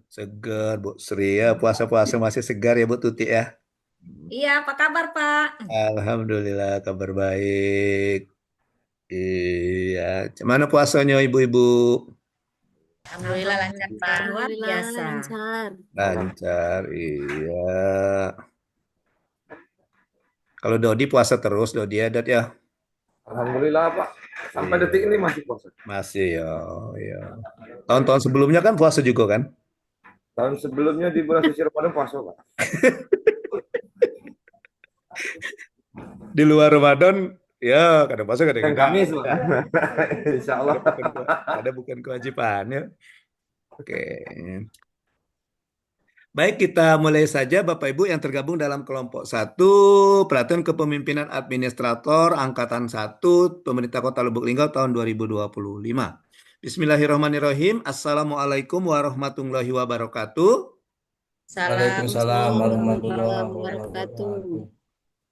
Segar, Bu Sri ya. Puasa-puasa masih segar ya, Bu Tuti ya. Iya, apa kabar, Pak? Alhamdulillah, kabar baik. Iya, gimana puasanya ibu-ibu? Alhamdulillah lancar, Pak. Luar Alhamdulillah biasa. lancar. Lancar, iya. Kalau Dodi puasa terus, Dodi ya, Dod ya. Alhamdulillah Pak, sampai Iya, detik ini masih puasa. masih ya, iya. Tahun-tahun sebelumnya kan puasa juga kan? Tahun sebelumnya di bulan suci Ramadan puasa Pak. Di luar Ramadan, ya kadang puasa kadang Dan enggak. Kamis Pak. Insya Allah. Ada bukan kewajibannya. Oke. Baik, kita mulai saja Bapak Ibu yang tergabung dalam kelompok satu, Pelatihan Kepemimpinan Administrator Angkatan 1, Pemerintah Kota Lubuk Linggau tahun 2025. Bismillahirrahmanirrahim. Assalamualaikum warahmatullahi wabarakatuh. Salam. Waalaikumsalam Waalaikumsalam warahmatullahi wabarakatuh. wabarakatuh.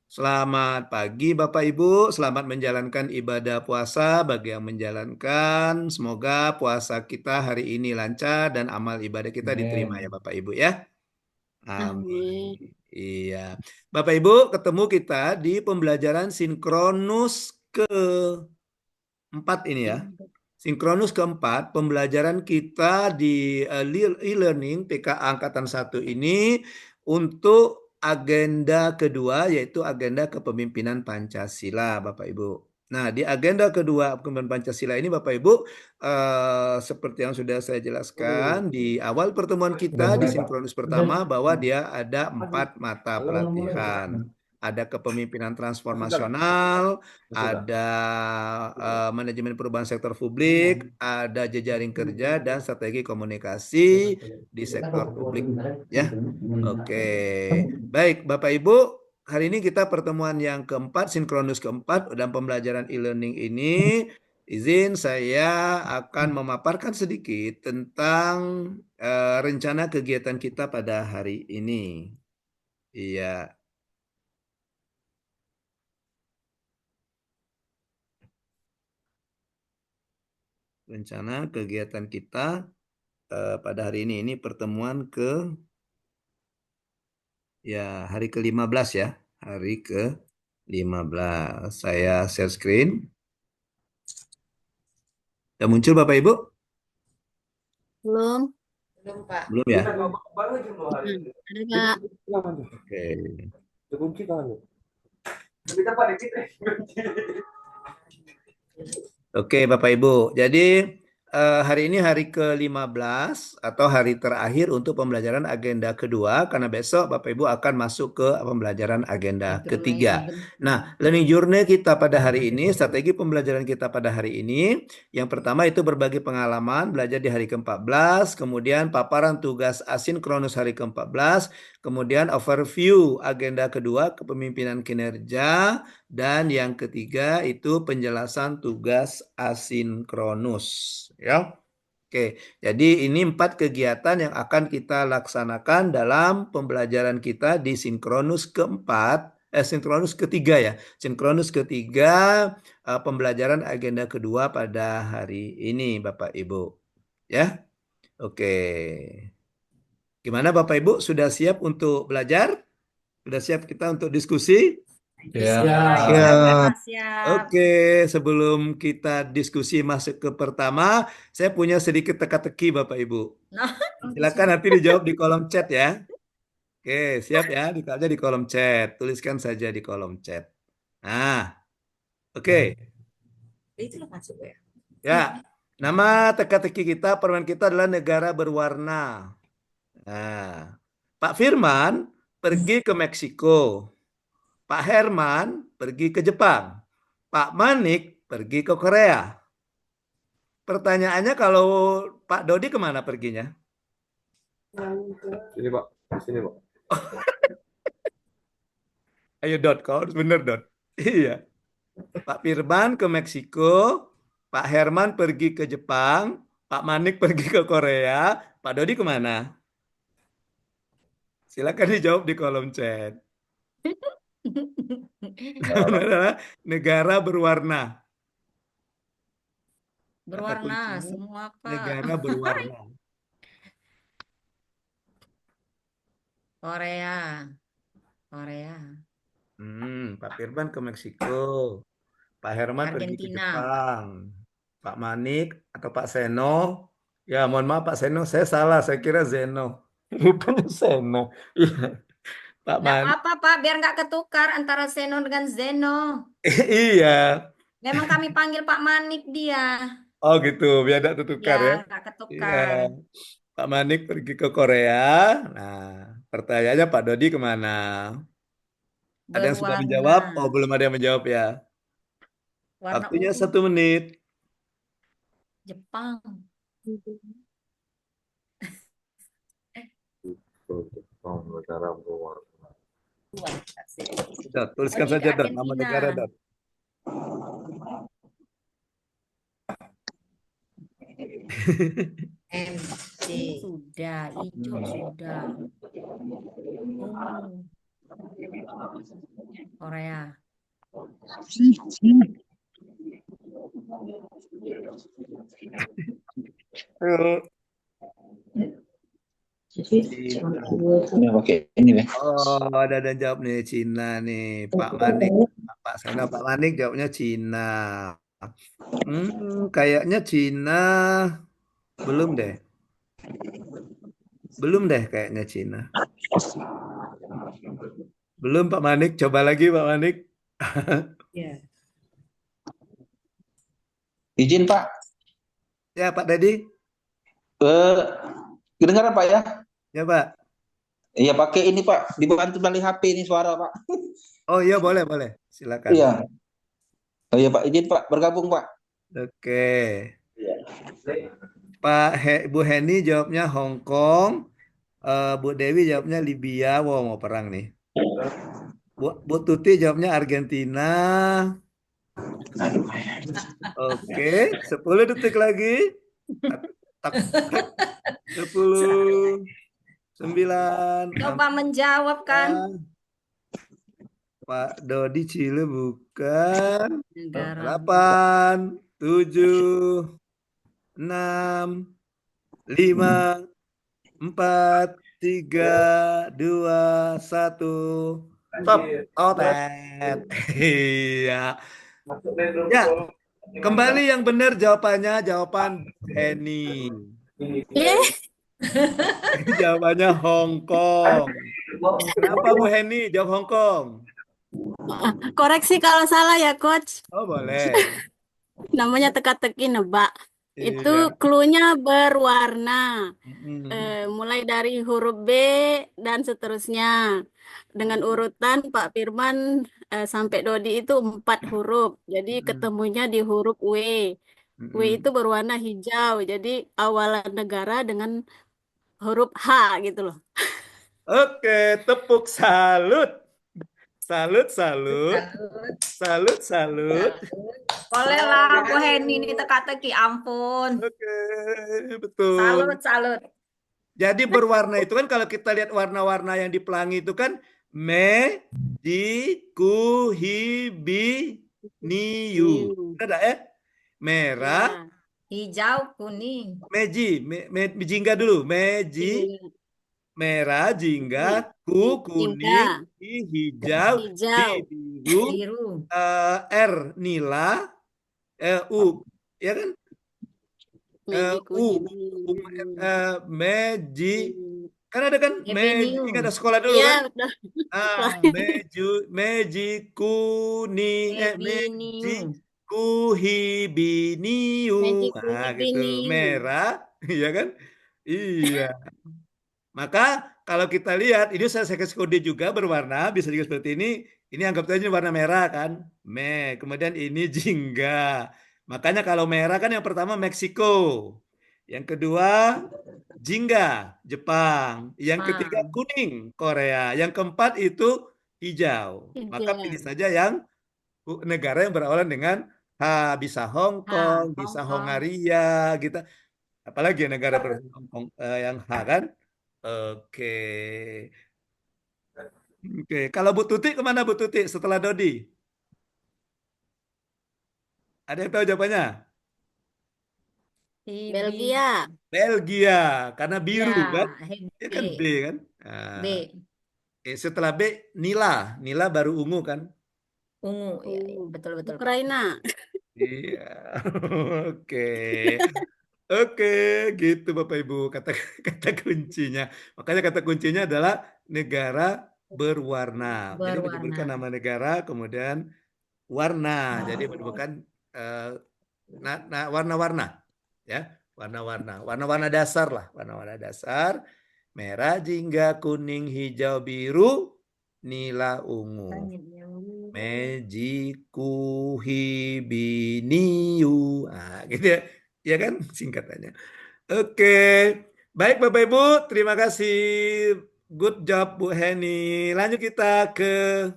Selamat pagi Bapak Ibu, selamat menjalankan ibadah puasa bagi yang menjalankan. Semoga puasa kita hari ini lancar dan amal ibadah kita diterima ya Amin. Bapak Ibu ya. Amin. Amin. Iya. Bapak Ibu, ketemu kita di pembelajaran sinkronus keempat ini ya. Sinkronus keempat, pembelajaran kita di e-learning PKA Angkatan 1 ini untuk agenda kedua, yaitu agenda kepemimpinan Pancasila, Bapak Ibu. Nah, di agenda kedua kepemimpinan Pancasila ini, Bapak Ibu, seperti yang sudah saya jelaskan di awal pertemuan kita Udah di mulai, Pak. sinkronus Udah. pertama, bahwa dia ada 4 mata Belum mulai, pelatihan. Pak. Ada kepemimpinan Sudah. transformasional, Sudah. ada manajemen perubahan sektor publik, ada jejaring kerja dan strategi komunikasi di sektor publik. Ya, oke. Baik, Bapak Ibu, hari ini kita pertemuan yang keempat, sinkronus keempat dan pembelajaran e-learning ini. Izin saya akan memaparkan sedikit tentang rencana kegiatan kita pada hari ini. Iya. Rencana kegiatan kita pada hari ini pertemuan hari ke-15 ya. Hari ke-15. Saya share screen. Sudah muncul Bapak Ibu? Belum? Belum, Pak. Belum ya? Baru aja dua hari. Ada Kak. Oke. Kunci kan. Kita pada kita. Oke Bapak Ibu. Jadi hari ini hari ke-15 atau hari terakhir untuk pembelajaran agenda kedua karena besok Bapak Ibu akan masuk ke pembelajaran agenda ketiga. Nah, learning journey kita pada hari ini, strategi pembelajaran kita pada hari ini, yang pertama itu berbagi pengalaman, belajar di hari ke-14, kemudian paparan tugas asinkronus hari ke-14, kemudian overview agenda kedua, kepemimpinan kinerja, dan yang ketiga itu penjelasan tugas asinkronus. Ya. Oke, jadi ini 4 kegiatan yang akan kita laksanakan dalam pembelajaran kita di sinkronus keempat, sinkronus ketiga ya. Sinkronus ketiga pembelajaran agenda kedua pada hari ini Bapak Ibu. Ya. Oke. Gimana Bapak Ibu, sudah siap untuk belajar? Sudah siap kita untuk diskusi? Ya. Ya. Siap, siap. Oke, sebelum kita diskusi masuk ke pertama, saya punya sedikit teka-teki Bapak Ibu. Nah, Silakan nanti dijawab di kolom chat ya. Oke, siap ya, dikaja di kolom chat. Tuliskan saja di kolom chat. Nah, oke. itu lah masuk ya. Ya, nama teka-teki kita, permainan kita adalah negara berwarna. Nah, Pak Firman pergi ke Meksiko. Pak Herman pergi ke Jepang. Pak Manik pergi ke Korea. Pertanyaannya kalau Pak Dodi kemana perginya? Sini Pak. Sini Pak. Ayo Dot, kau harus bener Dot. Iya. Pak Firman ke Meksiko, Pak Herman pergi ke Jepang, Pak Manik pergi ke Korea, Pak Dodi kemana? Silakan dijawab di kolom chat. Negara berwarna. Kata Berwarna kuncinya semua, Pak. negara berwarna. Korea. Korea. Pak Firman ke Meksiko. Pak Herman pergi ke Argentina. Jepang. Pak Manik atau Pak Seno. Ya, mohon maaf Pak Seno, saya salah. Saya kira Zeno. Rupanya Seno. Iya, Pak Nggak Manik. apa-apa, Pak, biar nggak ketukar antara Seno dengan Zeno. Iya. Memang kami panggil Pak Manik dia. Oh gitu, biar tidak Ya, tertukar ya. nggak Iya. ketukar. Pak Manik pergi ke Korea. Nah, pertanyaannya Pak Dodi kemana? Ada yang sudah Berwarna. menjawab? Oh, belum ada yang menjawab ya. Warna Waktunya ungu. 1 menit. Jepang. Jepang negara berwarna. Wah, kasih. Sudah, Oh, tuliskan tidak saja, Dot. Nama Argentina. negara, Dot. MC. Sudah. Hijau sudah. Ungu. Korea. Ayo. Udah pakai ini deh. Oh, ada jawab nih Cina nih, Pak Manik. Pak Seno, Pak Manik jawabnya Cina. Kayaknya Cina belum deh. Belum deh kayaknya Cina. Belum Pak Manik, coba lagi Pak Manik. Ya. Izin Pak, Ya Pak Dedi. eh, kedengaran Pak ya? Ya Pak. Iya pakai ini Pak, dibantu melalui HP ini suara Pak. Oh iya boleh boleh. Silakan. Iya, oh iya Pak, izin Pak, bergabung Pak. Oke. Bu Heni jawabnya Hong Kong. Bu Dewi jawabnya Libya. Wow, mau perang nih. Bu Tuti jawabnya Argentina. Oke, 10 detik lagi. Tak, tak, tak. 10, 9, Coba menjawab kan. Pak Dodi Cile bukan. Negara. 8, 7, 6, 5, 4, 3, 2, 1. Stop. Otet. Iya. Ya, kembali yang benar jawabannya jawaban Henny. Jawabannya Hong Kong. Kenapa Bu Henny jawab Hong Kong? Koreksi kalau salah ya, Coach. Oh, boleh. Namanya teka-teki nebak. Itu Iya. cluenya berwarna. Mm-mm. Mulai dari huruf B dan seterusnya. Dengan urutan Pak Firman sampai Dodi itu 4 huruf. Jadi Mm-mm. ketemunya di huruf W. W itu Mm-mm. berwarna hijau. Jadi awalan negara dengan huruf H gitu loh. Oke, tepuk salut. Salut, salut. Salut. Salut, salut. Boleh lah, Bu Heni ini teka-teki, ampun. Oke, betul. Salut, salut. Jadi berwarna itu kan kalau kita lihat warna-warna yang di pelangi itu kan me, di, ku, hi, bi, niu. Ada ya? Merah, Ya. Hijau, kuning. meji, jingga dulu. Meji, merah, jingga, ku, kuning, Jingga, hi, hijau, bi, hijau, biru, Biru. R, nila, U, ya kan? meji U, kuning. meji, kan ada kan? Meji, Avenue. kan ada sekolah dulu Iya, kan? udah. Meju, meji kuning, meji Avenue. kuhibiniu. Meji Gitu. kuning. Merah, iya kan? Iya. Maka kalau kita lihat, ini saya kasih kode juga berwarna, bisa juga seperti ini. Ini anggap saja warna merah kan? Kemudian ini jingga. Makanya kalau merah kan yang pertama Meksiko. Yang kedua jingga, Jepang. Yang ketiga Pang. kuning, Korea. Yang keempat itu hijau. Maka pilih Hijau. saja yang negara yang berawalan dengan H. Bisa Hong Kong, bisa Hong Kong. Hongaria, gitu. Apalagi negara yang H kan? Oke. Oke. Kalau Bu Tuti kemana Bu Tuti setelah Dodi? Ada yang tahu jawabannya? Belgia. Belgia, karena biru kan? Ya, Ya B. kan B kan? Nah, B. Setelah B, nila. Nila baru ungu kan? Ungu, ya, ya. Betul betul Pak. Ukraina. Iya. Oke. Oke, gitu Bapak Ibu kata kata kuncinya. Makanya kata kuncinya adalah negara berwarna. Jadi Berwarna. menyebutkan nama negara, kemudian warna. Jadi menyebutkan eh, warna-warna, ya, warna-warna, warna-warna dasar lah, warna-warna dasar. Merah, jingga, kuning, hijau, biru, nila, ungu. Mejiku hibiniu. Nah, gitu ya. Ya kan singkatannya. Oke. Baik Bapak Ibu, terima kasih. Good job Bu Heni. Lanjut kita ke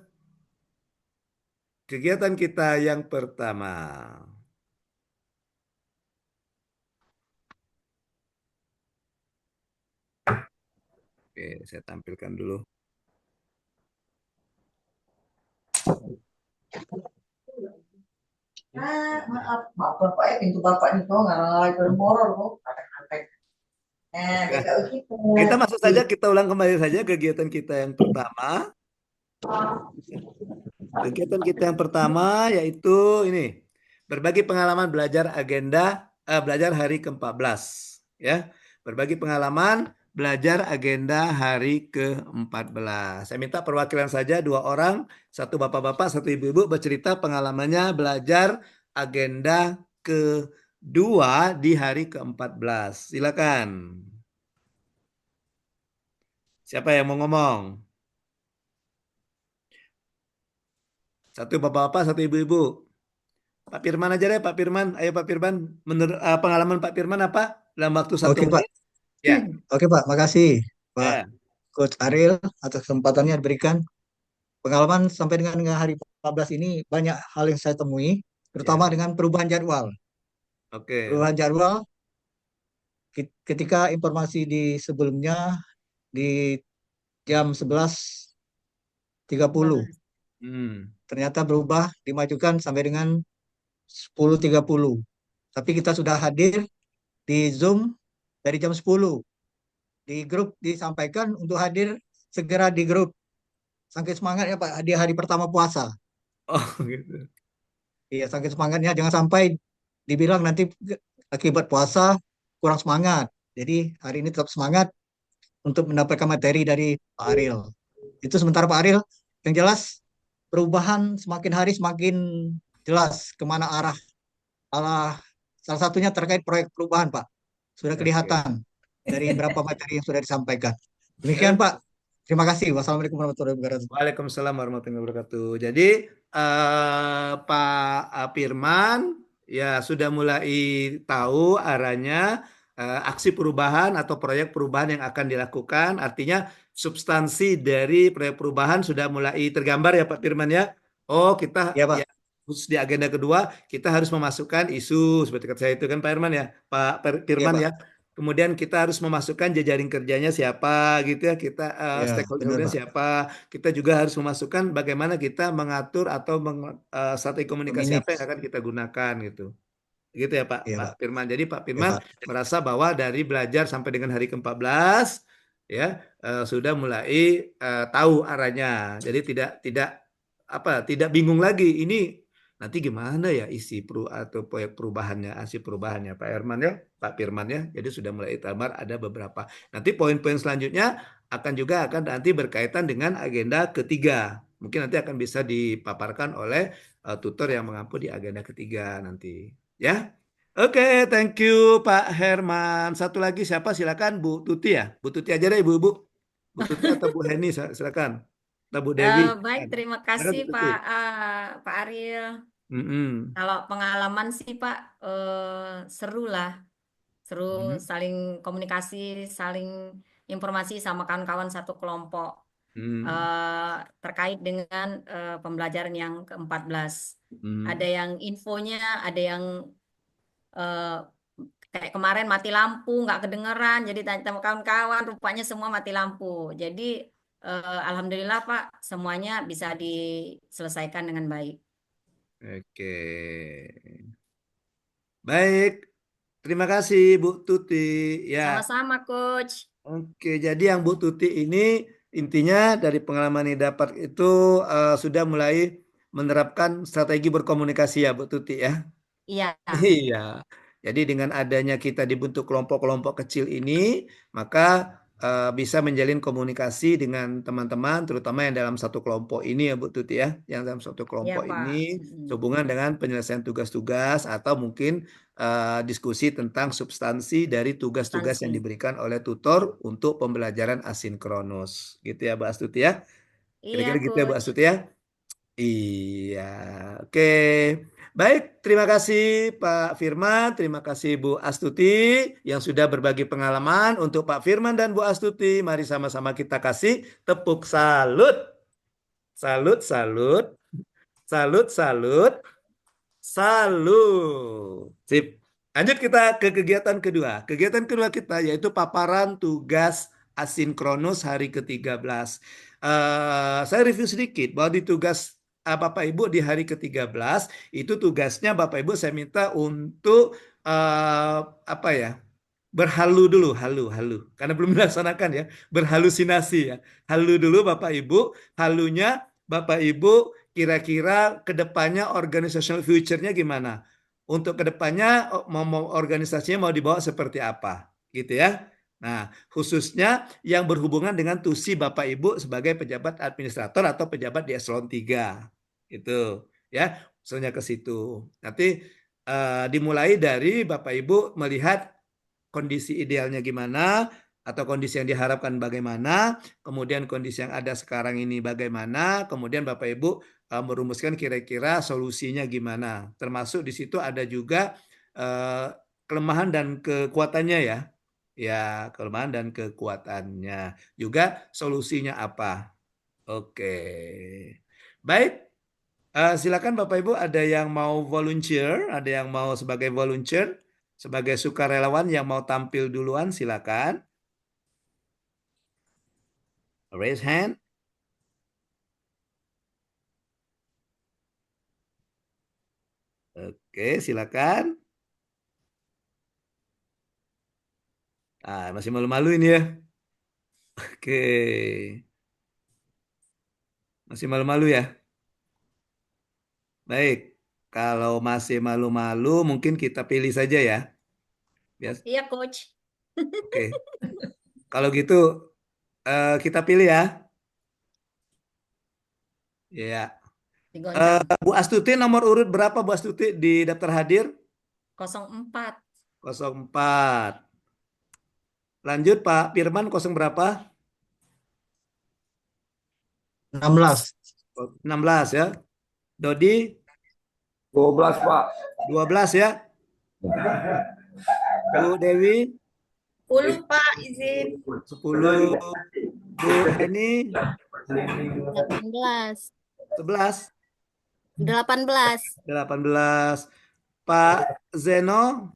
kegiatan kita yang pertama. Oke, saya tampilkan dulu. Maaf, maaf Bapak ya, pintu Bapak itu ngarang-ngarang bermoror kok. Oke. Kayak gitu. Kita masuk saja, kita ulang kembali saja kegiatan kita yang pertama. Kegiatan kita yang pertama yaitu ini, berbagi pengalaman belajar hari ke-14, ya. Berbagi pengalaman belajar agenda hari ke-14. Saya minta perwakilan saja 2 orang, 1 bapak-bapak, 1 ibu-ibu bercerita pengalamannya belajar agenda kedua di hari ke-14. Silakan. Siapa yang mau ngomong? 1 bapak-bapak, 1 ibu-ibu. Pak Firman aja deh, Pak Firman. Ayo Pak Firman, menurut pengalaman Pak Firman apa dalam waktu 1 Oke Pak, menit? Ya, oke Pak, makasih Pak ya. Coach Ariel atas kesempatannya diberikan. Pengalaman sampai dengan hari 14 ini banyak hal yang saya temui, terutama Ya, dengan perubahan jadwal. oke. Perubahan jadwal ketika informasi di sebelumnya di jam 11.30 Hmm. ternyata berubah dimajukan sampai dengan 10.30. Tapi kita sudah hadir di Zoom dari jam 10. Di grup disampaikan untuk hadir segera di grup. Saking semangatnya Pak, di hari pertama puasa. Oh, gitu. Iya, saking semangatnya jangan sampai dibilang nanti akibat puasa kurang semangat. Jadi hari ini tetap semangat untuk mendapatkan materi dari Pak Ariel. Itu sementara Pak Ariel, yang jelas perubahan semakin hari semakin jelas kemana arah. Salah satunya terkait proyek perubahan Pak. Sudah Oke. kelihatan dari berapa materi yang sudah disampaikan. Demikian Pak. Terima kasih. Wassalamualaikum warahmatullahi wabarakatuh. Waalaikumsalam warahmatullahi wabarakatuh. Jadi Pak Firman ya sudah mulai tahu arahnya aksi perubahan atau proyek perubahan yang akan dilakukan. Artinya substansi dari proyek perubahan sudah mulai tergambar ya Pak Firman ya. Oh kita Ya Pak. ya khusus di agenda kedua kita harus memasukkan isu seperti kata saya itu kan Pak Firman ya, Pak Ya Firman Pak. ya. Kemudian kita harus memasukkan jejaring kerjanya siapa gitu ya, kita Ya, benar stakeholdernya Pak. siapa. Kita juga harus memasukkan bagaimana kita mengatur atau strategi komunikasi apa yang Memanage. akan kita gunakan gitu. Gitu ya Pak, Ya Pak Pak. Firman. Jadi Pak Ya Firman Pak. merasa bahwa dari belajar sampai dengan hari ke-14 ya sudah mulai tahu arahnya. Jadi tidak bingung lagi ini nanti gimana ya isi atau proyek perubahannya, aksi perubahannya Pak Herman ya, Pak Firman ya. Jadi sudah mulai tambar ada beberapa. Nanti poin-poin selanjutnya akan nanti berkaitan dengan agenda ketiga. Mungkin nanti akan bisa dipaparkan oleh tutor yang mengampu di agenda ketiga nanti. Ya. Oke, thank you Pak Herman. Satu lagi siapa? Silakan Bu Tuti ya. Bu Tuti aja deh Ibu-ibu. Bu Tuti atau Bu Heni silakan. Atau Bu Dewi. Baik, terima Silakan kasih Bu Tuti. Pak Ariel. Mm-mm. Kalau pengalaman sih Pak seru lah, seru Mm. saling komunikasi, saling informasi sama kawan-kawan satu kelompok Mm. terkait dengan pembelajaran yang ke-14. Ada Mm. yang infonya, ada yang eh, kayak kemarin mati lampu, nggak kedengeran, jadi tanya sama kawan-kawan, rupanya semua mati lampu. Jadi alhamdulillah Pak, semuanya bisa diselesaikan dengan baik. Oke. Baik. Terima kasih Bu Tuti. Ya. Sama-sama, Coach. Oke, jadi yang Bu Tuti ini intinya dari pengalaman yang dapat itu sudah mulai menerapkan strategi berkomunikasi ya Bu Tuti ya. Iya, Iya. Jadi dengan adanya kita dibentuk kelompok-kelompok kecil ini, maka bisa menjalin komunikasi dengan teman-teman, terutama yang dalam satu kelompok ini ya Bu Tuti ya, yang dalam satu iya kelompok Pak. ini Mm-mm. sehubungan dengan penyelesaian tugas-tugas atau mungkin diskusi tentang substansi dari tugas-tugas yang Substansi. diberikan oleh tutor untuk pembelajaran asinkronus. Gitu ya Bu Astuti ya. Iya, Kira-kira gitu ya Bu Coach. Astuti ya. Iya, oke. Baik, terima kasih Pak Firman, terima kasih Bu Astuti yang sudah berbagi pengalaman. Untuk Pak Firman dan Bu Astuti, mari sama-sama kita kasih tepuk salut. Salut, salut, salut, salut, salut. Sip. Lanjut kita ke kegiatan kedua. Kegiatan kedua kita yaitu paparan tugas asinkronus hari ke-13. Saya review sedikit bahwa di tugas Bapak Ibu di hari ke-13 itu tugasnya Bapak Ibu saya minta untuk apa ya? Berhalu dulu, halu, karena belum dilaksanakan ya, berhalusinasi ya. Halu dulu Bapak Ibu, halunya Bapak Ibu kira-kira kedepannya organizational future-nya gimana? Untuk kedepannya mau organisasinya mau dibawa seperti apa, gitu ya. Nah, khususnya yang berhubungan dengan tusi Bapak Ibu sebagai pejabat administrator atau pejabat di eselon 3. Itu ya, misalnya ke situ. Nanti dimulai dari Bapak Ibu melihat kondisi idealnya gimana atau kondisi yang diharapkan bagaimana, kemudian kondisi yang ada sekarang ini bagaimana, kemudian Bapak Ibu merumuskan kira-kira solusinya gimana. Termasuk di situ ada juga kelemahan dan kekuatannya ya. Ya, kelemahan dan kekuatannya. Juga solusinya apa. Oke. Baik, silakan Bapak Ibu ada yang mau volunteer, ada yang mau sebagai volunteer, sebagai sukarelawan yang mau tampil duluan silakan. Raise hand. Oke, silakan. Masih malu-malu ini ya. Oke. Masih malu-malu ya. Baik. Kalau masih malu-malu mungkin kita pilih saja ya. Bias. Iya, Coach. Oke. Kalau gitu kita pilih ya. Ya. Digoncang. Bu Astuti nomor urut berapa Bu Astuti di daftar hadir? 04. 04. Lanjut Pak Firman 0 berapa? 16. 16 ya. Dodi 12 Pak. 12 ya. Bu Dewi 10 Pak, izin. 10. Bu Eni 18. 11. 18. 18. Pak Zeno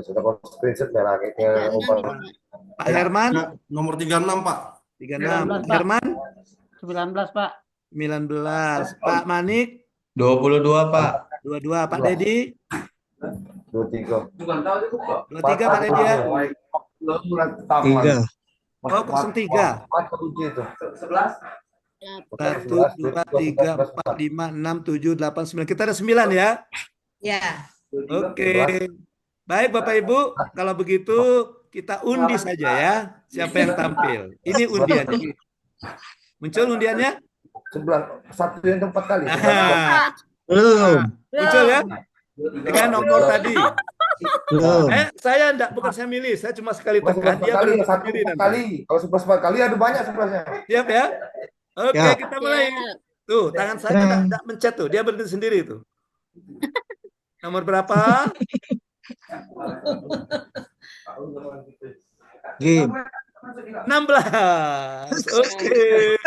Sudah screenshot ya lagi ke 36. Pak Herman Nomor 36, Pak. 36. Herman 19, Pak. 19. Pak Manik 22, Pak. 22. Pak Dedi 23. 23 Pak Dedi ya. 3. Oh 03. 1, 2, 3, 4, 5, 6, 7, 8, 9. Kita ada 9 ya. Ya. Oke. Baik Bapak Ibu, kalau begitu kita undi saja ya. Siapa yang tampil? Ini undiannya. Muncul undiannya? 11. Satu yang tempat kali. Belum. Muncul ya? Dengan nomor tadi. Belum. Saya enggak, bukan saya milih, saya cuma sekali tekan. Dia kali, berhenti satu sendiri nanti. kali. Kalau 11 kali ada banyak 11-nya. Siap ya? Oke, Ya. kita mulai. Ya. Tuh, tangan saya enggak mencet tuh. Dia berhenti sendiri tuh. Nomor berapa? Game. 16. Oke.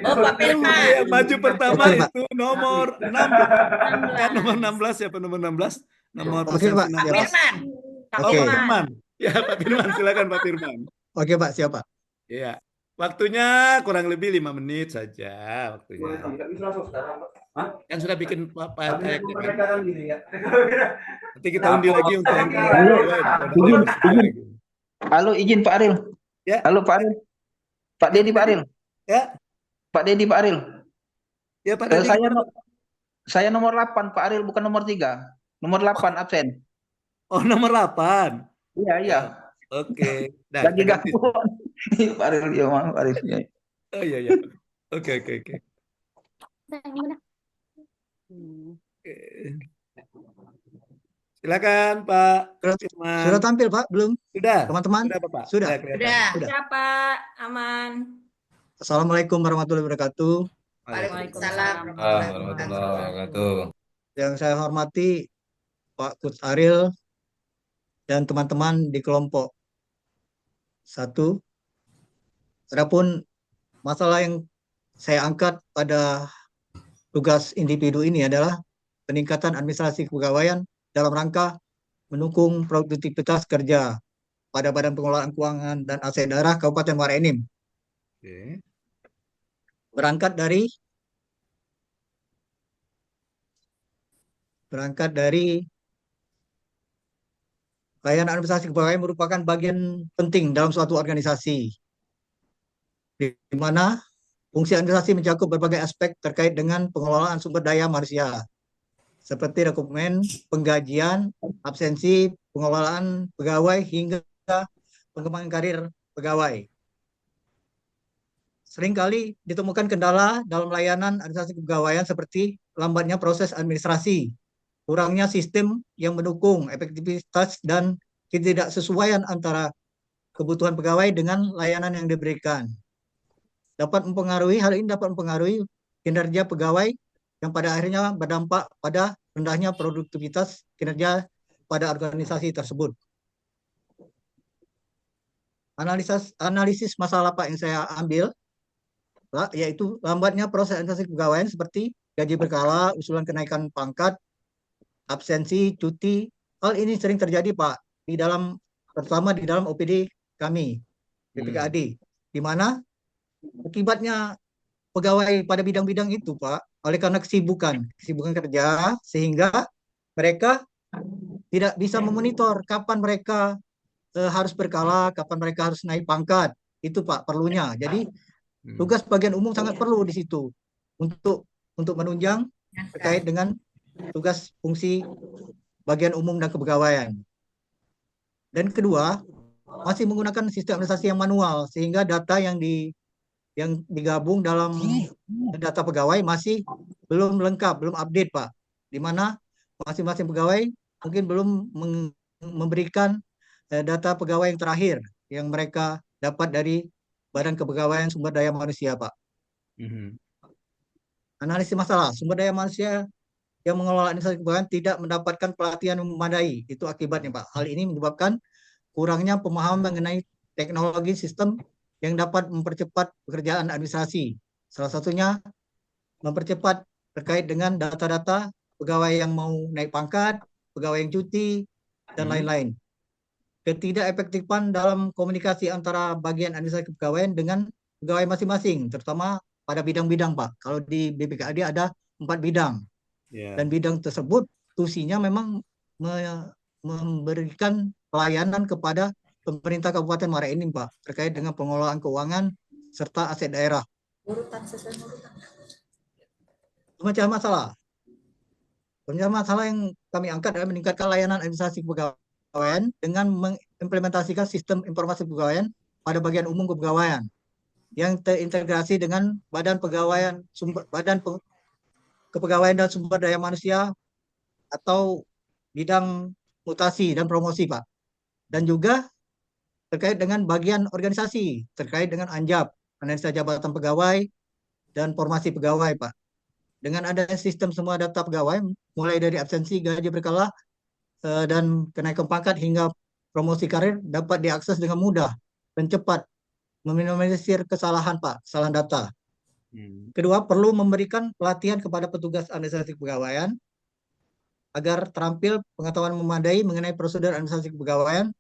Oh, Pak Firman. Yang maju pertama Oke, Pak. itu nomor 16. Ya, nomor 16 siapa nomor 16? Nomor Oke, Pak. persentase Pak 16. Firman. Pak Oh, Pak Firman. Firman. Ya, Pak Firman, silakan Pak Firman. Oke, Pak. Siapa? Ya. Waktunya kurang lebih 5 menit saja waktunya. Yang sudah bikin tayangnya kan. Nanti kita undi lagi untuk yang kedua. Halo, izin Pak Aril. Ya, Halo Pak Aril. Pak ya Dedi Pak Pak Dedi. Aril. Ya, Pak Dedi Pak Aril. ya Pak Eh, Dedi saya gimana Pak? saya nomor 8 Pak Aril, bukan nomor 3. Nomor 8 absen. Oh, nomor 8. Iya, Ya, iya. oke. Nah, Lagi kita ganti. gangguan. Pak Aril, ya Pak Aril. Ya. Oh iya, ya. Oke, oke, oke. Oke. Silakan Pak Sudah, Firman. sudah tampil Pak? Belum? Sudah, Teman-teman? sudah Bapak. Sudah? Sudah kelihatan. Udah, Sudah. siapa? Aman. Assalamualaikum warahmatullahi wabarakatuh. Waalaikumsalam Warahmatullahi wabarakatuh. Yang saya hormati Pak Coach Aril dan teman-teman di kelompok 1. Adapun masalah yang saya angkat pada tugas individu ini adalah peningkatan administrasi kepegawaian dalam rangka mendukung produktivitas kerja pada Badan Pengelolaan Keuangan dan Aset Daerah Kabupaten Muara Enim. Oke. Berangkat dari layanan administrasi kepegawaian merupakan bagian penting dalam suatu organisasi, di mana fungsi administrasi mencakup berbagai aspek terkait dengan pengelolaan sumber daya manusia, seperti rekrutmen, penggajian, absensi, pengelolaan pegawai, hingga pengembangan karir pegawai. Seringkali ditemukan kendala dalam layanan administrasi kepegawaian seperti lambatnya proses administrasi, kurangnya sistem yang mendukung efektivitas, dan ketidaksesuaian antara kebutuhan pegawai dengan layanan yang diberikan. Hal ini dapat mempengaruhi kinerja pegawai yang pada akhirnya berdampak pada rendahnya produktivitas kinerja pada organisasi tersebut. Analisis masalah Pak yang saya ambil yaitu lambatnya proses administrasi kepegawaian seperti gaji berkala, usulan kenaikan pangkat, absensi, cuti. Hal ini sering terjadi Pak terutama di dalam OPD kami, BPKAD, di mana akibatnya pegawai pada bidang-bidang itu Pak, oleh karena kesibukan kerja, sehingga mereka tidak bisa memonitor kapan mereka harus berkala, kapan mereka harus naik pangkat. Itu Pak perlunya. Jadi tugas bagian umum sangat perlu di situ untuk menunjang terkait dengan tugas fungsi bagian umum dan kepegawaian. Dan kedua, masih menggunakan sistem administrasi yang manual, sehingga data yang digabung dalam data pegawai masih belum lengkap, belum update Pak, di mana masing-masing pegawai mungkin belum memberikan data pegawai yang terakhir yang mereka dapat dari Badan Kepegawaian Sumber Daya Manusia Pak. Analisis masalah sumber daya manusia yang mengelola administrasi kepegawaian tidak mendapatkan pelatihan yang memadai, itu akibatnya Pak. Hal ini menyebabkan kurangnya pemahaman mengenai teknologi sistem yang dapat mempercepat pekerjaan administrasi. Salah satunya mempercepat terkait dengan data-data pegawai yang mau naik pangkat, pegawai yang cuti, dan lain-lain. Ketidakefektifan dalam komunikasi antara bagian administrasi kepegawaian dengan pegawai masing-masing, terutama pada bidang-bidang Pak. Kalau di BPKAD ada 4 bidang. Dan bidang tersebut tusinya memang memberikan pelayanan kepada pemerintah Kabupaten Muara Enim Pak, terkait dengan pengelolaan keuangan serta aset daerah. Macam masalah yang kami angkat adalah meningkatkan layanan administrasi kepegawaian dengan mengimplementasikan sistem informasi kepegawaian pada bagian umum kepegawaian yang terintegrasi dengan Badan Kepegawaian dan Sumber Daya Manusia atau bidang mutasi dan promosi Pak. Dan juga terkait dengan bagian organisasi, terkait dengan ANJAP, analisa jabatan pegawai dan formasi pegawai Pak. Dengan adanya sistem semua data pegawai, mulai dari absensi, gaji berkala, dan kenaikan pangkat hingga promosi karir dapat diakses dengan mudah dan cepat, meminimalisir kesalahan Pak, kesalahan data. Kedua, perlu memberikan pelatihan kepada petugas administrasi kepegawaian agar terampil pengetahuan memadai mengenai prosedur administrasi kepegawaian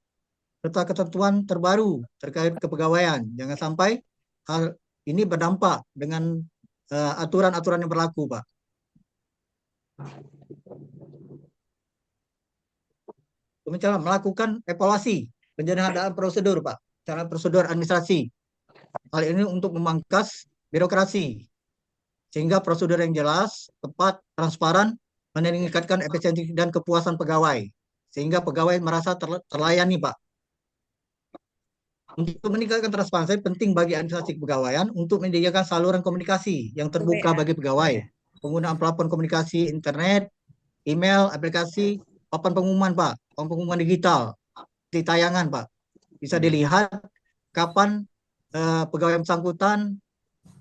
serta ketentuan terbaru terkait kepegawaian. Jangan sampai hal ini berdampak dengan aturan-aturan yang berlaku, Pak. Melakukan evaluasi penyederhanaan prosedur, Pak. Cara prosedur administrasi. Hal ini untuk memangkas birokrasi. Sehingga prosedur yang jelas, tepat, transparan, meningkatkan efisiensi dan kepuasan pegawai. Sehingga pegawai merasa terlayani, Pak. Untuk meningkatkan transparansi, penting bagi administrasi kepegawaian untuk menyediakan saluran komunikasi yang terbuka bagi pegawai. Penggunaan platform komunikasi internet, email, aplikasi, papan pengumuman, Pak. Papan pengumuman digital, di tayangan, Pak. Bisa dilihat kapan pegawai bersangkutan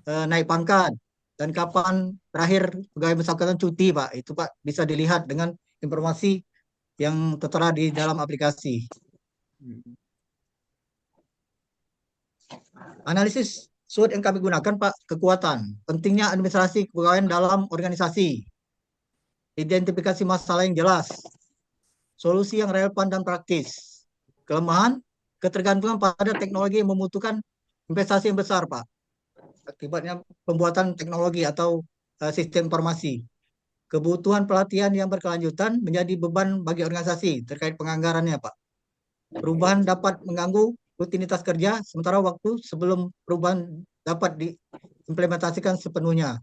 naik pangkat dan kapan terakhir pegawai bersangkutan cuti, Pak. Itu, Pak, bisa dilihat dengan informasi yang tertera di dalam aplikasi. Analisis SWOT yang kami gunakan, Pak, kekuatan, pentingnya administrasi kepegawaian dalam organisasi, identifikasi masalah yang jelas, solusi yang relevan dan praktis, kelemahan, ketergantungan pada teknologi yang membutuhkan investasi yang besar, Pak, akibatnya pembuatan teknologi atau sistem informasi, kebutuhan pelatihan yang berkelanjutan menjadi beban bagi organisasi terkait penganggarannya, Pak. Perubahan dapat mengganggu rutinitas kerja, sementara waktu sebelum perubahan dapat diimplementasikan sepenuhnya.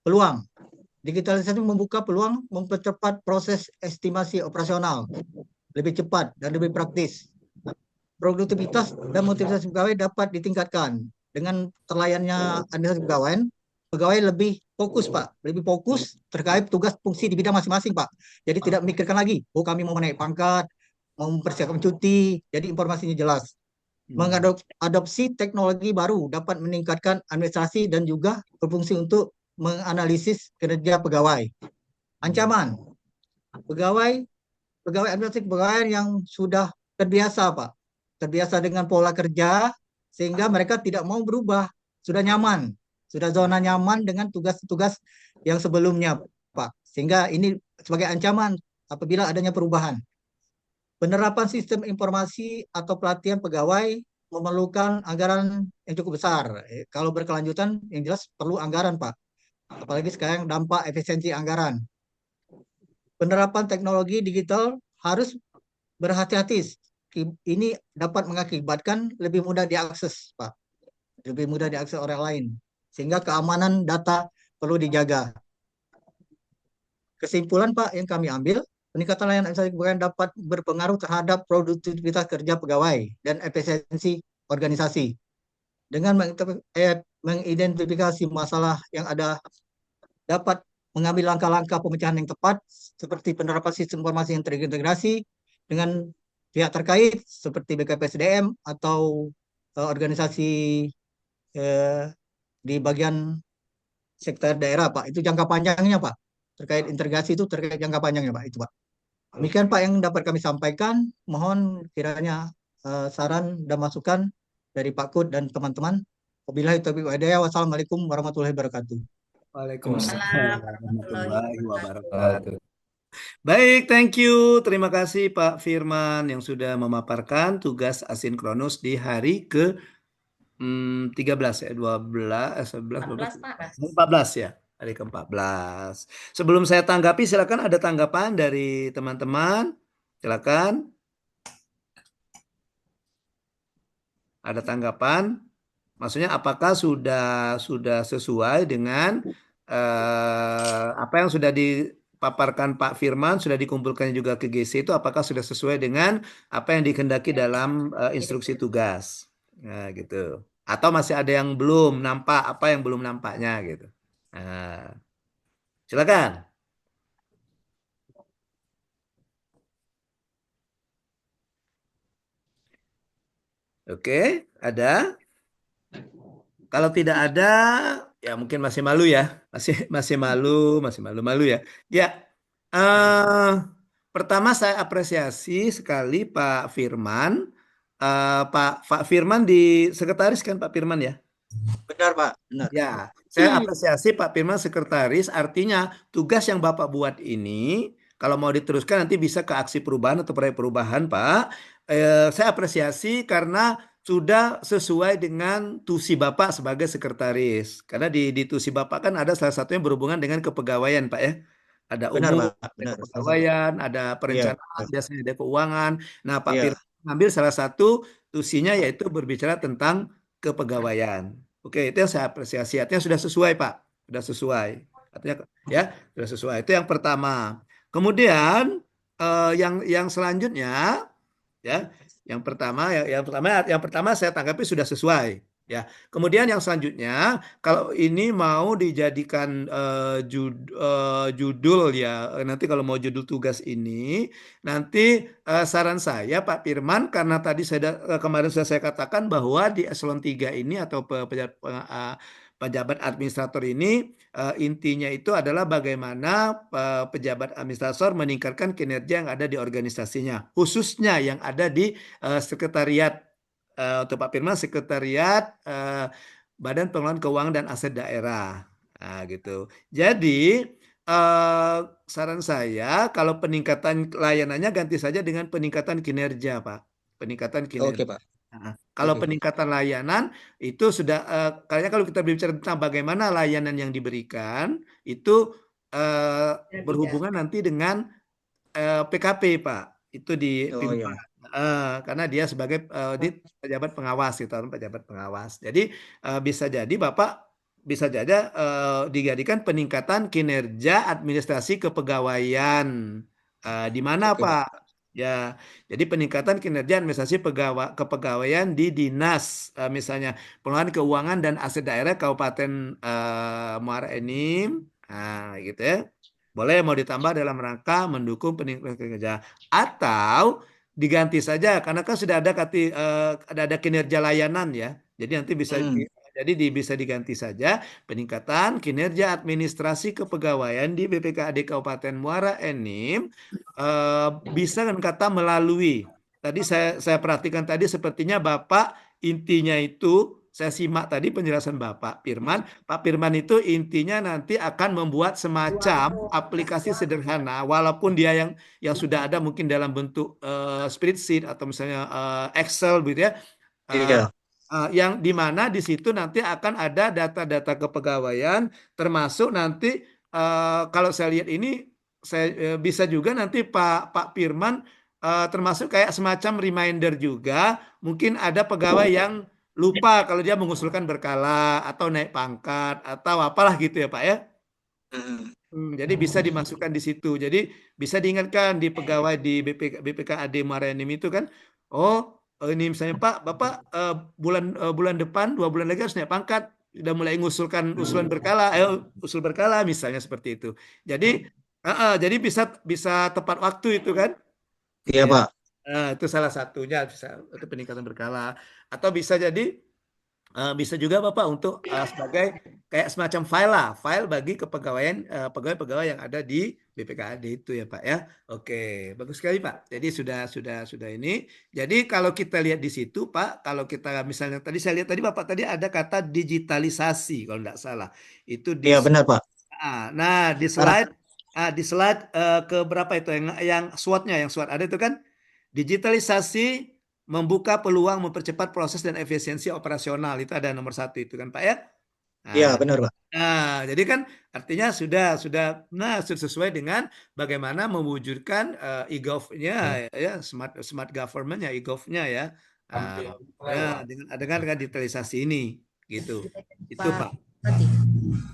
Peluang. Digitalisasi membuka peluang mempercepat proses estimasi operasional, lebih cepat dan lebih praktis. Produktivitas dan motivasi pegawai dapat ditingkatkan. Dengan terlayannya administrasi kepegawaian, pegawai lebih fokus, Pak. Lebih fokus terkait tugas fungsi di bidang masing-masing, Pak. Jadi tidak memikirkan lagi, oh kami mau naik pangkat, mau mempersiapkan cuti, jadi informasinya jelas. Mengadopsi teknologi baru dapat meningkatkan administrasi dan juga berfungsi untuk menganalisis kinerja pegawai. Ancaman, pegawai administrasi kepegawaian yang sudah terbiasa, Pak, terbiasa dengan pola kerja sehingga mereka tidak mau berubah, sudah nyaman, sudah zona nyaman dengan tugas-tugas yang sebelumnya, Pak, sehingga ini sebagai ancaman apabila adanya perubahan. Penerapan sistem informasi atau pelatihan pegawai memerlukan anggaran yang cukup besar. Kalau berkelanjutan, yang jelas perlu anggaran, Pak. Apalagi sekarang dampak efisiensi anggaran. Penerapan teknologi digital harus berhati-hati. Ini dapat mengakibatkan lebih mudah diakses, Pak. Lebih mudah diakses orang lain. Sehingga keamanan data perlu dijaga. Kesimpulan, Pak, yang kami ambil, peningkatan layanan administrasi kepegawaian dapat berpengaruh terhadap produktivitas kerja pegawai dan efisiensi organisasi. Dengan mengidentifikasi masalah yang ada, dapat mengambil langkah-langkah pemecahan yang tepat, seperti penerapan sistem informasi yang terintegrasi dengan pihak terkait, seperti BKPSDM atau organisasi di bagian sektor daerah, Pak. Itu jangka panjangnya, Pak. Terkait integrasi itu terkait jangka panjangnya, Pak. Itu, Pak. Demikian, Pak, yang dapat kami sampaikan. Mohon kiranya saran dan masukan dari Pak Kut dan teman-teman. Wabillahi taufiq wal hidayah. Wassalamualaikum warahmatullahi wabarakatuh. Waalaikumsalam warahmatullahi wabarakatuh. Baik, thank you. Terima kasih Pak Firman yang sudah memaparkan tugas asinkronus di hari ke 13 ya, 12, 11, 14, Pak. 14 ya, hari ke-14. Sebelum saya tanggapi, silakan ada tanggapan dari teman-teman. Silakan. Ada tanggapan? Maksudnya apakah sudah sesuai dengan apa yang sudah dipaparkan Pak Firman, sudah dikumpulkan juga ke GC itu, apakah sudah sesuai dengan apa yang dikehendaki dalam instruksi tugas? Nah, gitu. Atau masih ada yang belum nampak, apa yang belum nampaknya gitu. Nah, silakan. Oke, ada? Kalau tidak ada, ya mungkin masih malu ya, masih malu ya. Ya, pertama saya apresiasi sekali Pak Firman. Pak Firman di sekretaris kan Pak Firman ya? Benar, Pak. Benar. Ya, saya apresiasi Pak Firman sekretaris. Artinya tugas yang Bapak buat ini, kalau mau diteruskan nanti bisa ke aksi perubahan atau proyek perubahan, Pak. Saya apresiasi karena sudah sesuai dengan tusi Bapak sebagai sekretaris. Karena di tusi Bapak kan ada salah satunya berhubungan dengan kepegawaian, Pak ya. Ada Benar, umum, Pak. ada Benar. kepegawaian, ada Iya. perencanaan, biasanya ada keuangan. Nah, Pak Iya. Firman ngambil salah satu tusinya yaitu berbicara tentang kepegawaian. Oke, itu yang saya apresiasi. Artinya sudah sesuai, Pak. Sudah sesuai. Artinya ya, sudah sesuai. Itu yang pertama. Kemudian yang selanjutnya ya, yang pertama saya tanggapi sudah sesuai. Ya, kemudian yang selanjutnya, kalau ini mau dijadikan judul ya, nanti kalau mau judul tugas ini, nanti saran saya Pak Firman, karena tadi kemarin sudah saya katakan bahwa di eselon 3 ini atau pejabat administrator ini intinya itu adalah bagaimana pejabat administrator meningkatkan kinerja yang ada di organisasinya, khususnya yang ada di sekretariat. Untuk Pak Firman, sekretariat Badan Pengelolaan Keuangan dan Aset Daerah. Nah, gitu. Jadi saran saya kalau peningkatan layanannya ganti saja dengan peningkatan kinerja, Pak. Peningkatan Oke, kinerja. Pak. Nah, kalau Oke, Pak. peningkatan layanan itu sudah kayaknya kalau kita berbicara tentang bagaimana layanan yang diberikan itu berhubungan nanti dengan PKP, Pak. Itu di Oh PIM. iya. Karena dia sebagai pejabat pengawas gitu, pejabat pengawas. Jadi bisa jadi Bapak bisa saja dijadikan peningkatan kinerja administrasi kepegawaian. Di mana Oke, Pak. Pak? Ya, jadi peningkatan kinerja administrasi kepegawaian di dinas, misalnya pengelolaan keuangan dan aset daerah Kabupaten Muara Enim, gitu ya. Boleh mau ditambah dalam rangka mendukung peningkatan kinerja atau diganti saja karena kan sudah ada kinerja layanan ya. Jadi nanti bisa diganti saja peningkatan kinerja administrasi kepegawaian di BPKAD Kabupaten Muara Enim bisa dengan kata melalui. Tadi saya perhatikan tadi sepertinya Bapak intinya itu saya simak tadi penjelasan Bapak Firman. Pak Firman itu intinya nanti akan membuat semacam aplikasi sederhana, walaupun dia yang sudah ada mungkin dalam bentuk spreadsheet atau misalnya Excel gitu ya. Iya. Yang di mana di situ nanti akan ada data-data kepegawaian, termasuk nanti kalau saya lihat ini saya bisa juga nanti Pak Firman termasuk kayak semacam reminder juga, mungkin ada pegawai yang lupa kalau dia mengusulkan berkala atau naik pangkat atau apalah gitu ya Pak ya. Jadi bisa dimasukkan di situ. Jadi bisa diingatkan di pegawai di BPKAD Muara Enim itu kan, ini misalnya Pak, Bapak bulan depan 2 bulan lagi harus naik pangkat, udah mulai mengusulkan usulan berkala, usul berkala misalnya seperti itu. Jadi jadi bisa tepat waktu itu kan? Iya, Ya. Pak. Itu salah satunya bisa untuk peningkatan berkala. Atau bisa jadi bisa juga Bapak untuk sebagai kayak semacam file bagi pegawai-pegawai yang ada di BPKAD itu ya Pak ya. Oke, bagus sekali Pak. Jadi sudah ini. Jadi kalau kita lihat di situ Pak, kalau kita misalnya tadi saya lihat tadi Bapak tadi ada kata digitalisasi kalau tidak salah. Itu di Iya, benar, Pak. Nah, di slide ke berapa itu yang SWOT-nya, yang SWOT ada itu kan digitalisasi membuka peluang mempercepat proses dan efisiensi operasional, itu ada nomor 1 itu kan Pak ya. Iya, benar, Pak. Nah, jadi kan artinya sudah sesuai dengan bagaimana mewujudkan e-gov-nya ya, smart government-nya, e-gov-nya ya. Dengan digitalisasi ini gitu. Itu Pak.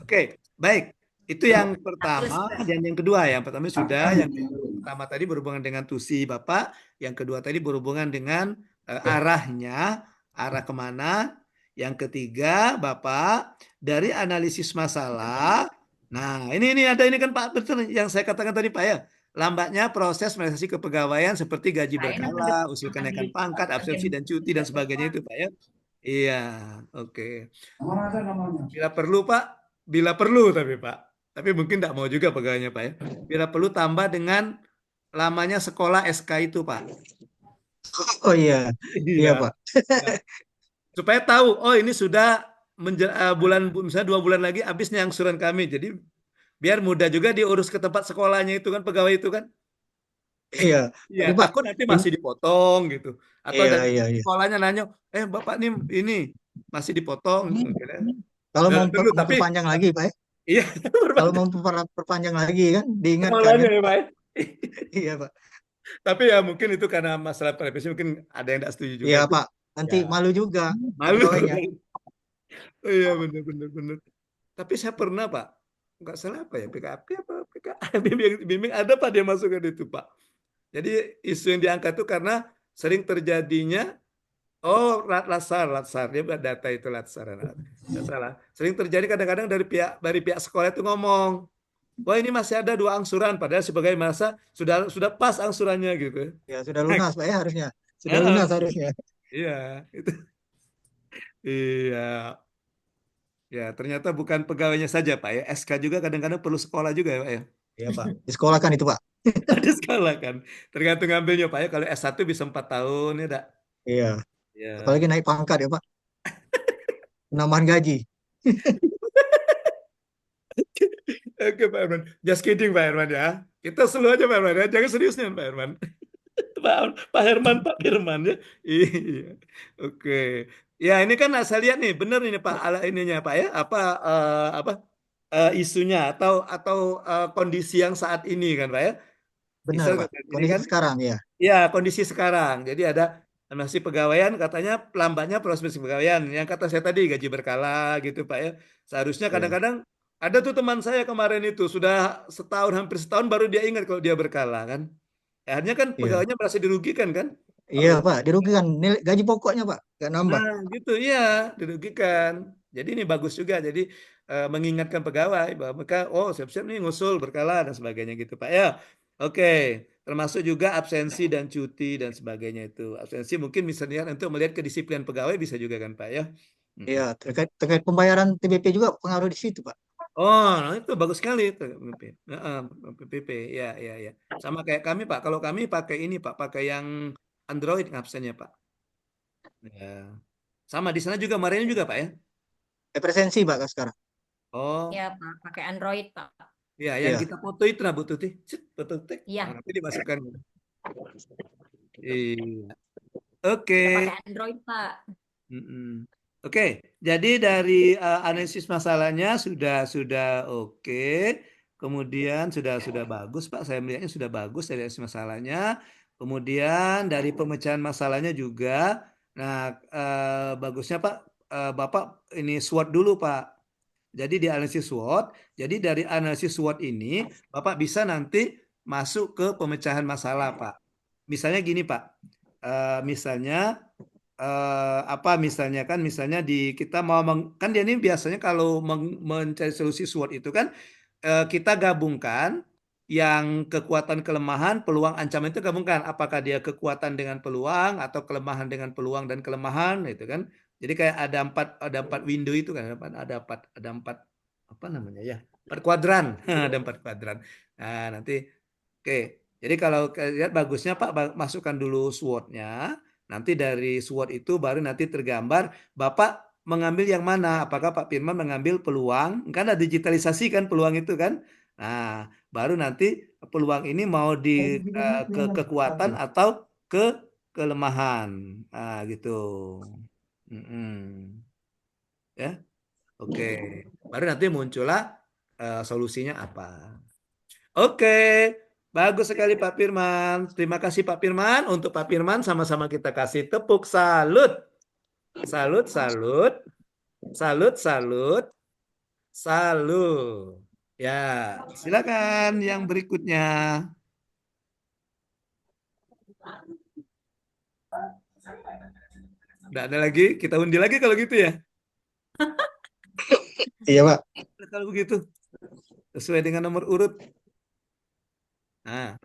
Oke, baik. Itu yang pertama dan yang kedua. Yang pertama sudah, yang pertama tadi berhubungan dengan tusi Bapak, yang kedua tadi berhubungan dengan arahnya, arah kemana. Yang ketiga Bapak, dari analisis masalah. Nah, ini kan Pak, betul yang saya katakan tadi Pak ya. Lambatnya proses realisasi kepegawaian seperti gaji berkala, usul kenaikan pangkat, absensi dan cuti dan sebagainya itu Pak ya. Iya, oke. Bila perlu Pak, bila perlu tapi Pak. Tapi mungkin tidak mau juga pegawainya Pak ya. Bila perlu tambah dengan lamanya sekolah SK itu Pak. Oh iya, iya Pak. Supaya tahu, ini sudah misalnya 2 bulan lagi habisnya angsuran kami. Jadi biar mudah juga diurus ke tempat sekolahnya itu kan pegawai itu kan. Iya. Iya, Pak, takut nanti masih dipotong gitu. Atau iya. sekolahnya nanya, Bapak ini masih dipotong. Kalau mau tapi perpanjang lagi Pak ya. Iya. Kalau mau perpanjang lagi kan diingatkan. Sekolahnya ya Pak. Iya Pak. Tapi ya mungkin itu karena masalah televisi mungkin ada yang tidak setuju juga Iya itu. Pak, nanti Ya, malu juga malu. pegawainya. Iya benar benar benar. Tapi saya pernah Pak, nggak salah apa ya PKP apa PKA bimbing ada Pak dia masukkan itu Pak. Jadi isu yang diangkat itu karena sering terjadinya Latsar dia buat data itu Latsar nggak salah. Sering terjadi kadang-kadang dari pihak sekolah itu ngomong, wah ini masih ada 2 angsuran padahal sebagai masa sudah pas angsurannya gitu. Ya sudah lunas Pak ya harusnya. Sudah Heeh, lunas harusnya. iya itu iya ya ternyata bukan pegawainya saja Pak ya SK juga kadang-kadang perlu sekolah juga ya Pak ya. Iya Pak, disekolahkan itu Pak. Ada sekolah kan tergantung ngambilnya Pak ya kalau S1 bisa 4 tahun ya dak. Iya, apalagi Ya. naik pangkat ya Pak, penambahan gaji. Oke Pak Herman, just kidding Pak Herman ya. Kita selalu aja Pak Herman ya, jangan seriusnya Pak Herman. Pak Herman, Pak Firman ya. Iya. Oke. Ya ini kan saya lihat nih, bener ini Pak ala ininya Pak ya, isunya atau kondisi yang saat ini kan Pak ya. Benar Misal Pak, ini kondisi kan, sekarang ya. ya kondisi sekarang. Jadi ada masih pegawaian katanya lambatnya proses pegawaian. Yang kata saya tadi gaji berkala gitu Pak ya. Seharusnya Iya, kadang-kadang ada tuh teman saya kemarin itu sudah hampir setahun baru dia ingat kalau dia berkala kan. Akhirnya kan iya. pegawainya merasa dirugikan kan? Iya Kalau Pak, dirugikan gaji pokoknya Pak, nggak nambah. nah gitu ya dirugikan. Jadi ini bagus juga. Jadi mengingatkan pegawai bahwa mereka siap-siap nih ngusul berkala dan sebagainya gitu Pak ya. Oke, termasuk juga absensi dan cuti dan sebagainya itu. Absensi mungkin misalnya untuk melihat kedisiplinan pegawai bisa juga kan Pak ya. Iya, Mm-mm. terkait pembayaran TBP juga pengaruh di situ Pak. Oh, nah itu bagus sekali itu Heeh, PPP. Ya, ya, ya. Sama kayak kami Pak. Kalau kami pakai ini Pak, pakai yang Android absennya Pak. Ya. Sama di sana juga Mariana juga Pak ya. Efisiensi Pak sekarang. Oh, Ya, Pak, pakai Android, Pak. ya yang Iya, kita foto itu nah Bu Tuti. Cet, foto tek. Iya, Nah, nanti dimasukkan. Iya. sudah Oke. pakai Android, Pak. Mm-mm. Oke, jadi dari analisis masalahnya sudah oke. Kemudian sudah bagus Pak. Saya melihatnya sudah bagus dari analisis masalahnya. Kemudian dari pemecahan masalahnya juga. Nah, bagusnya Pak, Bapak ini SWOT dulu Pak. Jadi di analisis SWOT, jadi dari analisis SWOT ini Bapak bisa nanti masuk ke pemecahan masalah Pak. Misalnya gini Pak, misalnya misalnya kan misalnya kita mau kan dia ini biasanya kalau mencari solusi SWOT itu kan kita gabungkan yang kekuatan kelemahan peluang ancaman itu gabungkan apakah dia kekuatan dengan peluang atau kelemahan dengan peluang dan kelemahan itu kan jadi kayak ada empat window itu kan ada empat apa namanya ya 4 kuadran ada 4 kuadran nah nanti oke jadi kalau lihat bagusnya Pak masukkan dulu SWOT-nya. Nanti dari SWOT itu baru nanti tergambar Bapak mengambil yang mana. Apakah Pak Firman mengambil peluang? Kan ada digitalisasi kan peluang itu kan. Nah, baru nanti peluang ini mau ke kekuatan atau ke kelemahan. Nah, gitu. Mm-mm. Ya, oke. Baru nanti muncullah solusinya apa. Oke, bagus sekali Pak Firman. Terima kasih Pak Firman. Untuk Pak Firman sama-sama kita kasih tepuk salut. Salut, salut. Salut, salut. Salut. Ya, silakan yang berikutnya. Nggak ada lagi, kita undi lagi kalau gitu ya. iya Pak. Kalau begitu, sesuai dengan nomor urut. Nah,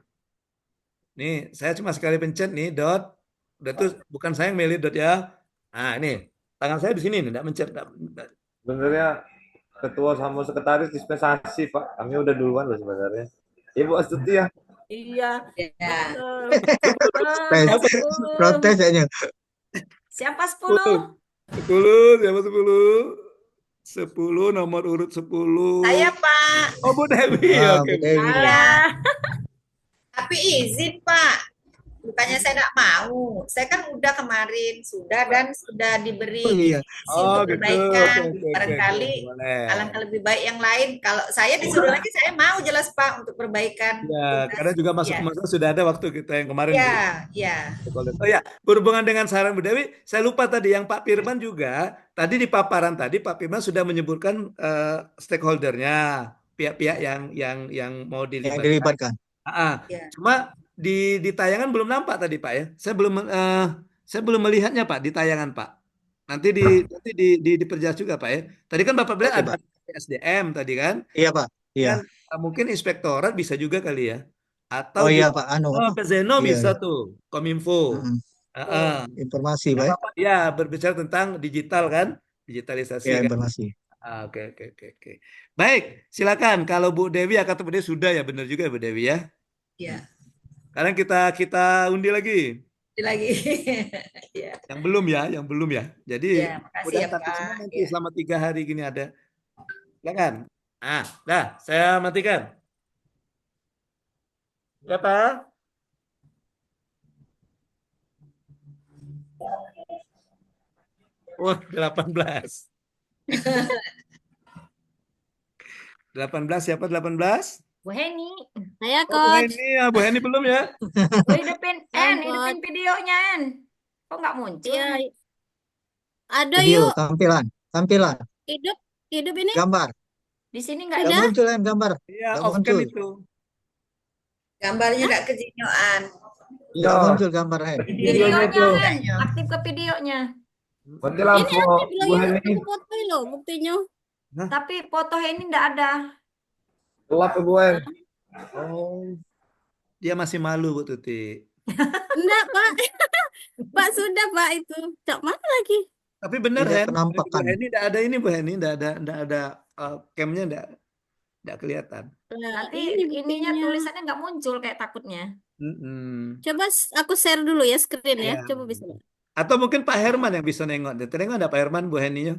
nih saya cuma sekali pencet nih, dot. Udah tuh bukan saya yang milih dot ya. Nah, ini tangan saya di sini nih, nggak mencet. Sebenarnya ketua sama sekretaris dispensasi Pak. Kami udah duluan loh sebenarnya. Ibu Astuti ya. Iya, Ya. betul. Protes, 10. protes kayaknya. Siapa 10? 10, siapa 10? 10, nomor urut 10. Saya Pak, Oh, Bu Dewi. Ah, Oke. Bu Dewi. Alah. tapi izin Pak. bukannya saya nggak mau. Saya kan udah kemarin dan sudah diberi Oh iya, isi Oh untuk gitu. Oke, perbaikan. oke, oke, Barangkali boleh. alangkah lebih baik yang lain. Kalau saya disuruh lagi, saya mau jelas Pak untuk perbaikan Ya, tugas. karena juga Ya, masa sudah ada waktu kita yang kemarin, Bu. ya, ya. Oh ya, berhubungan dengan saran Bu Dewi, saya lupa tadi yang Pak Firman juga, tadi di paparan tadi Pak Firman sudah menyebutkan stakeholdernya, pihak-pihak yang mau yang dilibatkan. dilibatkan. Ya. Cuma di tayangan belum nampak tadi Pak ya. Saya belum melihatnya Pak di tayangan Pak. Nanti diperjelas juga Pak ya. Tadi kan Bapak bilang Oke, ada Pak. SDM tadi kan. Iya, Pak. Iya. Kan mungkin inspektorat bisa juga kali ya. Atau Oh iya, juga Pak. Anu apa? Pezeno Iya, bisa iya. tuh, Kominfo. Mm-mm. Heeh. Informasi, Nah, Pak. Bapak ya berbicara tentang digital kan, digitalisasi Ya, kan. informasi. Oke, oke, oke, oke. Baik, silakan. Kalau Bu Dewi akan Bu Dewi sudah ya, benar juga Bu Dewi ya. Ya. Sekarang kita undi lagi. Lagi. Ya. Yang belum ya. Jadi Ya, makasih udah ya nanti semua Pak. nanti Ya. selama 3 hari gini ada. Silakan. Dah, saya matikan. Ya Pak. Wah, 18. 18 siapa 18? Bu Heni, Saya Oh, Bu coach. Heni ya, Bu Heni belum ya? Bu hidupin Coach. videonya Kok nggak muncul? Iya, ada Video, yuk. tampilan, Hidup ini gambar. Di sini nggak Nggak sudah. muncul kan gambar? Iya, Nggak off cam muncul. itu. Gambarnya nggak kezinyoan. Nggak Ya, muncul gambar, Hen. videonya Videonya tuh. Hen, aktif ke videonya. Mati Ini lampu, aktif loh Bu ya. Heni. Aku fotoin loh buktinya. Tapi foto Heni nggak ada. Gelap ya, Bu Heni. Oh, dia masih malu Bu Tuti. Enggak, Pak. Pak sudah, Pak itu. Cak mana lagi? Tapi benar Tidak Hen, Bu penampakan. Heni tidak ada ini Bu Heni, tidak ada camnya tidak kelihatan. Nah, Nanti ini ininya buktinya. tulisannya nggak muncul kayak takutnya. Mm-mm. Coba aku share dulu ya screen ya. Ya. Coba bisa. Atau mungkin Pak Herman yang bisa nengok. Tengok ada Pak Herman Bu Heninya.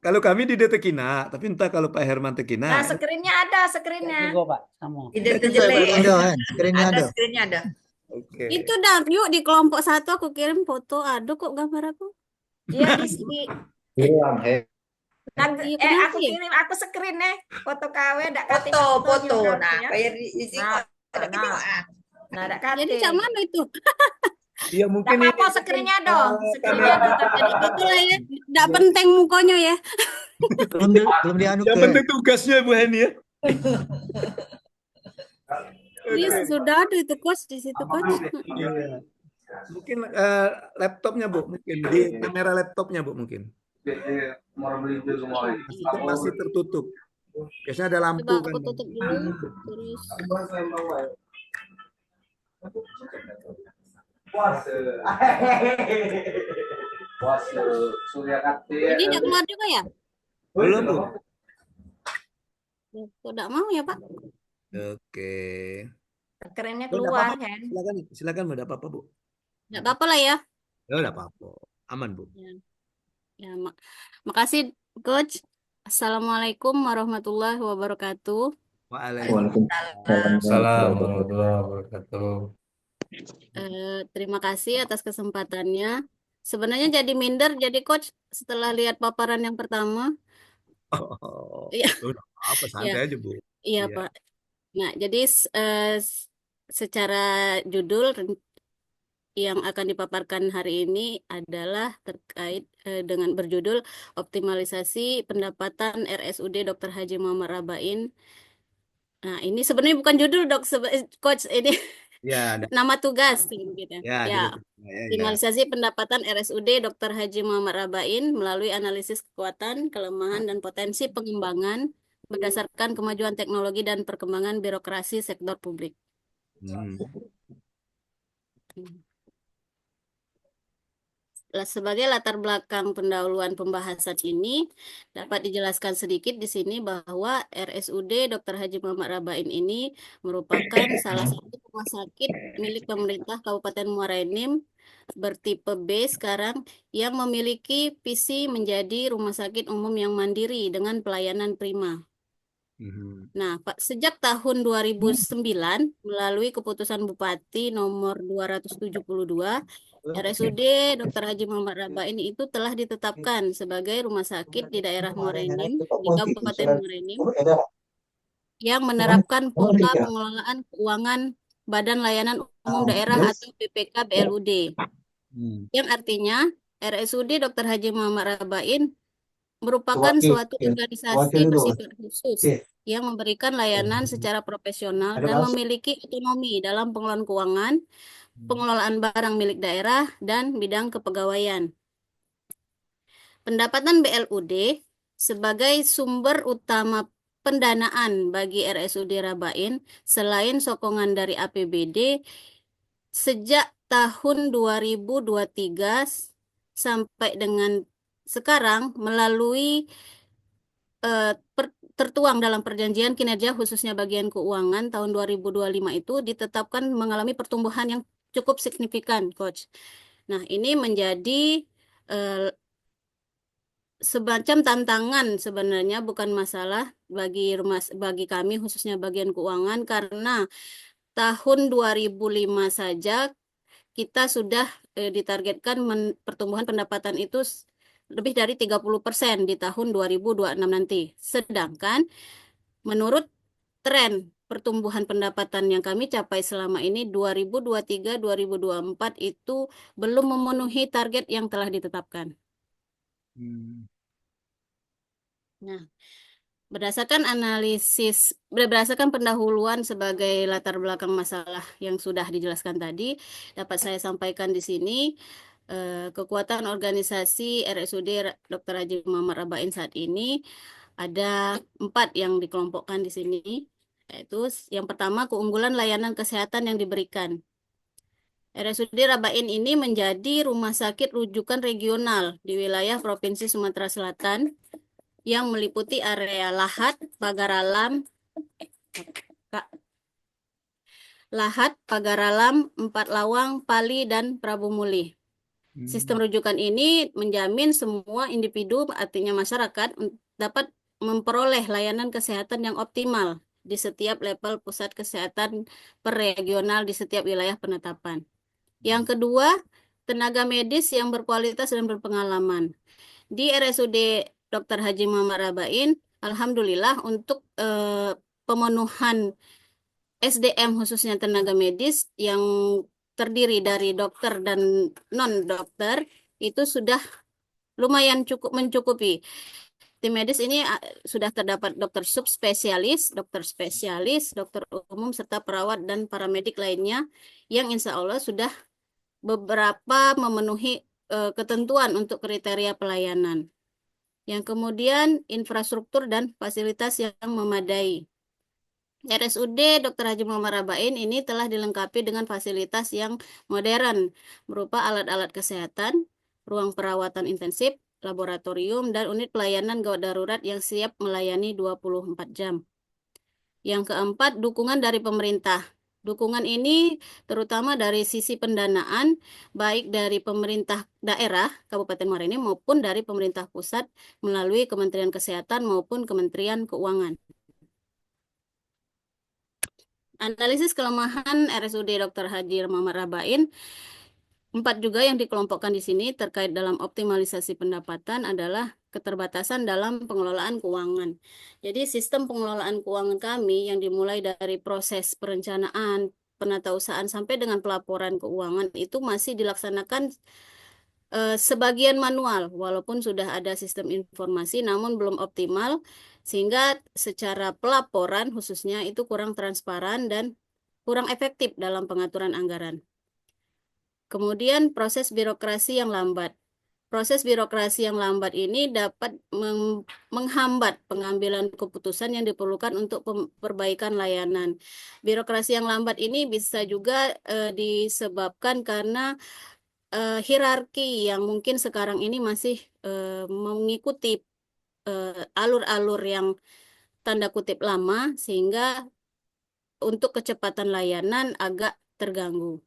Kalau kami di Detekina, tapi entah kalau Pak Herman Tekina. Nah, screennya ada, screennya. Juga Pak, sama. Tidak jelek. Ada, Hen. Screennya Ada ada. screennya ada. Oke. Itu dah, yuk di kelompok 1 aku kirim foto. Aduh kok gambar aku. Iya di sini. Hilang, Hei. Iya, kenapa Aku ya? kirim, aku screen foto KW, ndak kate Foto. fotonya Nah, berarti ya. bayar di sini Nah, ada nah. kezinyoan. Nah, ndak kate. Jadi cak mana itu? Iya mungkin Nggak apa-apa, ini screennya dong. Screennya kamera. kita Jadi gitu lah ya. Nggak penting mukanya ya. Belum dianu Yang ke. penting tugasnya Bu Heni ya. Iya sudah ada itu coach di situ coach. Iya. Mungkin laptopnya Bu, mungkin di kamera laptopnya Bu mungkin. Itu masih tertutup. Biasanya ada lampu Coba kan. aku tutup dulu. Terus ini nggak keluar juga ya? Belum Bu. Kok nggak mau ya Pak? Oke. screennya Oh, nggak keluar, apa-apa. Hen. Silakan Bu, nggak apa-apa Bu. Nggak apa-apa lah ya. Ya nggak apa-apa. Aman Bu. Ya, makasih coach. Assalamualaikum warahmatullahi wabarakatuh. Waalaikumsalam warahmatullahi wabarakatuh. Terima kasih atas kesempatannya. Sebenarnya jadi minder jadi coach setelah lihat paparan yang pertama. Oh, Iya. udah apa santai Iya. aja Bu. Iya, Iya. Pak. Nah, jadi secara judul yang akan dipaparkan hari ini adalah terkait dengan berjudul Optimalisasi Pendapatan RSUD Dr. Haji Muhammad Rabain. Nah, ini sebenarnya bukan judul coach, ini Ya, ada. nama tugas gitu. Ya, Ya. gitu. Ya. Optimalisasi pendapatan RSUD Dr. Haji Muhammad Rabain melalui analisis kekuatan, kelemahan, dan potensi pengembangan berdasarkan kemajuan teknologi dan perkembangan birokrasi sektor publik. Sebagai latar belakang pendahuluan pembahasan ini, dapat dijelaskan sedikit di sini bahwa RSUD Dr. Haji Muhammad Rabain ini merupakan salah satu rumah sakit milik pemerintah Kabupaten Muara Enim bertipe B sekarang yang memiliki visi menjadi rumah sakit umum yang mandiri dengan pelayanan prima. Mhm. Nah, Pak, sejak tahun 2009 melalui keputusan Bupati nomor 272, RSUD Dr. Haji Muhammad Rabain itu telah ditetapkan sebagai rumah sakit di daerah Morenim, di Kabupaten Morenim, yang menerapkan pola pengelolaan keuangan Badan Layanan Umum Daerah atau BPK BLUD. Yang artinya RSUD Dr. Haji Muhammad Rabain merupakan suatu organisasi bersifat khusus yang memberikan layanan secara profesional dan memiliki otonomi dalam pengelolaan keuangan, pengelolaan barang milik daerah, dan bidang kepegawaian. Pendapatan BLUD sebagai sumber utama pendanaan bagi RSUD Rabain selain sokongan dari APBD sejak tahun 2023 sampai dengan sekarang melalui tertuang dalam perjanjian kinerja khususnya bagian keuangan tahun 2025 itu ditetapkan mengalami pertumbuhan yang cukup signifikan, Coach. Nah, ini menjadi semacam tantangan sebenarnya, bukan masalah bagi kami khususnya bagian keuangan, karena tahun 2005 saja kita sudah ditargetkan pertumbuhan pendapatan itu lebih dari 30% di tahun 2026 nanti. Sedangkan menurut tren pertumbuhan pendapatan yang kami capai selama ini 2023-2024 itu belum memenuhi target yang telah ditetapkan. Nah, berdasarkan pendahuluan sebagai latar belakang masalah yang sudah dijelaskan tadi, dapat saya sampaikan di sini kekuatan organisasi RSUD Dr. Haji Muhammad Rabain saat ini ada 4 yang dikelompokkan di sini, yaitu yang pertama keunggulan layanan kesehatan yang diberikan. RSUD Rabain ini menjadi rumah sakit rujukan regional di wilayah Provinsi Sumatera Selatan yang meliputi area Lahat, Pagaralam, Empat Lawang, Pali, dan Prabu Muli. Sistem rujukan ini menjamin semua individu, artinya masyarakat, dapat memperoleh layanan kesehatan yang optimal di setiap level pusat kesehatan per regional di setiap wilayah penetapan. Yang kedua, tenaga medis yang berkualitas dan berpengalaman. Di RSUD Dr. Haji Muhammad Rabain, alhamdulillah untuk pemenuhan SDM khususnya tenaga medis yang terdiri dari dokter dan non-dokter itu sudah lumayan mencukupi. Tim medis ini sudah terdapat dokter subspesialis, dokter spesialis, dokter umum, serta perawat dan paramedik lainnya yang insya Allah sudah beberapa memenuhi ketentuan untuk kriteria pelayanan. Yang kemudian infrastruktur dan fasilitas yang memadai. RSUD Dr. Haji Muhammad Rabain ini telah dilengkapi dengan fasilitas yang modern berupa alat-alat kesehatan, ruang perawatan intensif, laboratorium, dan unit pelayanan gawat darurat yang siap melayani 24 jam. Yang keempat, dukungan dari pemerintah. Dukungan ini terutama dari sisi pendanaan, baik dari pemerintah daerah Kabupaten Morenim maupun dari pemerintah pusat melalui Kementerian Kesehatan maupun Kementerian Keuangan. Analisis kelemahan RSUD Dr. Haji Muhammad Rabain, 4 juga yang dikelompokkan di sini terkait dalam optimalisasi pendapatan adalah keterbatasan dalam pengelolaan keuangan. Jadi sistem pengelolaan keuangan kami yang dimulai dari proses perencanaan, penatausahaan sampai dengan pelaporan keuangan itu masih dilaksanakan sebagian manual, walaupun sudah ada sistem informasi namun belum optimal, sehingga secara pelaporan khususnya itu kurang transparan dan kurang efektif dalam pengaturan anggaran. Kemudian proses birokrasi yang lambat. Proses birokrasi yang lambat ini dapat menghambat pengambilan keputusan yang diperlukan untuk perbaikan layanan. Birokrasi yang lambat ini bisa juga disebabkan karena hierarki yang mungkin sekarang ini masih mengikuti alur-alur yang tanda kutip lama, sehingga untuk kecepatan layanan agak terganggu.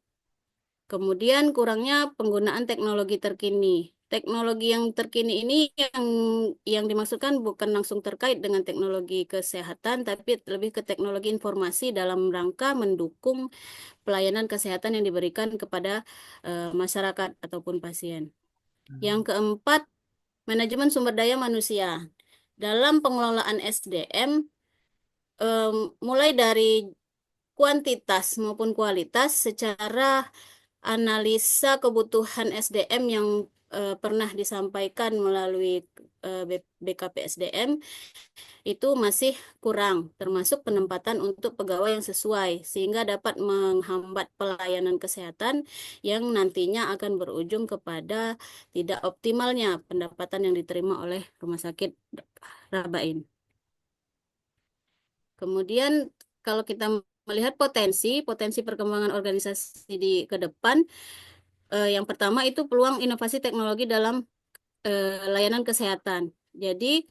Kemudian kurangnya penggunaan teknologi terkini. teknologi yang terkini ini yang dimaksudkan bukan langsung terkait dengan teknologi kesehatan, tapi lebih ke teknologi informasi dalam rangka mendukung pelayanan kesehatan yang diberikan kepada masyarakat ataupun pasien. Yang keempat, manajemen sumber daya manusia. Dalam pengelolaan SDM, mulai dari kuantitas maupun kualitas secara analisa kebutuhan SDM yang pernah disampaikan melalui BKP SDM itu masih kurang, termasuk penempatan untuk pegawai yang sesuai, sehingga dapat menghambat pelayanan kesehatan yang nantinya akan berujung kepada tidak optimalnya pendapatan yang diterima oleh Rumah Sakit Rabain. Kemudian kalau kita melihat potensi perkembangan organisasi di ke depan, yang pertama itu peluang inovasi teknologi dalam layanan kesehatan. Jadi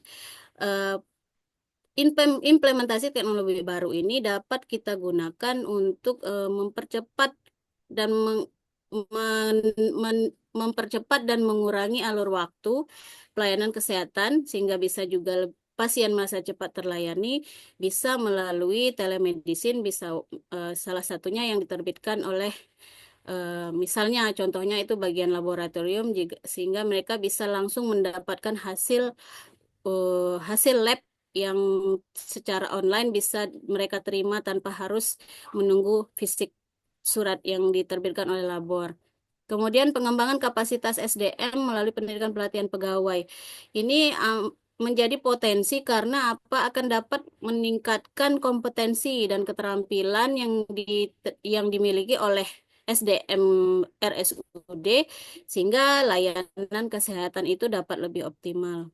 implementasi teknologi baru ini dapat kita gunakan untuk mempercepat dan mempercepat dan mengurangi alur waktu pelayanan kesehatan sehingga bisa juga pasien merasa cepat terlayani, bisa melalui telemedicine, bisa salah satunya yang diterbitkan oleh misalnya contohnya itu bagian laboratorium sehingga mereka bisa langsung mendapatkan hasil lab yang secara online bisa mereka terima tanpa harus menunggu fisik surat yang diterbitkan oleh labor. Kemudian pengembangan kapasitas SDM melalui pendidikan pelatihan pegawai. Ini menjadi potensi karena akan dapat meningkatkan kompetensi dan keterampilan yang dimiliki oleh SDM RSUD sehingga layanan kesehatan itu dapat lebih optimal.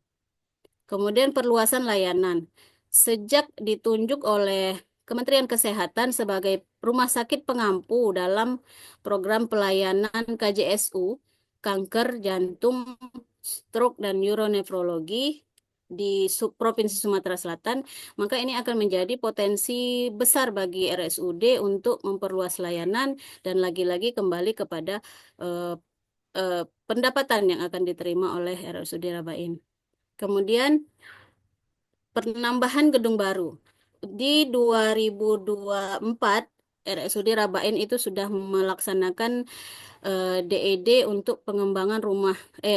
Kemudian perluasan layanan. Sejak ditunjuk oleh Kementerian Kesehatan sebagai rumah sakit pengampu dalam program pelayanan KJSU, kanker, jantung, stroke, dan neuronefrologi di Provinsi Sumatera Selatan, maka ini akan menjadi potensi besar bagi RSUD untuk memperluas layanan dan lagi-lagi kembali kepada pendapatan yang akan diterima oleh RSUD Rabain. Kemudian penambahan gedung baru. Di 2024 RSUD Rabain itu sudah melaksanakan DED untuk pengembangan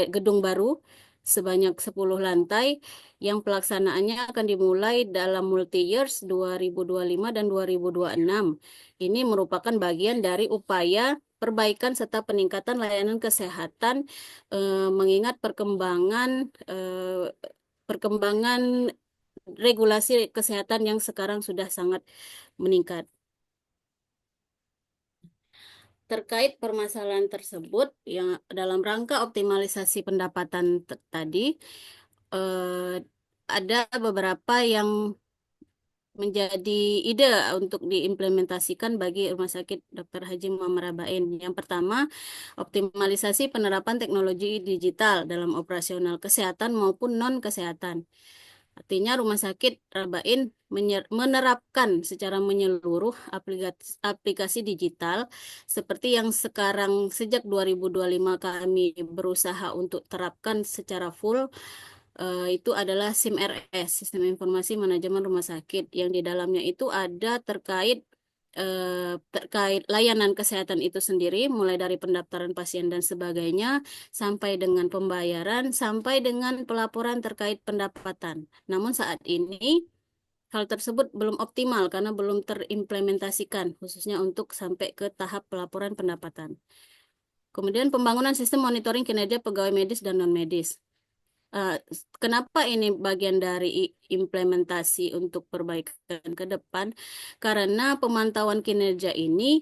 gedung baru sebanyak 10 lantai yang pelaksanaannya akan dimulai dalam multi years 2025 dan 2026. Ini merupakan bagian dari upaya perbaikan serta peningkatan layanan kesehatan mengingat perkembangan regulasi kesehatan yang sekarang sudah sangat meningkat. Terkait permasalahan tersebut, yang dalam rangka optimalisasi pendapatan tadi, ada beberapa yang menjadi ide untuk diimplementasikan bagi Rumah Sakit Dr. Haji Muhammad Rabain. Yang pertama, optimalisasi penerapan teknologi digital dalam operasional kesehatan maupun non-kesehatan. Artinya Rumah Sakit Rabain menerapkan secara menyeluruh aplikasi digital seperti yang sekarang sejak 2025 kami berusaha untuk terapkan secara full, itu adalah SIM-RS, Sistem Informasi Manajemen Rumah Sakit, yang di dalamnya itu ada terkait layanan kesehatan itu sendiri, mulai dari pendaftaran pasien dan sebagainya, sampai dengan pembayaran, sampai dengan pelaporan terkait pendapatan. Namun saat ini hal tersebut belum optimal karena belum terimplementasikan, khususnya untuk sampai ke tahap pelaporan pendapatan. Kemudian pembangunan sistem monitoring kinerja pegawai medis dan non-medis. Kenapa ini bagian dari implementasi untuk perbaikan ke depan? Karena pemantauan kinerja ini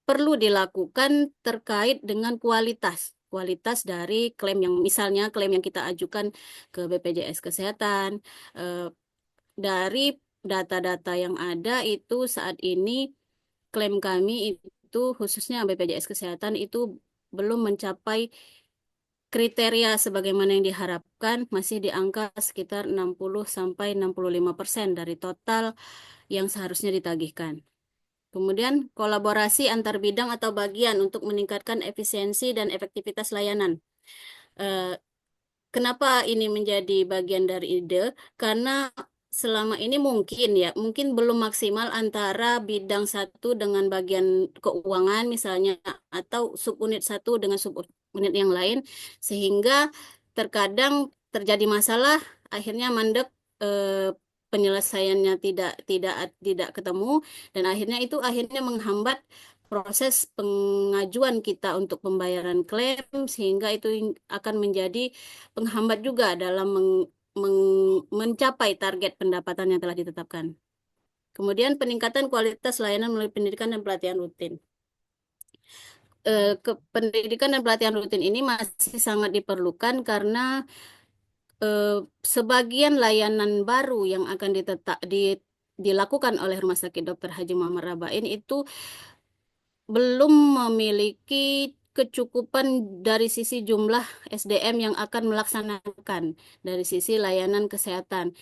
perlu dilakukan terkait dengan kualitas dari klaim yang misalnya klaim yang kita ajukan ke BPJS Kesehatan. Dari data-data yang ada itu saat ini klaim kami itu khususnya BPJS Kesehatan itu belum mencapai kriteria sebagaimana yang diharapkan, masih di angka sekitar 60-65% dari total yang seharusnya ditagihkan. Kemudian kolaborasi antar bidang atau bagian untuk meningkatkan efisiensi dan efektivitas layanan. Kenapa ini menjadi bagian dari ide? Karena selama ini mungkin belum maksimal antara bidang satu dengan bagian keuangan misalnya, atau subunit satu dengan subunit yang lain, sehingga terkadang terjadi masalah, akhirnya mandek, penyelesaiannya tidak ketemu, dan akhirnya menghambat proses pengajuan kita untuk pembayaran klaim, sehingga itu akan menjadi penghambat juga dalam mencapai target pendapatan yang telah ditetapkan. Kemudian peningkatan kualitas layanan melalui pendidikan dan pelatihan rutin. Pendidikan dan pelatihan rutin ini masih sangat diperlukan karena sebagian layanan baru yang akan dilakukan oleh Rumah Sakit Dr. Haji Muhammad Rabain itu belum memiliki kecukupan dari sisi jumlah SDM yang akan melaksanakan dari sisi layanan kesehatan.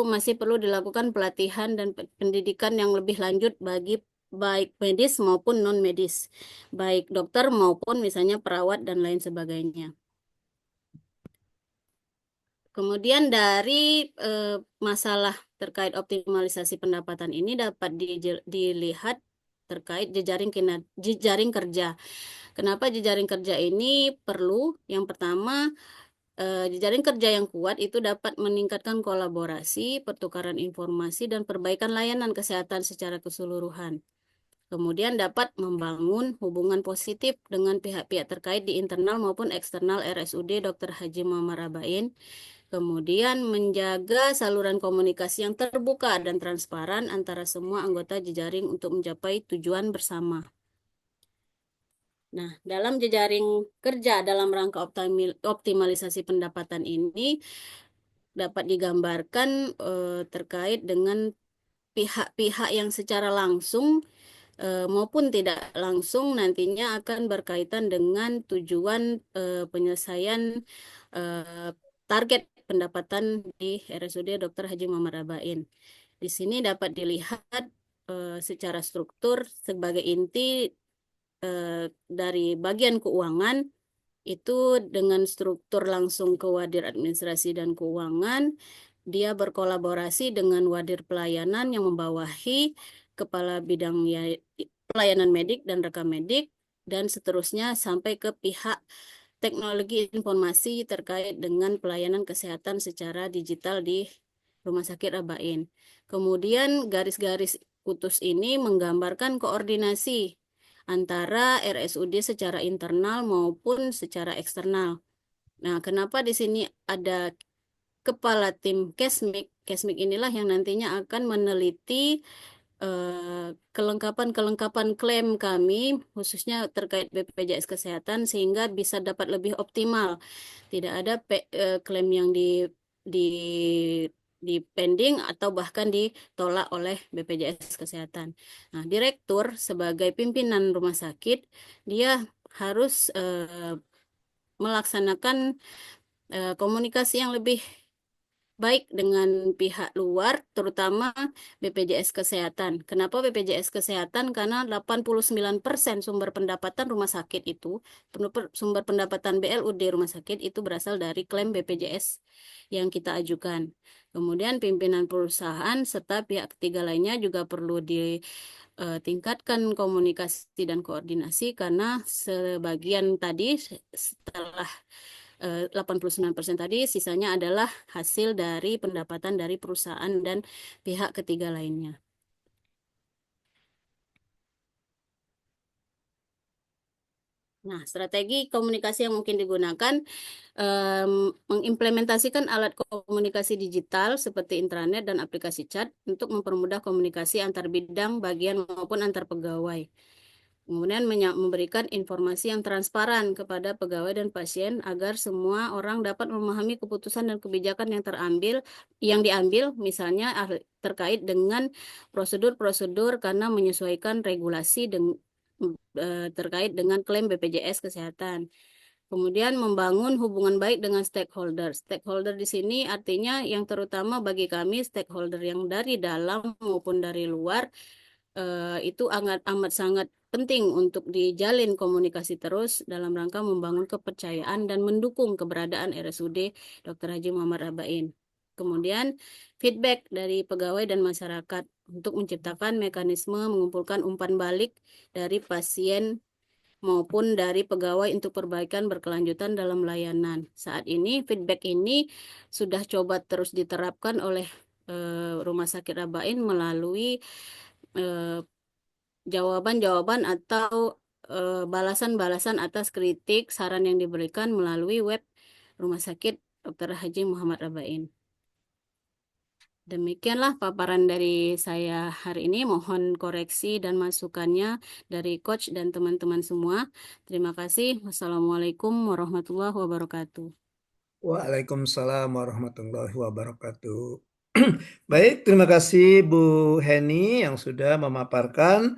Masih perlu dilakukan pelatihan dan pendidikan yang lebih lanjut bagi baik medis maupun non medis, baik dokter maupun misalnya perawat dan lain sebagainya. Kemudian dari masalah terkait optimalisasi pendapatan ini dapat dilihat terkait jejaring kerja. Kenapa jejaring kerja ini perlu? Yang pertama, jejaring kerja yang kuat itu dapat meningkatkan kolaborasi, pertukaran informasi, dan perbaikan layanan kesehatan secara keseluruhan. Kemudian dapat membangun hubungan positif dengan pihak-pihak terkait di internal maupun eksternal RSUD Dr. Haji Muhammad Rabain. Kemudian menjaga saluran komunikasi yang terbuka dan transparan antara semua anggota jejaring untuk mencapai tujuan bersama. Nah, dalam jejaring kerja dalam rangka optimalisasi pendapatan ini dapat digambarkan terkait dengan pihak-pihak yang secara langsung maupun tidak langsung nantinya akan berkaitan dengan tujuan penyelesaian target pendapatan di RSUD Dr. Haji Muhammad Rabain. Di sini dapat dilihat secara struktur sebagai inti dari bagian keuangan itu dengan struktur langsung ke Wadir Administrasi dan Keuangan, dia berkolaborasi dengan Wadir Pelayanan yang membawahi Kepala Bidang Pelayanan Medik dan Rekam Medik, dan seterusnya sampai ke pihak teknologi informasi terkait dengan pelayanan kesehatan secara digital di Rumah Sakit Rabain. Kemudian garis-garis putus ini menggambarkan koordinasi antara RSUD secara internal maupun secara eksternal. Nah, kenapa di sini ada kepala tim Kesmik? Kesmik inilah yang nantinya akan meneliti kelengkapan klaim kami, khususnya terkait BPJS Kesehatan, sehingga bisa dapat lebih optimal. Tidak ada klaim yang di pending atau bahkan ditolak oleh BPJS Kesehatan. Nah, direktur sebagai pimpinan rumah sakit, dia harus melaksanakan komunikasi yang lebih baik dengan pihak luar, terutama BPJS Kesehatan. Kenapa BPJS Kesehatan? Karena 89% sumber pendapatan rumah sakit itu, sumber pendapatan BLUD rumah sakit itu berasal dari klaim BPJS yang kita ajukan. Kemudian pimpinan perusahaan serta pihak ketiga lainnya juga perlu tingkatkan komunikasi dan koordinasi, karena sebagian tadi setelah 89% tadi sisanya adalah hasil dari pendapatan dari perusahaan dan pihak ketiga lainnya. Nah, strategi komunikasi yang mungkin digunakan mengimplementasikan alat komunikasi digital seperti intranet dan aplikasi chat untuk mempermudah komunikasi antar bidang, bagian maupun antar pegawai. Kemudian memberikan informasi yang transparan kepada pegawai dan pasien agar semua orang dapat memahami keputusan dan kebijakan yang diambil, misalnya terkait dengan prosedur-prosedur karena menyesuaikan regulasi terkait dengan klaim BPJS Kesehatan. Kemudian membangun hubungan baik dengan stakeholder. Stakeholder di sini artinya yang terutama bagi kami stakeholder yang dari dalam maupun dari luar, itu amat sangat penting untuk dijalin komunikasi terus dalam rangka membangun kepercayaan dan mendukung keberadaan RSUD Dr. Haji Muhammad Rabain. Kemudian feedback dari pegawai dan masyarakat untuk menciptakan mekanisme mengumpulkan umpan balik dari pasien maupun dari pegawai untuk perbaikan berkelanjutan dalam layanan. Saat ini feedback ini sudah coba terus diterapkan oleh Rumah Sakit Rabain melalui jawaban-jawaban atau balasan-balasan atas kritik saran yang diberikan melalui web Rumah Sakit Dr. Haji Muhammad Rabain. Demikianlah paparan dari saya hari ini. Mohon koreksi dan masukannya dari coach dan teman-teman semua. Terima kasih. Wassalamualaikum warahmatullahi wabarakatuh. Waalaikumsalam warahmatullahi wabarakatuh. Baik, terima kasih Bu Heni yang sudah memaparkan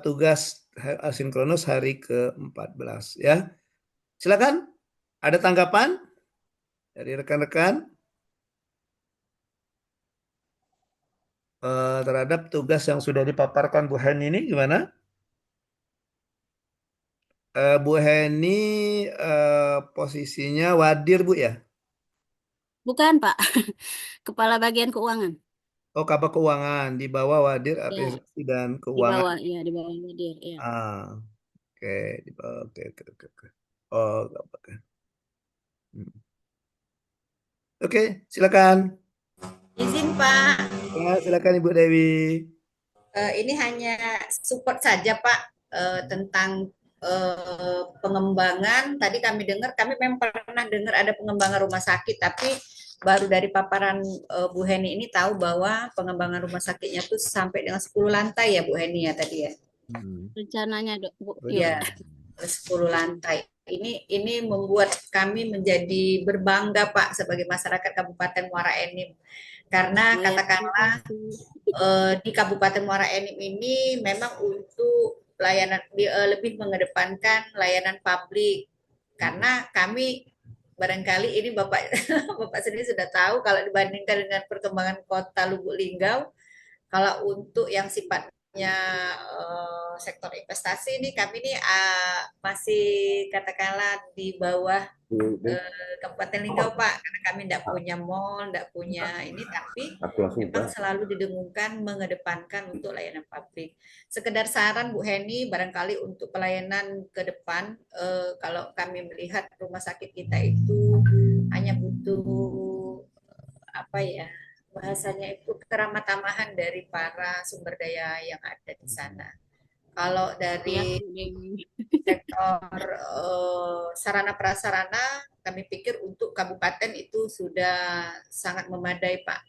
tugas asinkronus hari ke-14 ya. Silakan, ada tanggapan dari rekan-rekan terhadap tugas yang sudah dipaparkan Bu Heni ini gimana? Bu Heni posisinya wadir Bu ya? Bukan, Pak. Kepala Bagian Keuangan. Oh, Kabak Keuangan di bawah wadir Ya, administrasi dan di keuangan. bawah, ya, di bawah Wadir, ya. Oke, di bawah. Oke. Oh, Kabak. Oke, silakan. Izin Pak, Ya, silakan Ibu Dewi. ini hanya support saja Pak tentang pengembangan. Tadi kami dengar, kami memang pernah dengar ada pengembangan rumah sakit, tapi baru dari paparan Bu Heni ini tahu bahwa pengembangan rumah sakitnya tuh sampai dengan 10 lantai ya Bu Heni ya tadi ya. Rencananya, Bu. Ya, 10 lantai. Ini membuat kami menjadi berbangga Pak sebagai masyarakat Kabupaten Muara Enim. Karena katakanlah di Kabupaten Muara Enim ini memang untuk layanan lebih mengedepankan layanan publik. Karena kami barangkali ini Bapak Bapak sendiri sudah tahu kalau dibandingkan dengan perkembangan kota Lubuk Linggau, kalau untuk yang sifatnya sektor investasi ini kami ini masih katakanlah di bawah Kabupaten Linggau Pak, karena kami tidak punya mall, tidak punya ini, tapi memang selalu didengungkan mengedepankan untuk layanan publik. Sekedar saran Bu Heni, barangkali untuk pelayanan ke depan, kalau kami melihat rumah sakit kita itu hanya butuh apa ya, bahasanya itu keramah tamahan dari para sumber daya yang ada di sana. Kalau dari sektor sarana prasarana, kami pikir untuk kabupaten itu sudah sangat memadai Pak.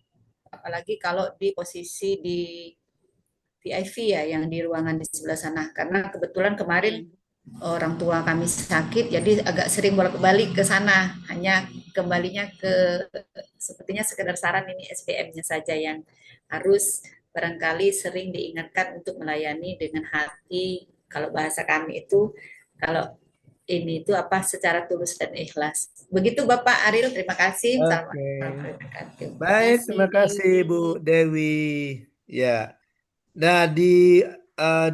Apalagi kalau di posisi di VIP ya, yang di ruangan di sebelah sana. Karena kebetulan kemarin orang tua kami sakit, jadi agak sering bolak-balik ke sana. Hanya kembalinya ke, sepertinya sekedar saran ini SDM-nya saja yang harus barangkali sering diingatkan untuk melayani dengan hati. Kalau bahasa kami itu, kalau ini itu apa, secara tulus dan ikhlas. Begitu Bapak Ariel, terima kasih. Oke. Baik, terima kasih Bu Dewi. Ya. Nah, di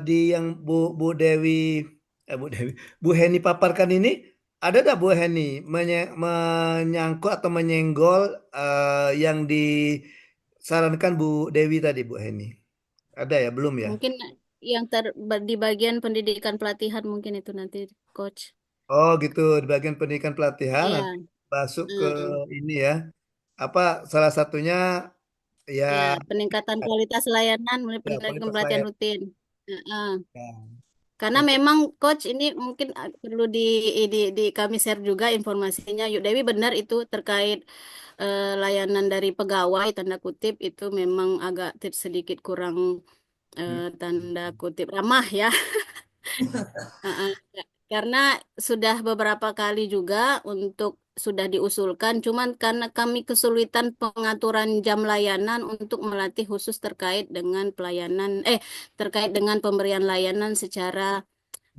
yang Bu Dewi, Bu Heni paparkan ini, ada tak Bu Heni menyangkut atau menyenggol yang disarankan Bu Dewi tadi, Bu Heni? Ada ya, belum ya? Mungkin yang di bagian pendidikan pelatihan mungkin itu nanti coach. Oh gitu, di bagian pendidikan pelatihan Iya. nanti masuk ke ini ya. Apa salah satunya ya, peningkatan kualitas layanan melalui pendidikan kualitas pelatihan layanan. rutin. Ya. Karena memang coach ini mungkin perlu di kami share juga informasinya. Yuk Dewi, benar itu terkait layanan dari pegawai tanda kutip itu memang agak sedikit kurang tanda kutip ramah ya. Karena sudah beberapa kali juga sudah diusulkan, cuman karena kami kesulitan pengaturan jam layanan untuk melatih khusus terkait dengan terkait dengan pemberian layanan secara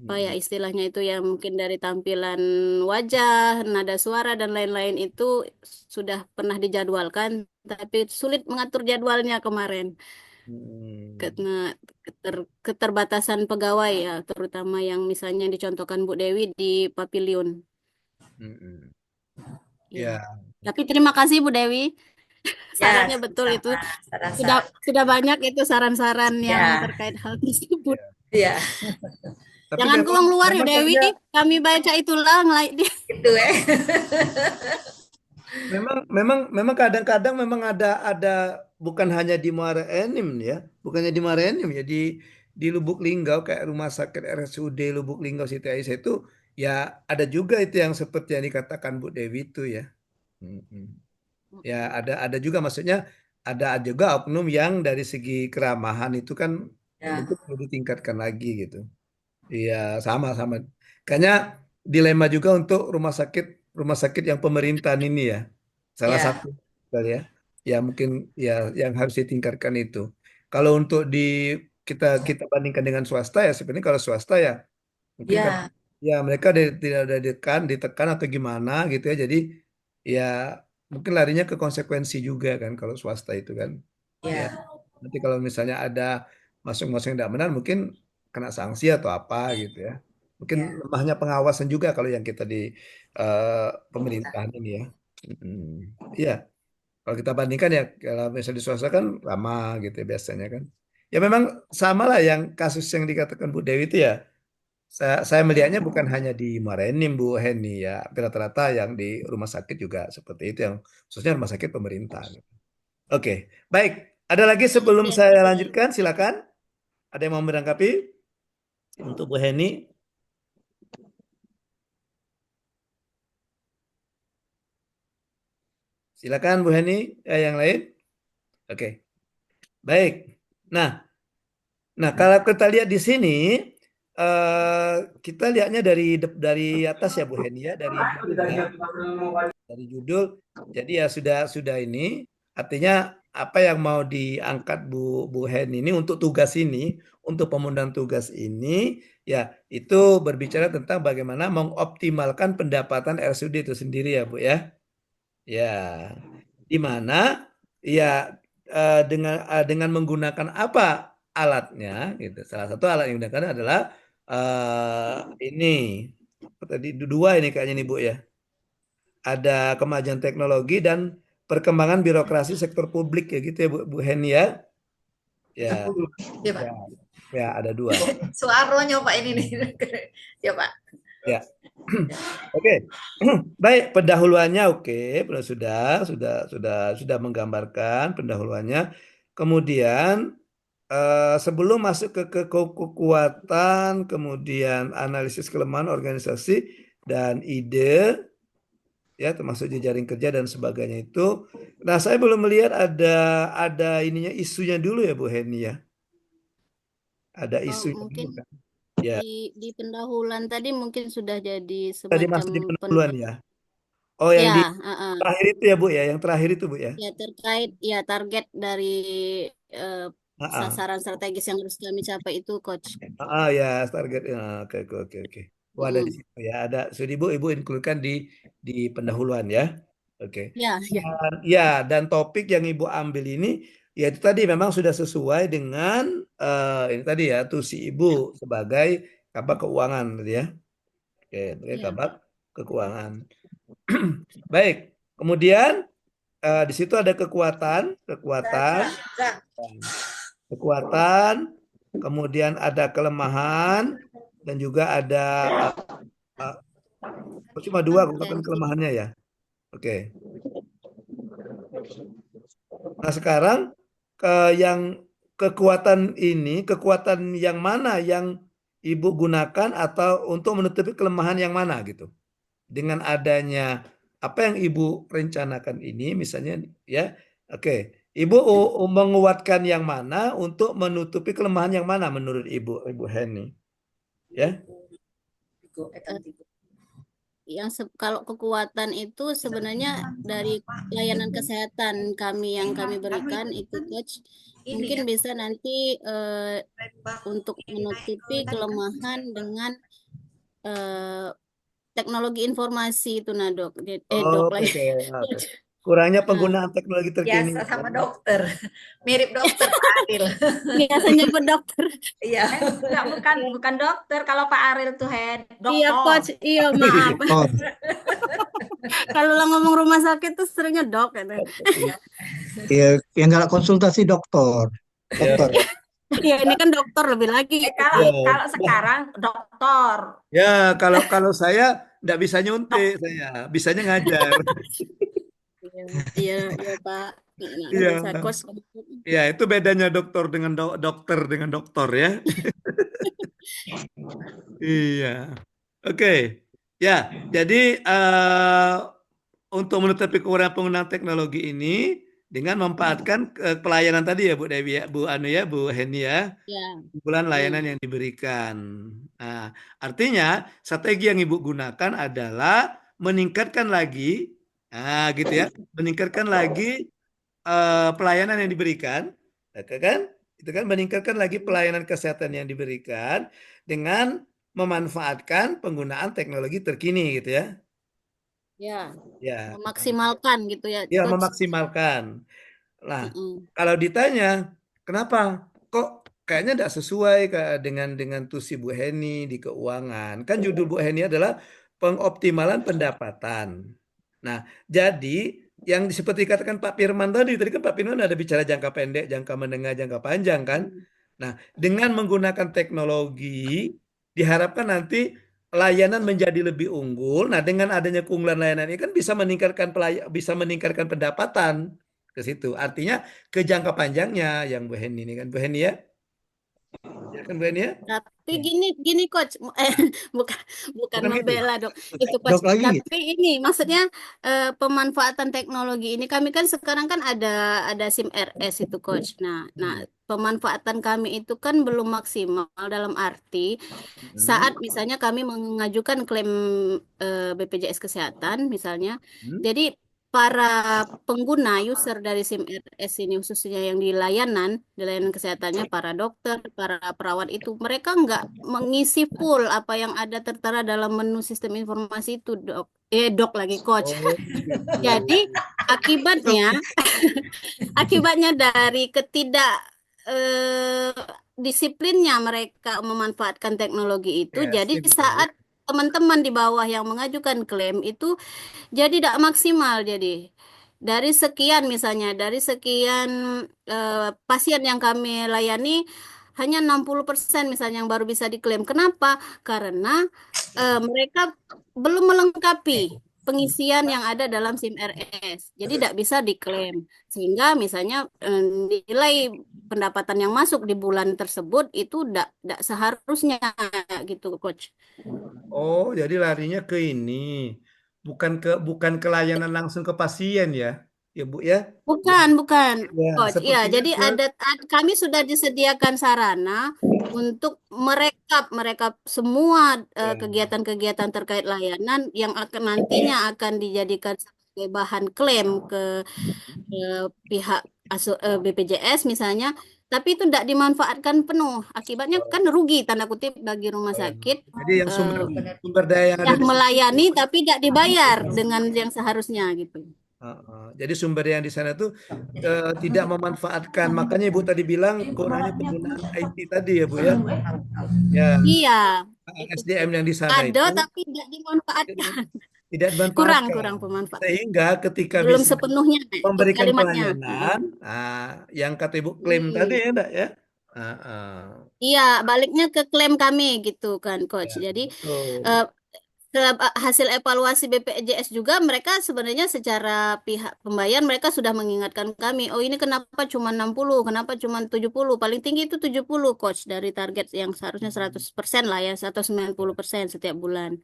apa ya istilahnya itu ya, mungkin dari tampilan wajah, nada suara dan lain-lain itu sudah pernah dijadwalkan, tapi sulit mengatur jadwalnya kemarin. Hmm. karena keterbatasan pegawai ya, terutama yang misalnya dicontohkan Bu Dewi di Pavilion. Mm-mm. Ya. Ya, Tapi terima kasih Bu Dewi, Ya, sarannya betul itu. sama-sama. Sudah banyak itu saran-saran yang Ya, terkait hal tersebut. ya, tapi Jangan memang keluar luar ya memang Dewi, kayaknya kami baca itulah gitu ya. memang kadang-kadang memang ada bukan hanya di Muara Enim ya, bukannya di Muara Enim ya di Lubuk Linggau kayak Rumah Sakit RSUD Lubuk Linggau Siti Aisyah itu ya ada juga itu yang seperti yang dikatakan Bu Dewi itu ya. Mm-mm. Ya ada juga maksudnya ada juga oknum yang dari segi keramahan itu kan Ya, mungkin perlu ditingkatkan lagi gitu. Iya sama-sama. Kayaknya dilema juga untuk rumah sakit yang pemerintahan ini ya. Salah ya, satu kali ya. Ya mungkin ya yang harus ditingkatkan itu. Kalau untuk kita kita bandingkan dengan swasta ya sebenarnya kalau swasta ya mungkin kan ya, ya mereka tidak ada ditekan atau gimana gitu ya. Jadi ya mungkin larinya ke konsekuensi juga kan kalau swasta itu kan. Ya ya, nanti kalau misalnya ada masuk-masuk yang tidak benar mungkin kena sanksi atau apa gitu ya. Mungkin ya. lemahnya pengawasan juga kalau yang kita di pemerintahan ini ya. Iya, kalau kita bandingkan ya kalau misalnya di swasta kan lama gitu ya biasanya kan. Ya memang sama lah yang kasus yang dikatakan Bu Dewi itu ya. Saya melihatnya bukan hanya di Marenim Bu Heni ya, tapi rata-rata yang di rumah sakit juga seperti itu yang khususnya rumah sakit pemerintah. Oke, baik. Ada lagi sebelum saya lanjutkan, silakan. Ada yang mau menanggapi untuk Bu Heni? Silakan Bu Heni, yang lain. Oke, baik. Nah, kalau kita lihat di sini, kita lihatnya dari atas ya Bu Heni ya, dari judul ya, dari judul. Jadi ya sudah ini, artinya apa yang mau diangkat Bu Heni ini untuk tugas ini, untuk pemenuhan tugas ini, ya itu berbicara tentang bagaimana mengoptimalkan pendapatan RSUD itu sendiri ya Bu ya. Ya, di mana ya dengan menggunakan apa alatnya gitu. Salah satu alat yang digunakan adalah ini apa tadi dua ini kayaknya nih Bu ya. Ada kemajuan teknologi dan perkembangan birokrasi sektor publik ya gitu ya Bu Heni ya. Ya, Ya, Pak. ya, ya ada dua. Suaronya Pak ini nih. Ya, Pak. Ya. Oke. Baik, pendahuluannya oke, sudah menggambarkan pendahuluannya. Kemudian sebelum masuk ke kekuatan, kemudian analisis kelemahan organisasi dan ide ya termasuk jejaring kerja dan sebagainya itu. Nah, saya belum melihat ada ininya isunya dulu ya Bu Heni ya. Ada isunya dulu Mungkin kan. Ya, di pendahuluan tadi mungkin sudah jadi tadi semacam masih di pendahuluan ya. Oh, yang ya, di terakhir itu ya Bu ya, yang terakhir itu Bu ya. ya terkait ya target dari eh, Ah, sasaran strategis yang harus kami capai itu, Coach. ya target. Ya, oke oke oke oke. Oh, ada di Mm. situ ya, ada. Sudah ibu include-kan di pendahuluan ya. Oke. Ya, ya, Dan topik yang ibu ambil ini ya itu tadi memang sudah sesuai dengan ini tadi ya tusi ibu sebagai kabak keuangan tadi ya. Oke, sebagai ya, kabak keuangan. Baik. Kemudian di situ ada kekuatan, kemudian ada kelemahan, dan juga ada cuma dua kekuatan kelemahannya ya. Oke. Nah sekarang yang kekuatan yang mana yang Ibu gunakan atau untuk menutupi kelemahan yang mana gitu. Dengan adanya apa yang Ibu rencanakan ini misalnya ya. Oke. Ibu menguatkan yang mana untuk menutupi kelemahan yang mana menurut Ibu Heni? Ya. Kalau kekuatan itu sebenarnya dari layanan kesehatan yang kami berikan itu, Coach, mungkin bisa nanti untuk menutupi kelemahan dengan teknologi informasi itu, Dok. Dok Oh, lagi. oke. Kurangnya Nah, penggunaan teknologi terkini. Biasa sama dokter. Mirip dokter Pak Aril. biasanya ke dokter. Iya. Enggak, bukan dokter. Kalau Pak Aril tuh Iya, dokter. coach. Iya, maaf. Oh, Kalau lah ngomong rumah sakit tuh seringnya dok gitu. ya, yang nggak konsultasi dokter. Ya, Dokter. Iya, ini kan dokter lebih lagi. Kalau ya. sekarang dokter. Ya, kalau saya nggak bisa nyuntik, saya bisanya ngajar. Iya, iya, iya, Pak. Nggak Iya, bisa coach. ya itu bedanya dokter dengan dokter dengan dokter ya. Iya, oke. Ya, jadi untuk menutupi kekurangan penggunaan teknologi ini dengan memanfaatkan pelayanan tadi ya Bu Dewi ya, Bu Anu ya, Bu Heni ya. Ya, Bulan ya. layanan yang diberikan. Nah, artinya strategi yang Ibu gunakan adalah meningkatkan lagi, gitu ya, meningkatkan lagi pelayanan yang diberikan, oke kan? Itu kan meningkatkan lagi pelayanan kesehatan yang diberikan dengan memanfaatkan penggunaan teknologi terkini gitu ya. Ya, Ya, memaksimalkan gitu ya, ya coach. memaksimalkan. Nah, Mm-mm. kalau ditanya, kenapa kok kayaknya tidak sesuai dengan tusi Bu Heni di keuangan? Kan judul Bu Heni adalah pengoptimalan pendapatan. Nah, jadi yang seperti katakan Pak Firman tadi kan Pak Firman ada bicara jangka pendek, jangka menengah, jangka panjang kan? Nah, dengan menggunakan teknologi diharapkan nanti layanan menjadi lebih unggul. Nah, dengan adanya keunggulan layanan ini kan bisa meningkatkan pendapatan ke situ. Artinya ke jangka panjangnya yang Bu Heni ini kan Bu Heni ya? Ya kan Bu Heni ya? Tapi gini coach, bukan bukan Bukan gitu. membela dok, itu Dok coach. lagi. Tapi ini maksudnya pemanfaatan teknologi ini kami kan sekarang kan ada SIM RS itu coach. Nah pemanfaatan kami itu kan belum maksimal dalam arti saat misalnya kami mengajukan klaim BPJS Kesehatan misalnya, jadi para pengguna user dari SIM RS ini khususnya yang di layanan kesehatannya para dokter, para perawat itu mereka nggak mengisi full apa yang ada tertera dalam menu sistem informasi itu dok. Dok lagi coach. Oh, Jadi akibatnya akibatnya dari ketidak eh, disiplinnya mereka memanfaatkan teknologi itu, ya, jadi SIM. saat teman-teman di bawah yang mengajukan klaim itu jadi tidak maksimal. Jadi dari sekian misalnya, dari sekian pasien yang kami layani hanya 60% misalnya yang baru bisa diklaim. Kenapa? Karena mereka belum melengkapi pengisian yang ada dalam SIM RS. Jadi tidak bisa diklaim. Sehingga misalnya nilai pendapatan yang masuk di bulan tersebut itu tidak seharusnya gitu, Coach. Oh, jadi larinya ke ini. Bukan ke layanan langsung ke pasien ya. Ya, Bu ya. Bukan, bukan, Ya, Coach. Ya, sepertinya jadi ke kami sudah disediakan sarana untuk merekap semua ya. kegiatan-kegiatan terkait layanan yang akan nantinya akan dijadikan sebagai bahan klaim ke pihak BPJS misalnya, tapi itu tidak dimanfaatkan penuh. Akibatnya kan rugi tanda kutip bagi rumah sakit Jadi yang eh, sumber daya yang ada yang di melayani tapi tidak dibayar dengan yang seharusnya gitu. Jadi sumber yang di sana tuh tidak memanfaatkan. Makanya Ibu tadi bilang kurangnya penggunaan IT tadi ya Bu ya. Ya, Iya, SDM yang di sana ada itu tapi tidak dimanfaatkan. tidak Kurang dimanfaatkan. pemanfaatan. Sehingga ketika Belum bisa sepenuhnya itu memberikan kalimatnya. pelayanan, yang kata Ibu klaim tadi ya, enggak ya? Iya, baliknya ke klaim kami gitu kan, Coach. Ya, Jadi betul. eh, hasil evaluasi BPJS juga mereka sebenarnya secara pihak pembayar mereka sudah mengingatkan kami, oh ini kenapa cuma 60, kenapa cuma 70, paling tinggi itu 70 coach dari target yang seharusnya 100% lah ya, atau 90% setiap bulan.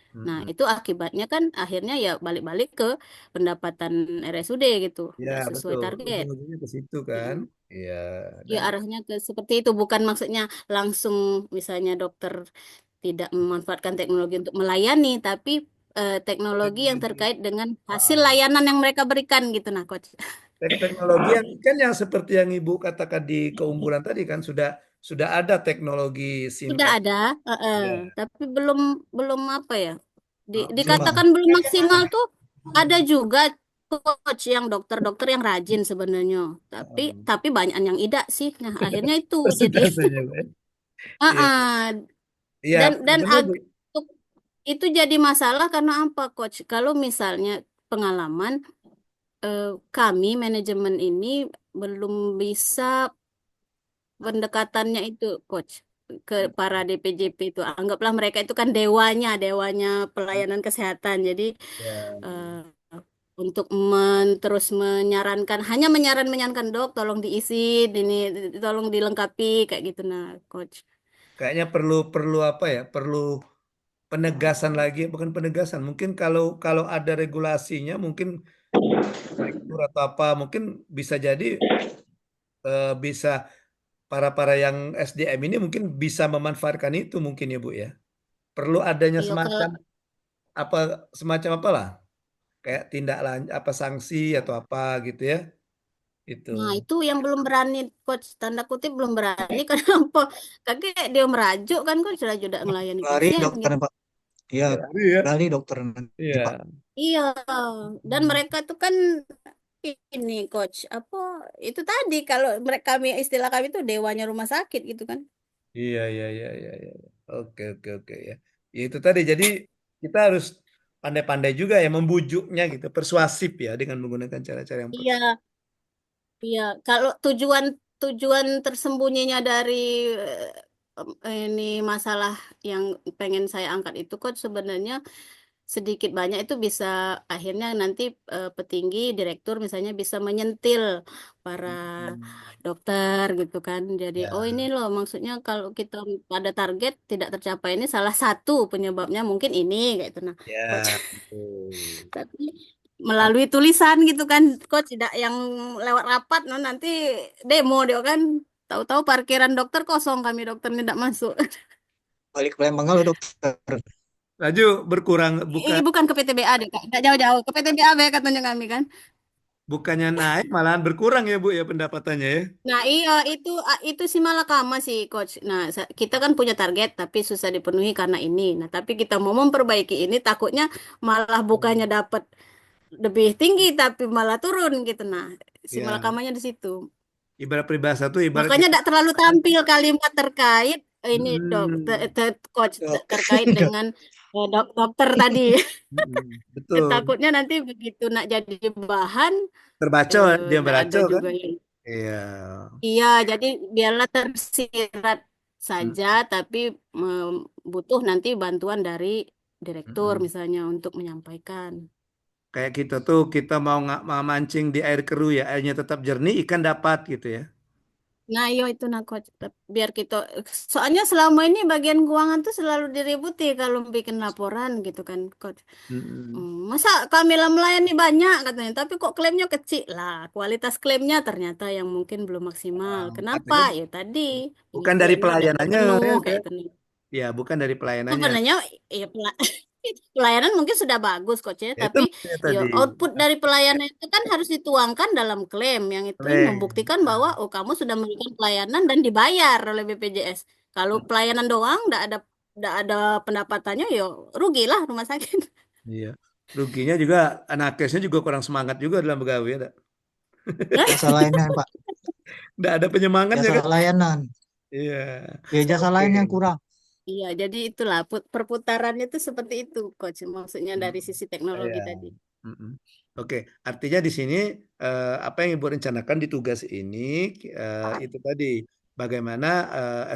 Nah, itu akibatnya kan akhirnya ya balik-balik ke pendapatan RSUD gitu, Ya, nggak sesuai betul. target. Ujung-ujungnya ke situ kan. Iya, Ya dan arahnya ke seperti itu, bukan maksudnya langsung misalnya dokter tidak memanfaatkan teknologi untuk melayani, tapi teknologi yang terkait dengan hasil layanan yang mereka berikan gitu, nah, Coach. teknologi yang kan yang seperti yang Ibu katakan di keunggulan tadi kan sudah ada teknologi SIM Sudah F. ada, Ya. tapi belum belum apa ya, Maksimal. dikatakan belum maksimal tuh ada juga coach yang dokter-dokter yang rajin sebenarnya. Tapi banyak yang tidak sih. Nah, akhirnya itu jadi Persentasenya, Bu, ya. Iya, iya, dan benar, Bu. itu jadi masalah karena apa, coach? Kalau misalnya pengalaman kami manajemen ini belum bisa pendekatannya itu, coach, ke para DPJP itu. Anggaplah mereka itu kan dewanya pelayanan kesehatan. Jadi Ya. eh, untuk terus hanya menyarankan dok, tolong diisi, ini tolong dilengkapi kayak gitu, nah, coach. Kayaknya perlu perlu apa ya? Perlu penegasan lagi, bukan penegasan. Mungkin kalau kalau ada regulasinya, mungkin direktur atau apa, mungkin bisa jadi bisa para yang SDM ini mungkin bisa memanfaatkan itu mungkin ya Bu ya. Perlu adanya Iya, kalau apa semacam apalah, kayak tindak lanjut apa sanksi atau apa gitu ya. Itu. nah itu yang belum berani, coach, tanda kutip belum berani kenapa? Kakek dia merajuk kan, coach, sudah juga ngelayani Lari pasien dokter gitu. Pak. Iya, Iya. kali dokter nanti Iya. Pak. Iya, dan mereka tuh kan ini, coach, apa itu tadi, kalau mereka, kami istilah kami itu dewanya rumah sakit gitu kan. Iya, iya, iya, iya, iya. Oke, oke, oke ya. Ya itu tadi. Jadi kita harus pandai-pandai juga ya membujuknya gitu, persuasif ya dengan menggunakan cara-cara yang Iya, iya. Kalau tujuan tujuan tersembunyinya dari ini masalah yang pengen saya angkat itu, coach, sebenarnya sedikit banyak itu bisa akhirnya nanti petinggi direktur misalnya bisa menyentil para dokter gitu kan. Jadi oh ya. ini loh maksudnya kalau kita pada target tidak tercapai, ini salah satu penyebabnya mungkin ini kayak itu, nah, coach. Ya, betul. Tapi melalui tulisan gitu kan, coach, tidak yang lewat rapat, nah, nanti demo dia kan, tahu-tahu parkiran dokter kosong, kami dokter tidak masuk. Balik ke Palembang kalau dokter. Laju berkurang Ini bukan bukan ke PTBA deh, Kak. Nggak jauh-jauh. Ke PTBA be katanya kami kan. bukannya naik malahan berkurang ya Bu ya pendapatannya ya. Nah, iya itu sih malah kama sih, coach. Nah, kita kan punya target tapi susah dipenuhi karena ini. Nah, tapi kita mau memperbaiki ini takutnya malah bukannya dapat lebih tinggi tapi malah turun gitu. Nah, si Ya, malakamanya di situ. ibarat peribahasa tuh ibarat Makanya kita. tidak terlalu tampil kalimat terkait ini, dok, Hmm, coach, Dok. terkait dengan dokter tadi. betul. Takutnya nanti begitu nak jadi bahan, Terbaca dia nggak ada baca kan? juga yang. Iya. Iya, jadi biarlah tersirat Hmm, saja, tapi butuh nanti bantuan dari direktur mm-mm. misalnya untuk menyampaikan. Kayak kita tuh kita mau nggak mau mancing di air keruh ya airnya tetap jernih ikan dapat gitu ya. Nah, iya itu, nah, coach. Biar kita, soalnya selama ini bagian keuangan tuh selalu diributi kalau bikin laporan gitu kan, coach. Mm-mm. Masa kami lah melayani banyak katanya, tapi kok klaimnya kecil lah. Kualitas klaimnya ternyata yang mungkin belum maksimal. Kenapa? Katanya Ya tadi bukan dari klaimnya udah belum pelayanannya penuh ya, kayak Kak. itu nih. Ya, bukan dari pelayanannya. Sebenarnya ya pelayanan mungkin sudah bagus, coach, ya, Ya, itu tapi maksudnya ya tadi. output dari pelayanan itu kan harus dituangkan dalam klaim yang itu Klaim. membuktikan bahwa oh kamu sudah memberikan pelayanan dan dibayar oleh BPJS. Kalau pelayanan doang nggak ada pendapatannya, ya rugilah rumah sakit. Iya. Ruginya juga nakesnya juga kurang semangat juga dalam begawe ya. Jasa layanan Pak. Nggak ada penyemangatnya Jasa kan? layanan. Iya. Ya jasa Oke. lain yang kurang. Iya, jadi itulah perputarannya itu seperti itu, coach. Maksudnya Hmm. dari sisi teknologi Iya. tadi. Mm-mm. Oke, artinya di sini apa yang Ibu rencanakan di tugas ini itu tadi bagaimana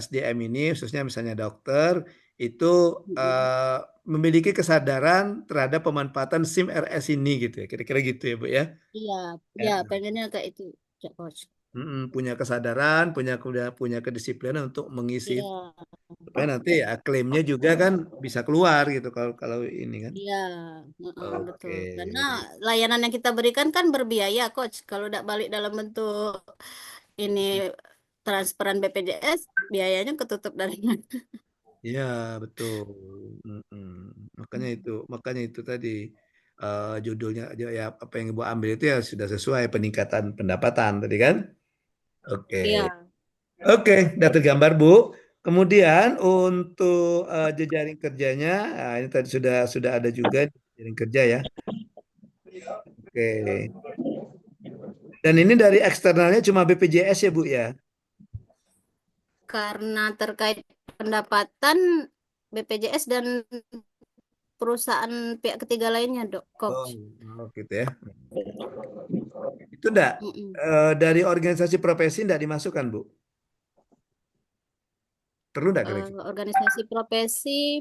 SDM ini, khususnya misalnya dokter, itu Mm-mm. eh, memiliki kesadaran terhadap pemanfaatan SIM RS ini gitu ya, kira-kira gitu ya Bu ya. Iya, Ya. ya pengennya kayak itu, coach. Punya kesadaran, punya kedisiplinan untuk mengisi Iya. supaya nanti ya klaimnya juga kan bisa keluar gitu kalau kalau ini kan. Iya, heeh, betul. Oke. Karena layanan yang kita berikan kan berbiaya, coach. Kalau tidak balik dalam bentuk ini transferan BPJS, biayanya ketutup dari mana? Iya, betul. Mm-mm. Makanya itu tadi judulnya ya apa yang Ibu ambil itu ya sudah sesuai peningkatan pendapatan tadi kan? Oke. Iya, Oke, udah tergambar Bu. Kemudian untuk jejaring kerjanya, ini tadi sudah ada juga jejaring kerja ya. Oke. Dan ini dari eksternalnya cuma BPJS ya, Bu ya? Karena terkait pendapatan BPJS dan perusahaan pihak ketiga lainnya, Dok, Oh, Coach. oh gitu ya. Itu enggak Mm-mm. dari organisasi profesi enggak dimasukkan, Bu? Perlu enggak kira-kira? Organisasi profesi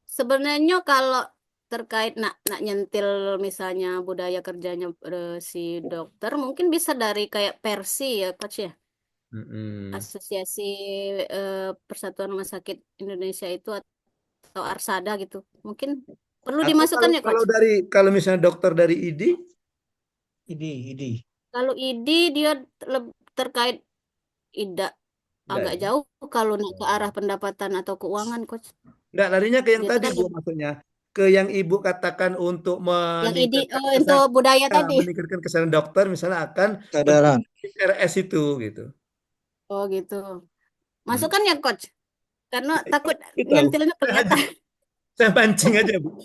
sebenarnya kalau terkait nak nyentil misalnya budaya kerjanya si dokter mungkin bisa dari kayak Persi ya Coach ya, Mm-mm. Asosiasi Persatuan Rumah Sakit Indonesia itu atau Arsada gitu mungkin perlu Atau dimasukkan kalau ya kalau Coach. kalau misalnya dokter dari ID, ID. Kalau ID dia terkait IDA enggak agak ya? jauh kalau naik ke arah pendapatan atau keuangan Coach. Enggak, larinya ke yang Dia tadi, kan Bu, maksudnya. Ke yang Ibu katakan untuk yang ID meningkatkan untuk budaya tadi. meningkatkan kesadaran dokter, misalnya akan Kesadaran. pendidikan RS itu, gitu. Oh gitu. Hmm. Masukkan ya coach, karena takut Itu tahu. nyentilnya kelihatan. Saya mancing aja, Bu.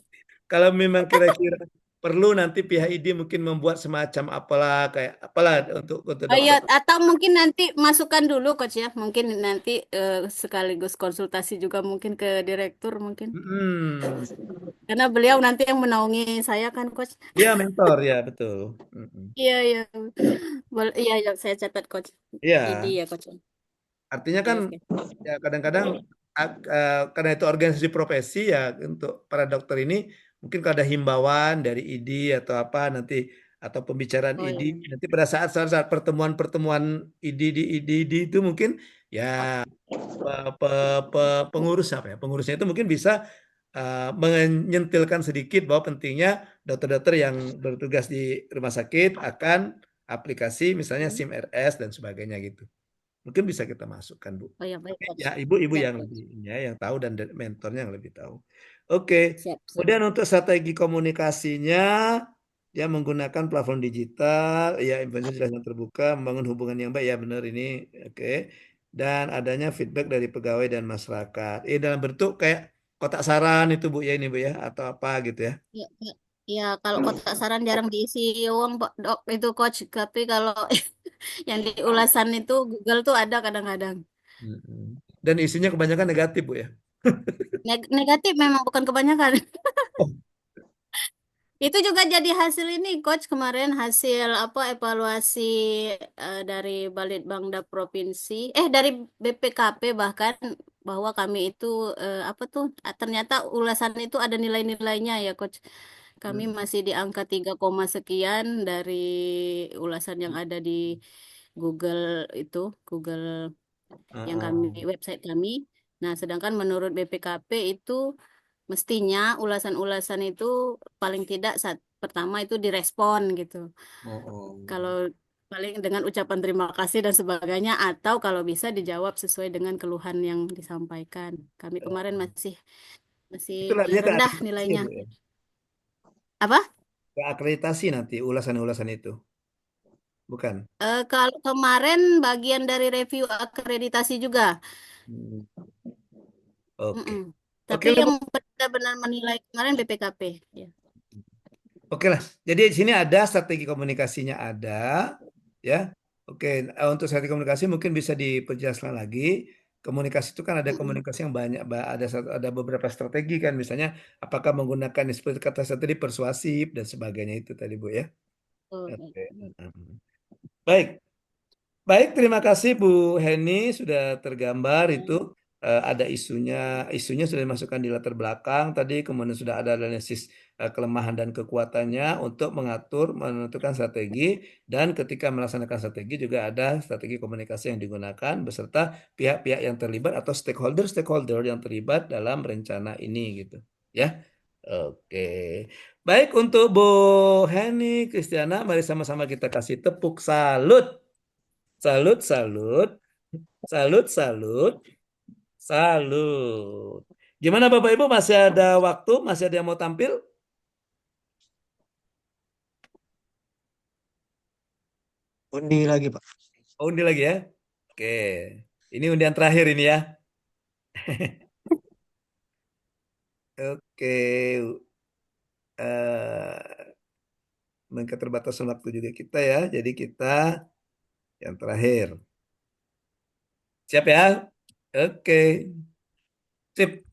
Kalau memang kira-kira perlu nanti pihak ID mungkin membuat semacam apalah, kayak apalah untuk Oh iya, dokter. atau mungkin nanti masukkan dulu coach ya. Mungkin nanti sekaligus konsultasi juga mungkin ke direktur mungkin. Hmm. Karena beliau nanti yang menaungi saya kan coach. Ya, mentor ya, betul. Mm-mm. Iya iya. Iya ya saya catat coach. ID Iya. ya coach. Artinya Oke kan oke. ya kadang-kadang karena itu organisasi profesi ya untuk para dokter ini mungkin kalau ada himbauan dari ID atau apa nanti atau pembicaraan Oh ID iya. nanti pada saat pertemuan-pertemuan ID itu mungkin ya pengurus apa ya pengurusnya itu mungkin bisa menyentilkan sedikit bahwa pentingnya dokter-dokter yang bertugas di rumah sakit akan aplikasi misalnya Hmm. SIM RS dan sebagainya gitu. Mungkin bisa kita masukkan, Bu. Oh ya baik coach. Ya, ibu-ibu Siap yang coach. lebih ya, yang tahu dan mentornya yang lebih tahu. Oke. Siap siap. Kemudian untuk strategi komunikasinya, ya menggunakan platform digital, ya informasi jelas dan terbuka, membangun hubungan yang baik, ya benar ini, oke. Dan adanya feedback dari pegawai dan masyarakat. Dalam bentuk kayak kotak saran itu Bu ya ini Bu ya, atau apa gitu ya. Ya, ya. Ya, kalau kotak saran jarang diisi uang, Pak Dok, itu coach. Tapi kalau yang di ulasan itu Google tuh ada kadang-kadang. Mm-mm. Dan isinya kebanyakan negatif Bu ya. Negatif memang bukan kebanyakan. Oh, Itu juga jadi hasil ini, coach kemarin hasil apa evaluasi dari Balitbangda Provinsi, dari BPKP bahkan bahwa kami itu apa tuh ternyata ulasan itu ada nilai-nilainya ya, coach. Kami mm. masih di angka 3, sekian dari ulasan yang ada di Google itu, Google yang kami Uh-uh. website kami. Nah, sedangkan menurut BPKP itu mestinya ulasan-ulasan itu paling tidak saat pertama itu direspon gitu. Oh, oh. Kalau paling dengan ucapan terima kasih dan sebagainya atau kalau bisa dijawab sesuai dengan keluhan yang disampaikan. Kami kemarin masih masih Itu larinya ke rendah akreditasi ya, nilainya. Bu ya. Apa? Ke akreditasi nanti ulasan-ulasan itu. Bukan. Kalau kemarin bagian dari review akreditasi juga. Hmm. Oke. Mm-mm. Oke Tapi lah, Bu. yang benar-benar menilai kemarin BPKP. Ya. Oke lah. Jadi di sini ada strategi komunikasinya ada, ya. Oke. Untuk strategi komunikasi mungkin bisa diperjelaskan lagi. Komunikasi itu kan ada Mm-mm. komunikasi yang banyak, ada beberapa strategi kan. Misalnya apakah menggunakan seperti kata saya tadi persuasif dan sebagainya itu tadi Bu ya. Oh, Oke. baik. Baik. Baik, terima kasih Bu Heni sudah tergambar itu ada isunya sudah dimasukkan di latar belakang tadi, kemudian sudah ada analisis kelemahan dan kekuatannya untuk menentukan strategi dan ketika melaksanakan strategi juga ada strategi komunikasi yang digunakan beserta pihak-pihak yang terlibat atau stakeholder yang terlibat dalam rencana ini gitu, ya. Oke. Baik untuk Bu Heni Kristiana, mari sama-sama kita kasih tepuk salut. Salut, salut, salut, salut, salut. Gimana Bapak Ibu masih ada waktu? Masih ada yang mau tampil? Undi lagi, Pak. Oh, undi lagi ya? Oke. Ini undian terakhir ini ya. Oke. Eh, dengan keterbatasan waktu juga kita ya. Jadi kita yang terakhir. Siap ya? Oke. Sip.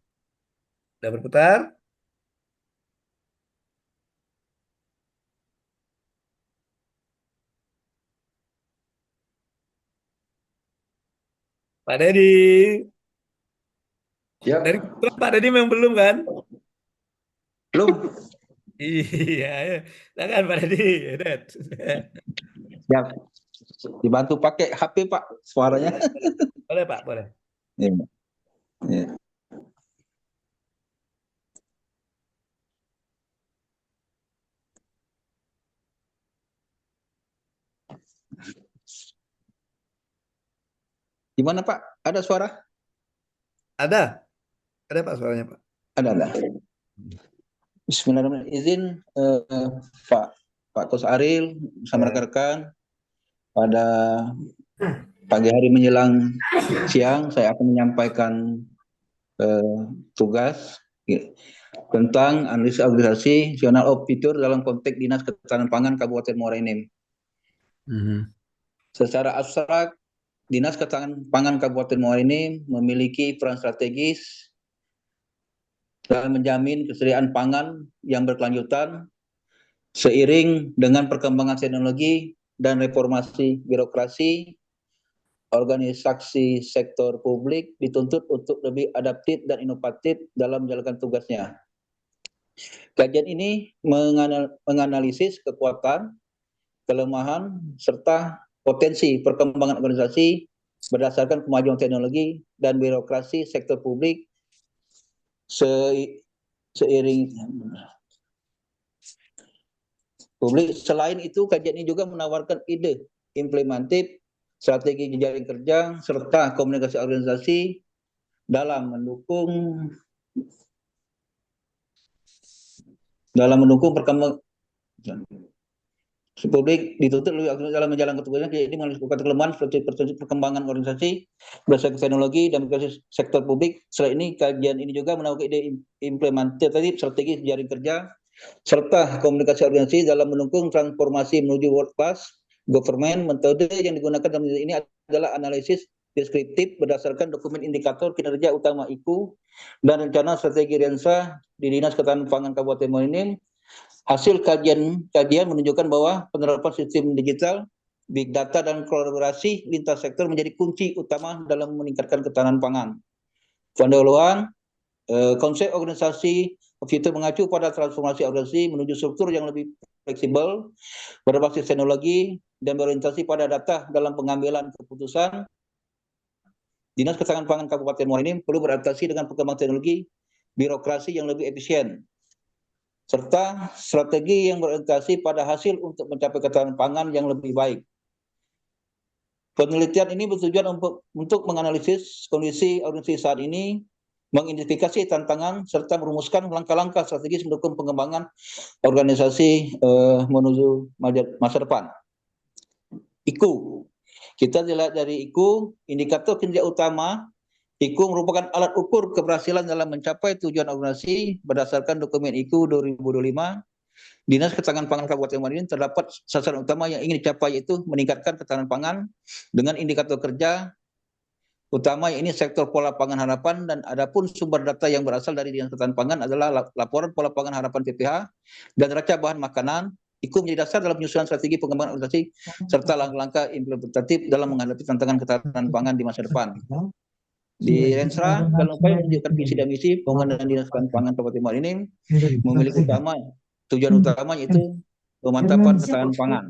Udah berputar? Pak Dedi. Dari Pak Dedi memang belum kan? Belum. Iya, ya. Silakan Pak Dedi.Det. Siap. Dibantu pakai HP Pak suaranya. Boleh Pak, boleh. Iya. Iya. Gimana Pak? Ada suara? Ada? Ada Pak suaranya Pak? Ada. Bismillahirrahmanirrahim. Izin Pak Kus Aril bersama rekan-rekan pada pagi hari menjelang siang saya akan menyampaikan tugas tentang analisis organisasi nasional auditor dalam konteks Dinas Ketahanan Pangan Kabupaten Muara Enim. Secara abstrak, Dinas Ketahanan Pangan Kabupaten Muara Enim memiliki peran strategis dalam menjamin kesediaan pangan yang berkelanjutan seiring dengan perkembangan teknologi dan reformasi birokrasi. Organisasi sektor publik dituntut untuk lebih adaptif dan inovatif dalam menjalankan tugasnya. Kajian ini menganalisis kekuatan, kelemahan, serta potensi perkembangan organisasi berdasarkan kemajuan teknologi dan birokrasi sektor publik seiring publik. Selain itu, kajian ini juga menawarkan ide implementatif, strategi jejaring kerja, serta komunikasi organisasi dalam mendukung perkembangan publik dituntut dalam menjalankan tugasnya. Jadi melakukan kelemahan seperti perkembangan organisasi berdasarkan teknologi dan sektor publik. Selain ini, kajian ini juga menawarkan ide implementatif, strategi jejaring kerja, serta komunikasi organisasi dalam mendukung transformasi menuju world class government. Metode yang digunakan dalam ini adalah analisis deskriptif berdasarkan dokumen indikator kinerja utama IKU dan rencana strategi Rensa di Dinas Ketahanan Pangan Kabupaten Muara Enim. Hasil kajian menunjukkan bahwa penerapan sistem digital, big data, dan kolaborasi lintas sektor menjadi kunci utama dalam meningkatkan ketahanan pangan. Pendahuluan konsep organisasi itu mengacu pada transformasi organisasi menuju struktur yang lebih fleksibel, berbasis teknologi, dan berorientasi pada data dalam pengambilan keputusan. Dinas Ketahanan Pangan Kabupaten Muara Enim perlu beradaptasi dengan perkembangan teknologi, birokrasi yang lebih efisien, serta strategi yang berorientasi pada hasil untuk mencapai ketahanan pangan yang lebih baik. Penelitian ini bertujuan untuk menganalisis kondisi organisasi saat ini, mengidentifikasi tantangan, serta merumuskan langkah-langkah strategis mendukung pengembangan organisasi menuju masa depan. IKU. Kita lihat dari IKU, indikator kinerja utama. IKU merupakan alat ukur keberhasilan dalam mencapai tujuan organisasi berdasarkan dokumen IKU 2025. Dinas Ketahanan Pangan Kabupaten Muara Enim terdapat sasaran utama yang ingin dicapai, yaitu meningkatkan ketahanan pangan dengan indikator kerja utama, ini sektor pola pangan harapan, dan adapun sumber data yang berasal dari Dinas Ketahanan Pangan adalah laporan pola pangan harapan PPH dan neraca bahan makanan. IKU menjadi dasar dalam penyusunan strategi pengembangan organisasi serta langkah-langkah implementatif dalam menghadapi tantangan ketahanan pangan di masa depan. Di Rensra, dalam upaya menunjukkan visi dan misi pengembangan Dinas Ketahanan Pangan Kabupaten Muara Enim memiliki tujuan utama yaitu pemantapan ketahanan pangan.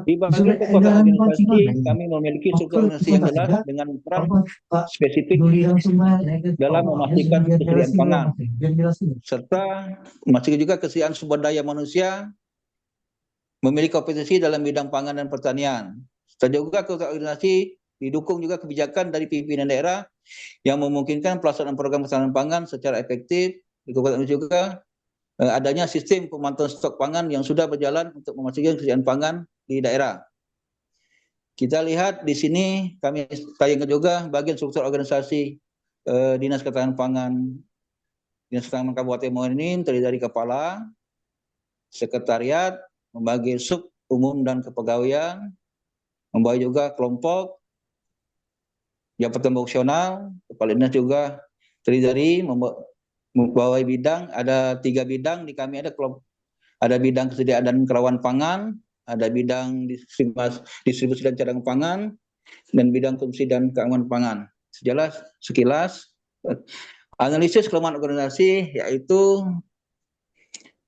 Di bagian kekuatan organisasi, kami memiliki struktur organisasi yang jelas dengan peran spesifik dalam memastikan kesediaan pangan, serta memastikan juga kesediaan sumber daya manusia, memiliki kompetensi dalam bidang pangan dan pertanian. Serta juga kekuatan organisasi didukung juga kebijakan dari pimpinan daerah yang memungkinkan pelaksanaan program ketahanan pangan secara efektif. Di kekuatan juga adanya sistem pemantauan stok pangan yang sudah berjalan untuk memastikan kesediaan pangan di daerah. Kita lihat di sini kami tayangkan juga bagian struktur organisasi Dinas Ketahanan Pangan Kabupaten Muara Enim, terdiri dari kepala, sekretariat, membagi sub umum dan kepegawaian, membagi juga kelompok, jabatan fungsional, kepala dinas juga terdiri membawa bidang, ada 3 bidang di kami, ada bidang kesediaan dan kerawanan pangan, ada bidang distribusi dan cadangan pangan, dan bidang konsumsi dan keamanan pangan. Sekilas analisis kelemahan organisasi yaitu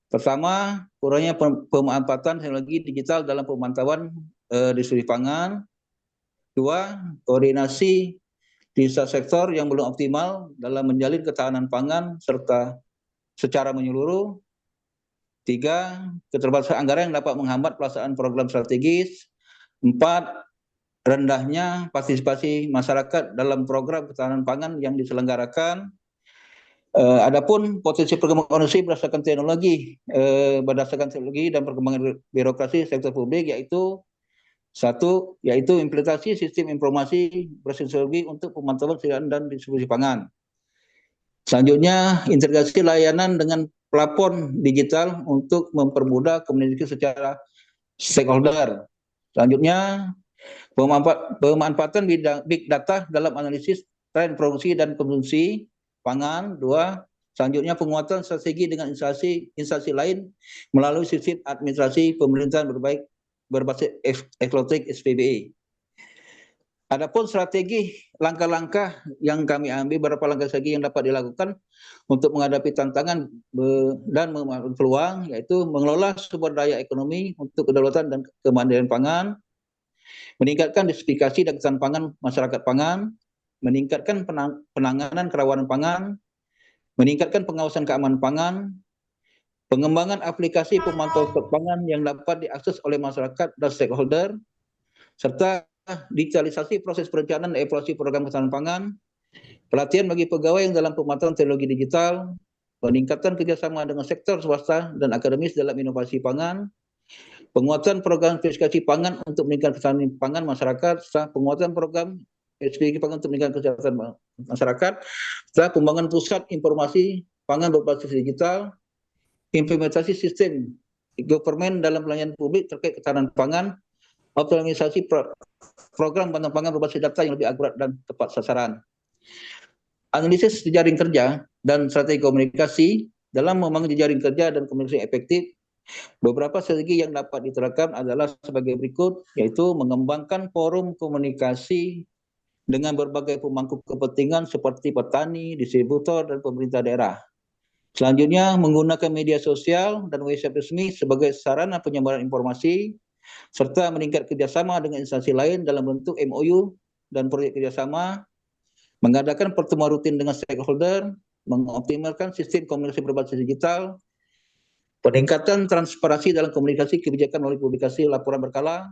pertama, kurangnya pemanfaatan teknologi digital dalam pemantauan distribusi pangan. 2, koordinasi di sektor yang belum optimal dalam menjalin ketahanan pangan serta secara menyeluruh. 3, keterbatasan anggaran yang dapat menghambat pelaksanaan program strategis. 4, rendahnya partisipasi masyarakat dalam program ketahanan pangan yang diselenggarakan. Adapun potensi perkembangan organisasi berdasarkan teknologi dan perkembangan birokrasi sektor publik yaitu 1, yaitu implementasi sistem informasi berbasis teknologi untuk pemantauan kesediaan dan distribusi pangan. Selanjutnya, integrasi layanan dengan plafon digital untuk mempermudah komunikasi secara stakeholder. Selanjutnya, pemanfaatan big data dalam analisis tren produksi dan konsumsi pangan. 2, selanjutnya penguatan strategi dengan instansi lain melalui sistem administrasi pemerintahan berbasis elektronik SPBE. Adapun strategi langkah-langkah yang kami ambil, beberapa langkah strategi yang dapat dilakukan untuk menghadapi tantangan dan memanfaatkan peluang, yaitu mengelola sumber daya ekonomi untuk kedaulatan dan kemandirian pangan, meningkatkan diversifikasi dan ketahanan pangan masyarakat pangan, meningkatkan penanganan kerawanan pangan, meningkatkan pengawasan keamanan pangan, pengembangan aplikasi pemantauan stok pangan yang dapat diakses oleh masyarakat dan stakeholder, serta digitalisasi proses perencanaan dan evaluasi program ketahanan pangan, pelatihan bagi pegawai yang dalam pemantauan teknologi digital, peningkatan kerjasama dengan sektor swasta dan akademis dalam inovasi pangan, penguatan program verifikasi pangan untuk meningkatkan ketahanan pangan masyarakat, serta penguatan program verifikasi pangan untuk meningkatkan kesehatan masyarakat, serta pembangunan pusat informasi pangan berbasis digital, implementasi sistem government dalam pelayanan publik terkait ketahanan pangan, optimalisasi program bantuan pangan berbasis data yang lebih akurat dan tepat sasaran. Analisis jejaring kerja dan strategi komunikasi dalam membangun jejaring kerja dan komunikasi efektif. Beberapa strategi yang dapat diterapkan adalah sebagai berikut, yaitu mengembangkan forum komunikasi dengan berbagai pemangku kepentingan seperti petani, distributor, dan pemerintah daerah. Selanjutnya, menggunakan media sosial dan website resmi sebagai sarana penyebaran informasi, serta meningkat kerjasama dengan instansi lain dalam bentuk MOU dan proyek kerjasama, mengadakan pertemuan rutin dengan stakeholder, mengoptimalkan sistem komunikasi berbasis digital, peningkatan transparansi dalam komunikasi kebijakan melalui publikasi laporan berkala,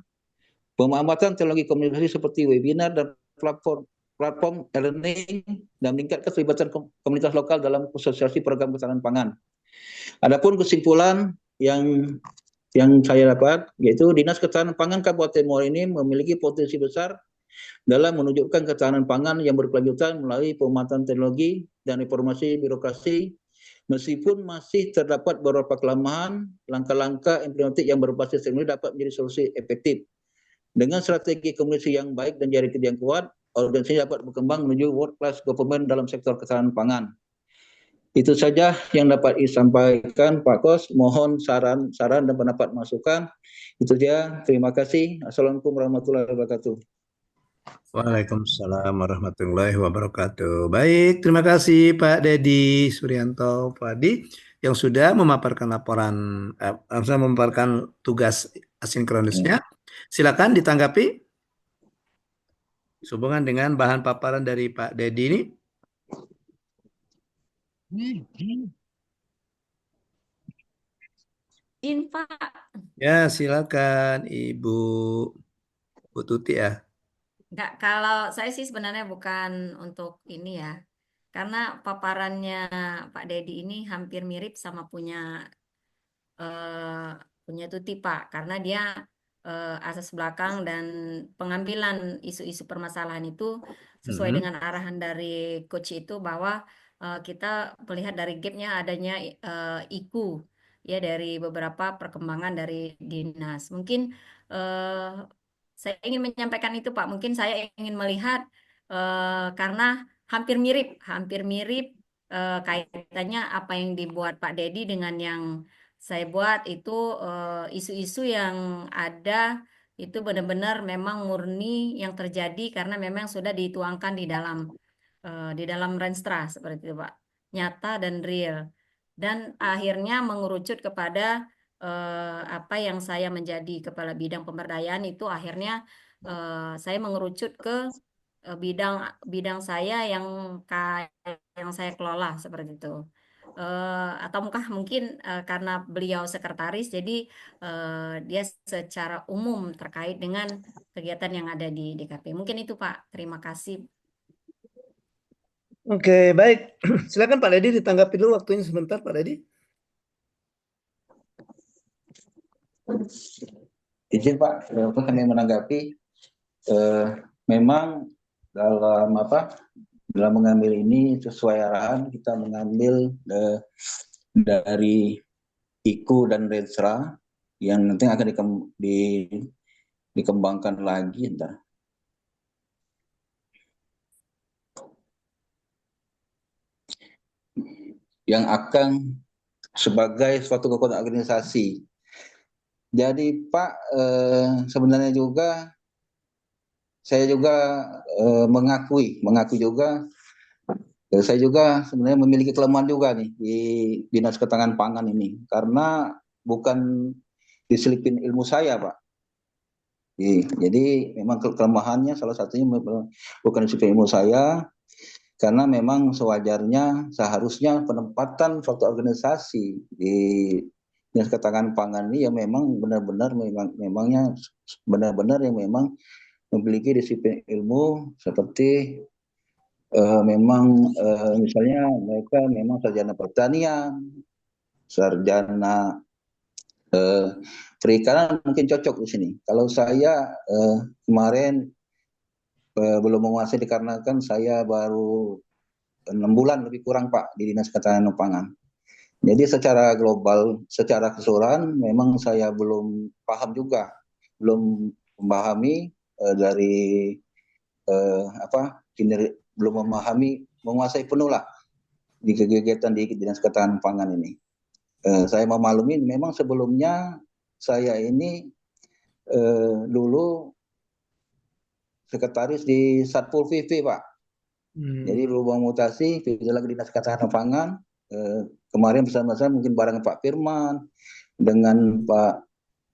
pemanfaatan teknologi komunikasi seperti webinar dan platform e-learning, dan meningkatkan keterlibatan komunitas lokal dalam asosiasi program ketahanan pangan. Adapun kesimpulan yang saya dapat, yaitu Dinas Ketahanan Pangan Kabupaten Muara Enim memiliki potensi besar dalam menunjukkan ketahanan pangan yang berkelanjutan melalui pemanfaatan teknologi dan informasi birokrasi, meskipun masih terdapat beberapa kelemahan, langkah-langkah implementatif yang berbasis teknologi dapat menjadi solusi efektif. Dengan strategi komunikasi yang baik dan jaring kerja yang kuat, organisasi dapat berkembang menuju world class government dalam sektor ketahanan pangan. Itu saja yang dapat disampaikan Pak Kos. Mohon saran dan pendapat masukan. Itu saja. Terima kasih. Assalamualaikum warahmatullahi wabarakatuh. Waalaikumsalam warahmatullahi wabarakatuh. Baik, terima kasih Pak Dedi Suryanto Padi yang sudah memaparkan memaparkan tugas asinkronisnya. Silakan ditanggapi sehubungan dengan bahan paparan dari Pak Dedi ini. Pak. Ya, silakan Ibu Tuti ya. Enggak, kalau saya sih sebenarnya bukan untuk ini ya. Karena paparannya Pak Dedi ini hampir mirip sama punya Tuti Pak. Karena dia asas belakang dan pengambilan isu-isu permasalahan itu sesuai dengan arahan dari coach itu bahwa kita melihat dari gapnya adanya IKU ya dari beberapa perkembangan dari dinas. Mungkin eh, saya ingin menyampaikan itu Pak. Mungkin saya ingin melihat karena hampir mirip kaitannya apa yang dibuat Pak Dedi dengan yang saya buat itu isu-isu yang ada itu benar-benar memang murni yang terjadi karena memang sudah dituangkan di dalam Renstra seperti itu Pak, nyata dan real. Dan akhirnya mengerucut kepada apa yang saya menjadi kepala bidang pemberdayaan itu akhirnya saya mengerucut ke bidang bidang saya yang saya kelola seperti itu. Atau mungkin karena beliau sekretaris, jadi dia secara umum terkait dengan kegiatan yang ada di DKP. Mungkin itu Pak. Terima kasih. Oke, baik. Silakan Pak Dedi ditanggapi dulu waktunya sebentar, Pak Dedi. Izin Pak, kami menanggapi memang dalam mengambil ini sesuai arahan kita mengambil dari IKU dan Renstra yang nanti akan dikembangkan lagi entar. Yang akan sebagai suatu kekuatan organisasi. Jadi Pak, sebenarnya juga saya juga mengakui juga saya juga sebenarnya memiliki kelemahan juga nih di Dinas Ketahanan Pangan ini karena bukan diselipin ilmu saya Pak. Jadi memang kelemahannya salah satunya bukan diselipin ilmu saya karena memang seharusnya penempatan suatu organisasi di Dinas Ketahanan Pangan ini yang memang benar-benar yang memang memiliki disiplin ilmu seperti misalnya mereka memang sarjana pertanian, sarjana perikanan mungkin cocok di sini. Kalau saya kemarin belum menguasai dikarenakan saya baru 6 bulan lebih kurang Pak di Dinas Ketahanan Pangan. Jadi secara global, secara keseluruhan memang saya belum paham juga, belum memahami belum menguasai penuh lah di kegiatan di Dinas Ketahanan Pangan ini. Saya memaklumi memang sebelumnya saya ini dulu sekretaris di Satpol PP Pak. Jadi berubah mutasi, lagi Dinas Ketahanan Pangan. Kemarin bersama-sama mungkin bareng Pak Firman, dengan Pak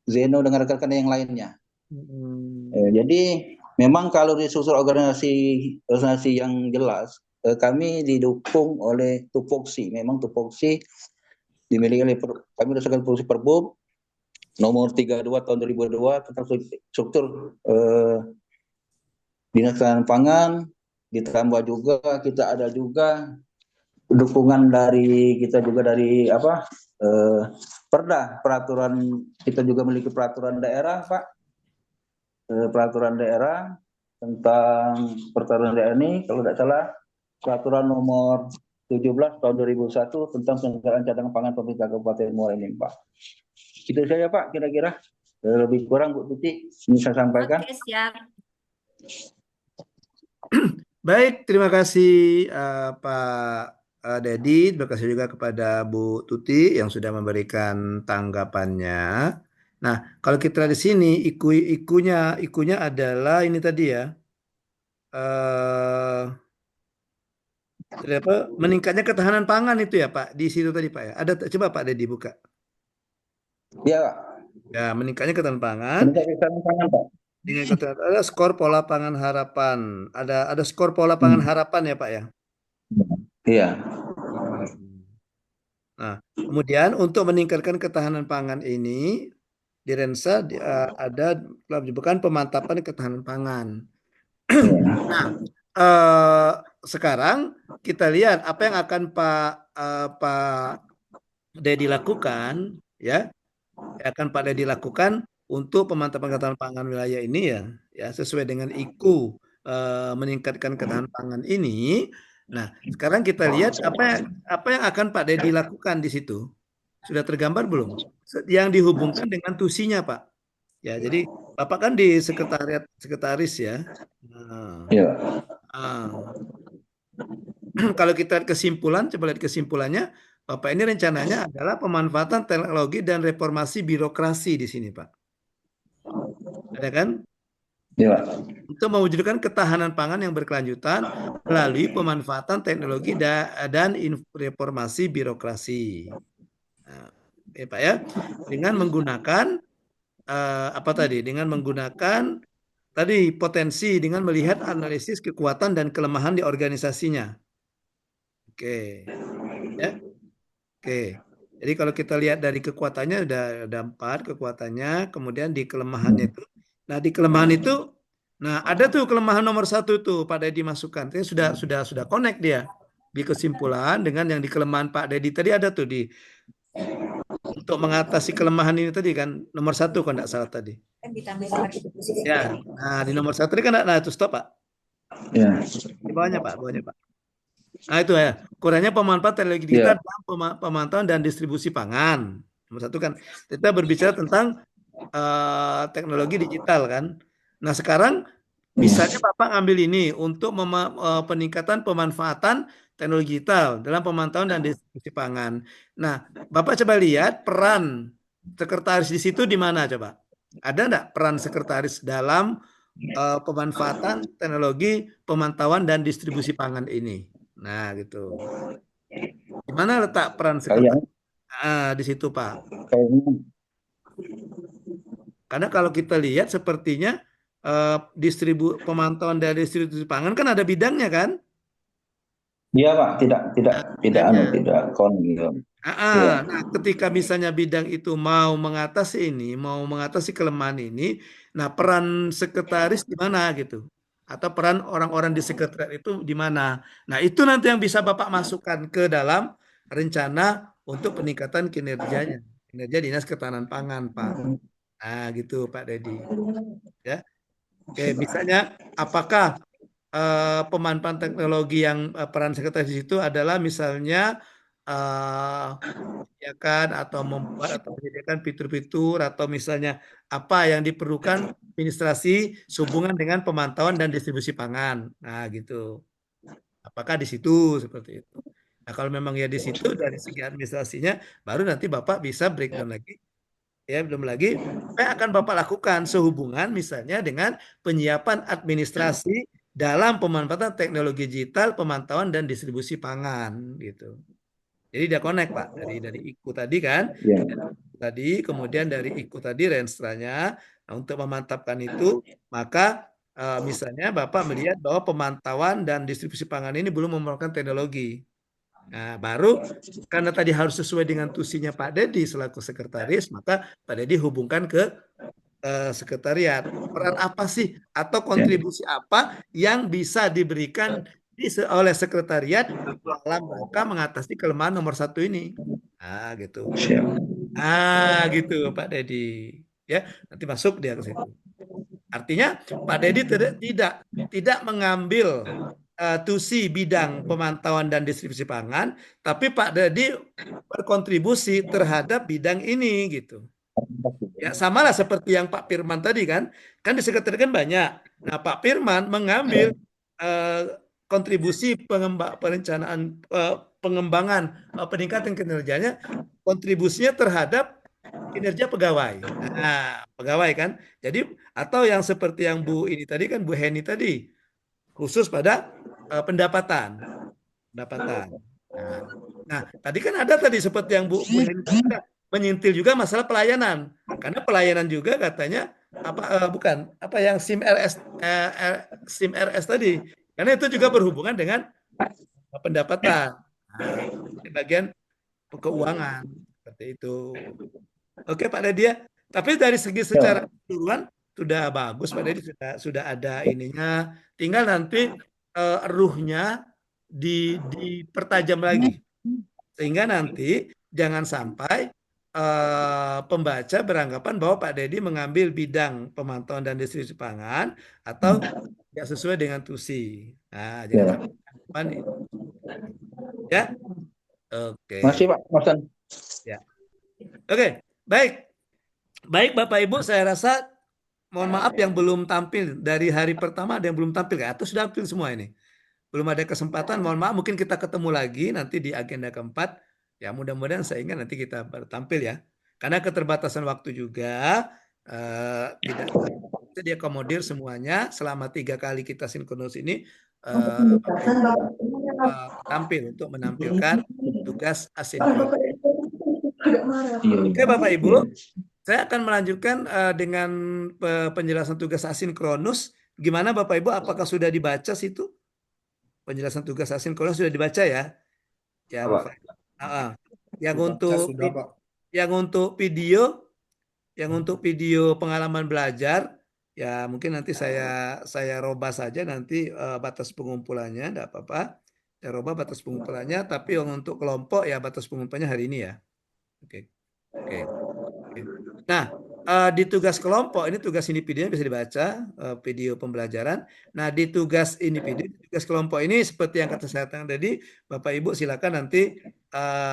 Zeno, dengan rekan-rekan yang lainnya. Jadi memang kalau disusul organisasi yang jelas, kami didukung oleh tupoksi. Memang tupoksi dimiliki oleh kami berdasarkan tupoksi Perbub nomor 32 tahun 2002 tentang struktur Dinas Ketahanan Pangan. Ditambah juga kita ada juga dukungan dari Perda, peraturan, kita juga memiliki peraturan daerah Pak, peraturan daerah tentang peraturan daerah ini kalau tidak salah peraturan nomor 17 tahun 2001 tentang penyelenggaraan cadangan pangan pemerintah Kabupaten Muara Enim Pak. Itu saja Pak kira-kira, lebih kurang Bu Tuti ini saya sampaikan. Oke, siap. Baik, terima kasih Pak Dedi, terima kasih juga kepada Bu Tuti yang sudah memberikan tanggapannya. Nah, kalau kita lihat di sini ikunya adalah ini tadi ya, meningkatnya ketahanan pangan itu ya Pak, di situ tadi Pak ya. Ada coba Pak Dedi buka. Ya, Ya, meningkatnya ketahanan pangan. ketahanan pangan Pak. Dengan ada skor pola pangan harapan. Ada skor pola pangan harapan ya Pak ya. Iya. Nah, kemudian untuk meningkatkan ketahanan pangan ini di Rensa ada bukan pemantapan ketahanan pangan. Nah, sekarang kita lihat apa yang akan Pak Dedi lakukan ya. Akan Pak Dedi lakukan untuk pemantapan ketahanan pangan wilayah ini ya sesuai dengan IKU meningkatkan ketahanan pangan ini. Nah, sekarang kita lihat apa yang akan Pak Dedi lakukan di situ. Sudah tergambar belum? Yang dihubungkan dengan tusinya, Pak. Ya, jadi Bapak kan di sekretaris ya. Nah, Ya. kalau kita lihat kesimpulan, coba lihat kesimpulannya, Bapak ini rencananya adalah pemanfaatan teknologi dan reformasi birokrasi di sini, Pak. Ada kan? Ya. Untuk mewujudkan ketahanan pangan yang berkelanjutan melalui pemanfaatan teknologi dan reformasi birokrasi. Nah, ya, Pak ya, dengan menggunakan apa tadi? Dengan menggunakan tadi potensi dengan melihat analisis kekuatan dan kelemahan di organisasinya. Oke, ya, oke. Jadi kalau kita lihat dari kekuatannya ada 4 kekuatannya, kemudian di kelemahannya itu. Nah di kelemahan itu, nah ada tuh kelemahan nomor 1 tuh Pak Dedi masukkan. Ini sudah connect dia di kesimpulan dengan yang di kelemahan Pak Dedi tadi ada tuh di untuk mengatasi kelemahan ini tadi kan nomor 1 kalau tidak salah tadi. Kan ditambah sama posisi. Ya, nah di nomor 1 ini kan, nah itu stop Pak. Ya. Di bawahnya Pak, bawahnya Pak. Nah itu ya, kurangnya pemanfaatan teknologi digital dalam pemantauan dan distribusi pangan. Nomor 1 kan, kita berbicara tentang teknologi digital kan. Nah sekarang misalnya Bapak ngambil ini untuk peningkatan pemanfaatan teknologi digital dalam pemantauan dan distribusi pangan. Nah Bapak coba lihat peran sekretaris di situ di mana coba? Ada enggak peran sekretaris dalam pemanfaatan teknologi pemantauan dan distribusi pangan ini? Nah, gitu. Di mana letak peran sekretaris? Di situ, Pak. Karena kalau kita lihat sepertinya pemantauan dari distribusi pangan kan ada bidangnya kan? Iya, Pak, tidak Nah, ketika misalnya bidang itu mau mengatasi kelemahan ini, nah peran sekretaris di mana gitu? Atau peran orang-orang di sekretariat itu di mana? Nah, itu nanti yang bisa Bapak masukkan ke dalam rencana untuk peningkatan kinerjanya, kinerja Dinas Ketahanan Pangan, Pak. Nah, gitu Pak Dedi. Ya. Oke, misalnya apakah pemanfaatan teknologi yang peran sekretaris itu adalah misalnya menyediakan atau membuat atau menyediakan fitur-fitur atau misalnya apa yang diperlukan administrasi sehubungan dengan pemantauan dan distribusi pangan. Nah, gitu. Apakah di situ seperti itu? Nah, kalau memang ya di situ dari segi administrasinya baru nanti Bapak bisa breakdown lagi. Ya, belum lagi apa yang akan Bapak lakukan sehubungan misalnya dengan penyiapan administrasi dalam pemanfaatan teknologi digital, pemantauan dan distribusi pangan gitu. Jadi dia connect Pak dari IKU tadi kan, tadi kemudian dari IKU tadi renstranya. Nah, untuk memantapkan itu maka misalnya Bapak melihat bahwa pemantauan dan distribusi pangan ini belum memerlukan teknologi. Nah, baru karena tadi harus sesuai dengan tusinya Pak Dedi selaku sekretaris, maka Pak Dedi hubungkan ke sekretariat. Peran apa sih atau kontribusi apa yang bisa diberikan oleh sekretariat dalam rangka mengatasi kelemahan nomor 1 ini? Ah, gitu. Gitu Pak Dedi. Ya, nanti masuk dia ke situ. Artinya Pak Dedi tidak mengambil tusi bidang pemantauan dan distribusi pangan, tapi Pak Dedi berkontribusi terhadap bidang ini gitu. Ya sama lah seperti yang Pak Firman tadi kan di sekretariat kan banyak. Nah Pak Firman mengambil kontribusi perencanaan pengembangan peningkatan kinerjanya, kontribusinya terhadap kinerja pegawai. Nah pegawai kan. Jadi atau yang seperti yang Bu ini tadi kan Bu Heni tadi khusus pada pendapatan. Nah, tadi kan ada tadi seperti yang Bu Heni menyentil juga masalah pelayanan. Karena pelayanan juga katanya bukan apa yang SIM RS tadi. Karena itu juga berhubungan dengan pendapatan. Nah, bagian keuangan seperti itu. Oke Pak Dedi. Tapi dari segi secara keseluruhan sudah bagus Pak Dedi, sudah ada ininya. Tinggal nanti ruhnya dipertajam lagi. Sehingga nanti jangan sampai pembaca beranggapan bahwa Pak Dedi mengambil bidang pemantauan dan distribusi pangan atau tidak sesuai dengan tusi. Nah, jangan sampai itu. Ya. Oke. Masih Pak, Mas. Ya. Oke, baik. Baik Bapak Ibu, saya rasa mohon maaf yang belum tampil dari hari pertama ada yang belum tampil atau sudah tampil semua ini. Belum ada kesempatan, mohon maaf mungkin kita ketemu lagi nanti di agenda keempat. Ya mudah-mudahan saya ingat nanti kita bertampil ya. Karena keterbatasan waktu juga tidak bisa diakomodir semuanya selama 3 kali kita sinkronus ini Bapak Ibu tampil untuk menampilkan tugas asinkronus. Oke Bapak Ibu, saya akan melanjutkan dengan penjelasan tugas asinkronus. Gimana Bapak Ibu, apakah sudah dibaca situ? Penjelasan tugas asinkronus sudah dibaca ya? Ya, Pak. Bapak. Yang untuk video pengalaman belajar ya mungkin nanti saya robah saja nanti batas pengumpulannya, enggak apa-apa. Saya robah batas pengumpulannya, tapi yang untuk kelompok ya batas pengumpulannya hari ini ya. Oke. Nah, di tugas kelompok ini tugas individunya bisa dibaca video pembelajaran. Nah, di tugas individu, tugas kelompok ini seperti yang kata saya tadi, Bapak Ibu silakan nanti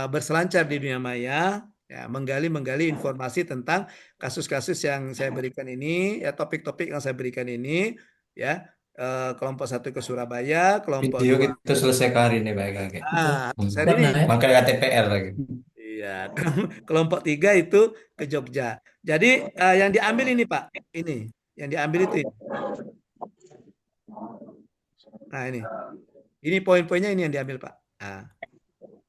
berselancar di dunia maya, ya, menggali informasi tentang kasus-kasus yang saya berikan ini, ya topik-topik yang saya berikan ini, ya. Kelompok 1 ke Surabaya, kelompok Video 2 kita selesai hari ini baik lagi. saya ini Makanya KTPR lagi. iya, kelompok 3 itu ke Jogja. Jadi yang diambil ini Pak, ini yang diambil itu ini. Nah ini poin-poinnya ini yang diambil Pak. Nah,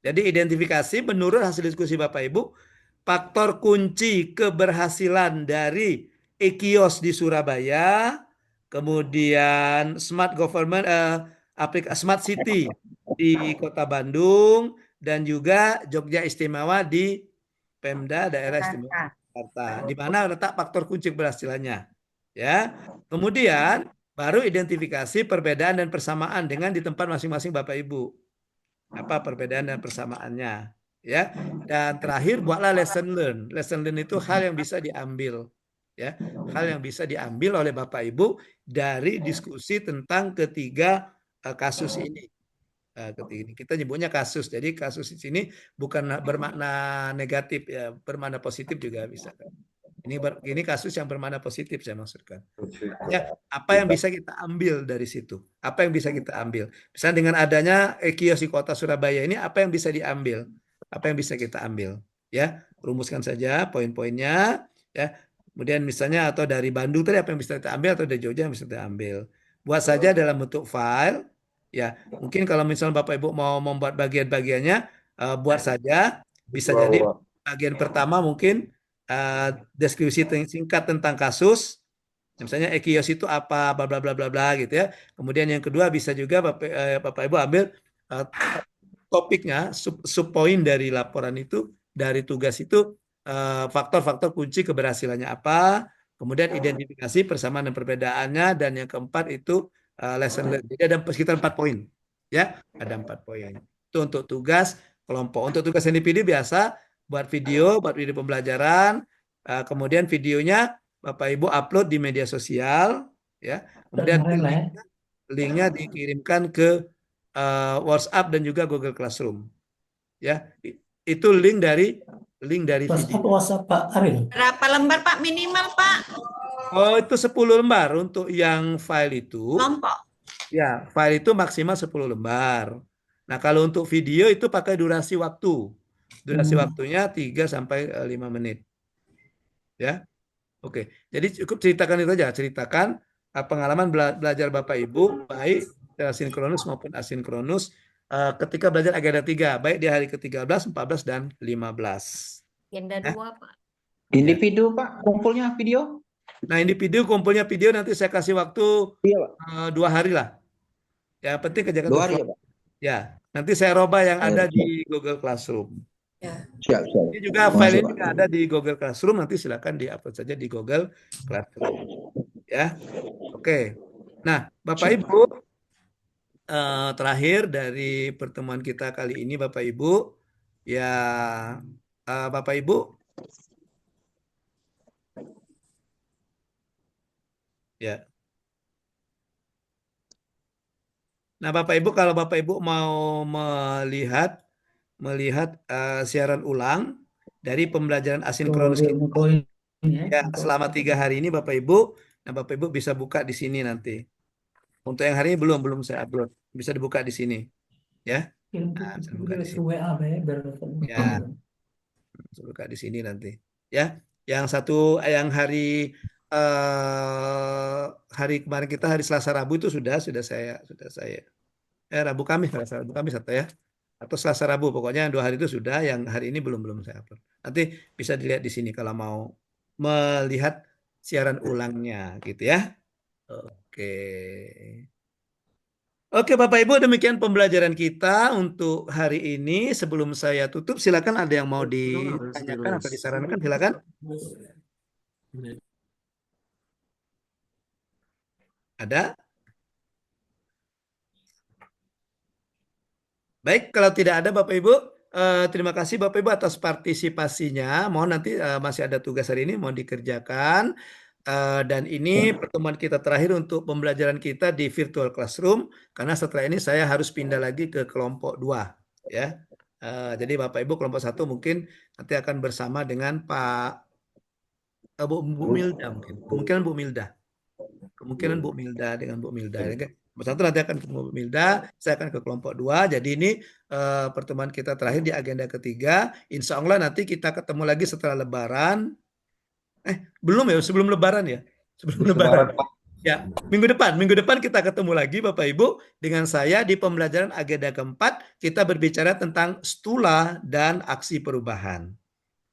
jadi identifikasi menurut hasil diskusi Bapak Ibu, faktor kunci keberhasilan dari e-kios di Surabaya, kemudian smart government, smart city di Kota Bandung, dan juga Jogja Istimewa di Pemda Daerah Istimewa Jakarta. Di mana letak faktor kunci keberhasilannya. Ya. Kemudian baru identifikasi perbedaan dan persamaan dengan di tempat masing-masing Bapak Ibu. Apa perbedaan dan persamaannya, ya. Dan terakhir buatlah lesson learn. Lesson learn itu hal yang bisa diambil, ya. Hal yang bisa diambil oleh Bapak Ibu dari diskusi tentang ketiga kasus ini. Kita nyebutnya kasus. Jadi kasus di sini bukan bermakna negatif ya, bermakna positif juga bisa. Ini kasus yang bermakna positif saya maksudkan. Ya, apa yang bisa kita ambil dari situ? Apa yang bisa kita ambil? Misalnya dengan adanya e-kios di Kota Surabaya ini apa yang bisa diambil? Apa yang bisa kita ambil? Ya, rumuskan saja poin-poinnya ya. Kemudian misalnya atau dari Bandung tadi apa yang bisa kita ambil atau dari Jogja yang bisa kita ambil. Buat saja dalam bentuk file. Ya, mungkin kalau misalnya Bapak Ibu mau membuat bagian-bagiannya, buat saja. Bisa jadi bagian pertama mungkin deskripsi singkat tentang kasus. Misalnya e-kios itu apa, bla bla bla bla bla gitu ya. Kemudian yang kedua bisa juga Bapak Ibu ambil topiknya, subpoin dari laporan itu, dari tugas itu, faktor-faktor kunci keberhasilannya apa. Kemudian identifikasi persamaan dan perbedaannya, dan yang keempat itu lesson learned. Jadi ada sekitar 4 poin. Ya, ada 4 poin. Itu untuk tugas kelompok. Untuk tugas individu biasa buat video pembelajaran, kemudian videonya Bapak Ibu upload di media sosial, ya. Kemudian linknya dikirimkan ke WhatsApp dan juga Google Classroom. Ya, itu link dari video. WhatsApp Pak Ariel. Berapa lembar Pak minimal Pak? Oh, itu 10 lembar untuk yang file itu. Kelompok. Ya, file itu maksimal 10 lembar. Nah, kalau untuk video itu pakai durasi waktu. Durasi waktunya 3 sampai 5 menit. Ya. Oke. Jadi cukup ceritakan itu aja, ceritakan pengalaman belajar Bapak Ibu baik sinkronus maupun asinkronus ketika belajar agenda 3, baik di hari ke-13, 14 dan 15. Agenda 2, Pak. Individu Pak, kumpulnya video? Nah, individu kumpulnya video nanti saya kasih waktu 2 hari lah. Ya, penting kerjakan 2 hari ya Pak? Ya, nanti saya robah yang ada di Google Classroom. Ya. Siap. Ini juga file ini juga ada di Google Classroom, nanti silakan di-upload saja di Google Classroom. Ya, oke. Nah, Bapak Ibu, terakhir dari pertemuan kita kali ini, Bapak Ibu, ya, Bapak Ibu, ya. Nah, Bapak Ibu, kalau Bapak Ibu mau melihat siaran ulang, dari pembelajaran asinkronus kita. Ya, selama 3 hari ini Bapak Ibu, nah Bapak Ibu bisa buka di sini nanti. Untuk yang hari ini belum saya upload, bisa dibuka di sini, ya. Nah, bisa dibuka di sini. Ya, bisa buka di sini nanti, ya. Yang satu, yang hari kemarin kita hari Selasa Rabu itu sudah saya Rabu Kamis atau ya, atau Selasa Rabu, pokoknya 2 hari itu sudah. Yang hari ini belum saya upload. Nanti bisa dilihat di sini kalau mau melihat siaran ulangnya gitu ya. Oke. Oke Bapak Ibu, demikian pembelajaran kita untuk hari ini. Sebelum saya tutup, silakan ada yang mau ditanyakan atau disarankan, silakan. Ada? Baik, kalau tidak ada Bapak Ibu, terima kasih Bapak Ibu atas partisipasinya. Mohon nanti masih ada tugas hari ini, mohon dikerjakan. Dan ini pertemuan kita terakhir untuk pembelajaran kita di virtual classroom, karena setelah ini saya harus pindah lagi ke kelompok 2, ya. Jadi Bapak Ibu kelompok 1 mungkin nanti akan bersama dengan Bu Milda mungkin. Kemungkinan Bu Milda dengan Bu Milda. Kelompok 1 nanti akan ketemu Bu Milda, saya akan ke kelompok 2. Jadi ini pertemuan kita terakhir di agenda ketiga. Insya Allah nanti kita ketemu lagi setelah Lebaran. Belum ya, sebelum Lebaran ya. Sebelum Lebaran. Ya, minggu depan kita ketemu lagi Bapak Ibu dengan saya di pembelajaran agenda keempat. Kita berbicara tentang stula dan aksi perubahan.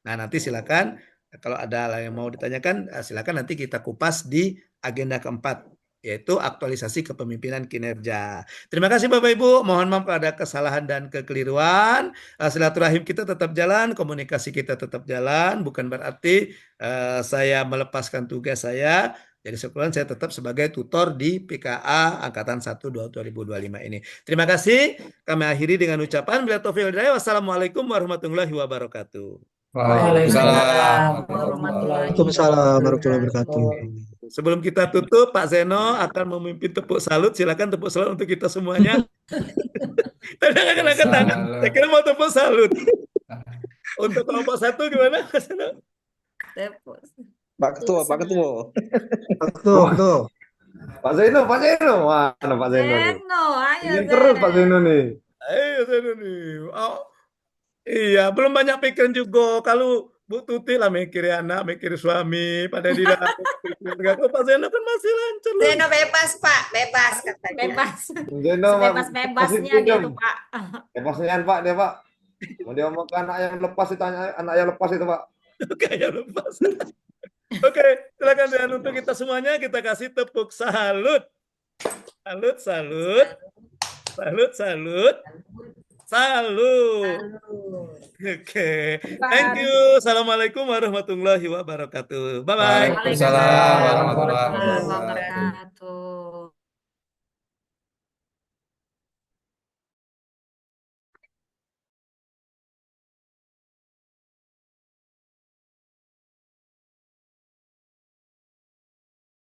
Nah, nanti silakan kalau ada yang mau ditanyakan, silakan nanti kita kupas di agenda keempat, yaitu aktualisasi kepemimpinan kinerja. Terima kasih Bapak Ibu, mohon maaf kalau ada kesalahan dan kekeliruan. Silaturahim kita tetap jalan, komunikasi kita tetap jalan, bukan berarti saya melepaskan tugas saya. Jadi sekarang saya tetap sebagai tutor di PKA Angkatan 1 2025 ini. Terima kasih. Kami akhiri dengan ucapan wassalamualaikum warahmatullahi wabarakatuh. Waalaikumsalam. Waalaikumsalam warahmatullahi wabarakatuh. Sebelum kita tutup, Pak Zeno akan memimpin tepuk salut. Silakan tepuk salut untuk kita semuanya. Tadi angkat tangan. Saya kira mau tepuk salut. Untuk kelompok 1 gimana, Pak Zeno? Pak Ketua. Pak Zeno. Mana Pak Zeno nih? Ayo Ingin terus Pak Zeno nih. Ayo Zeno nih. Iya, belum banyak pikiran juga. Kalau Bu Tuti lah mikirin anak, mikirin suami, pada di dalam. Kalau Pak Zeno kan masih lancar. Zeno bebas Pak, bebas katanya. Bebas. Zeno Sebebas-bebasnya dia tuh Pak. Bebasnya Pak dia Pak. Mau dia ngomong ke anak yang lepas, ditanya anak yang lepas itu Pak. Kayak lepas. Oke, silakan dan untuk kita semuanya kita kasih tepuk salut. Salut. Oke. Thank you. Assalamualaikum warahmatullahi wabarakatuh. Bye bye. Waalaikumsalam warahmatullahi Warahmatullahi wabarakatuh.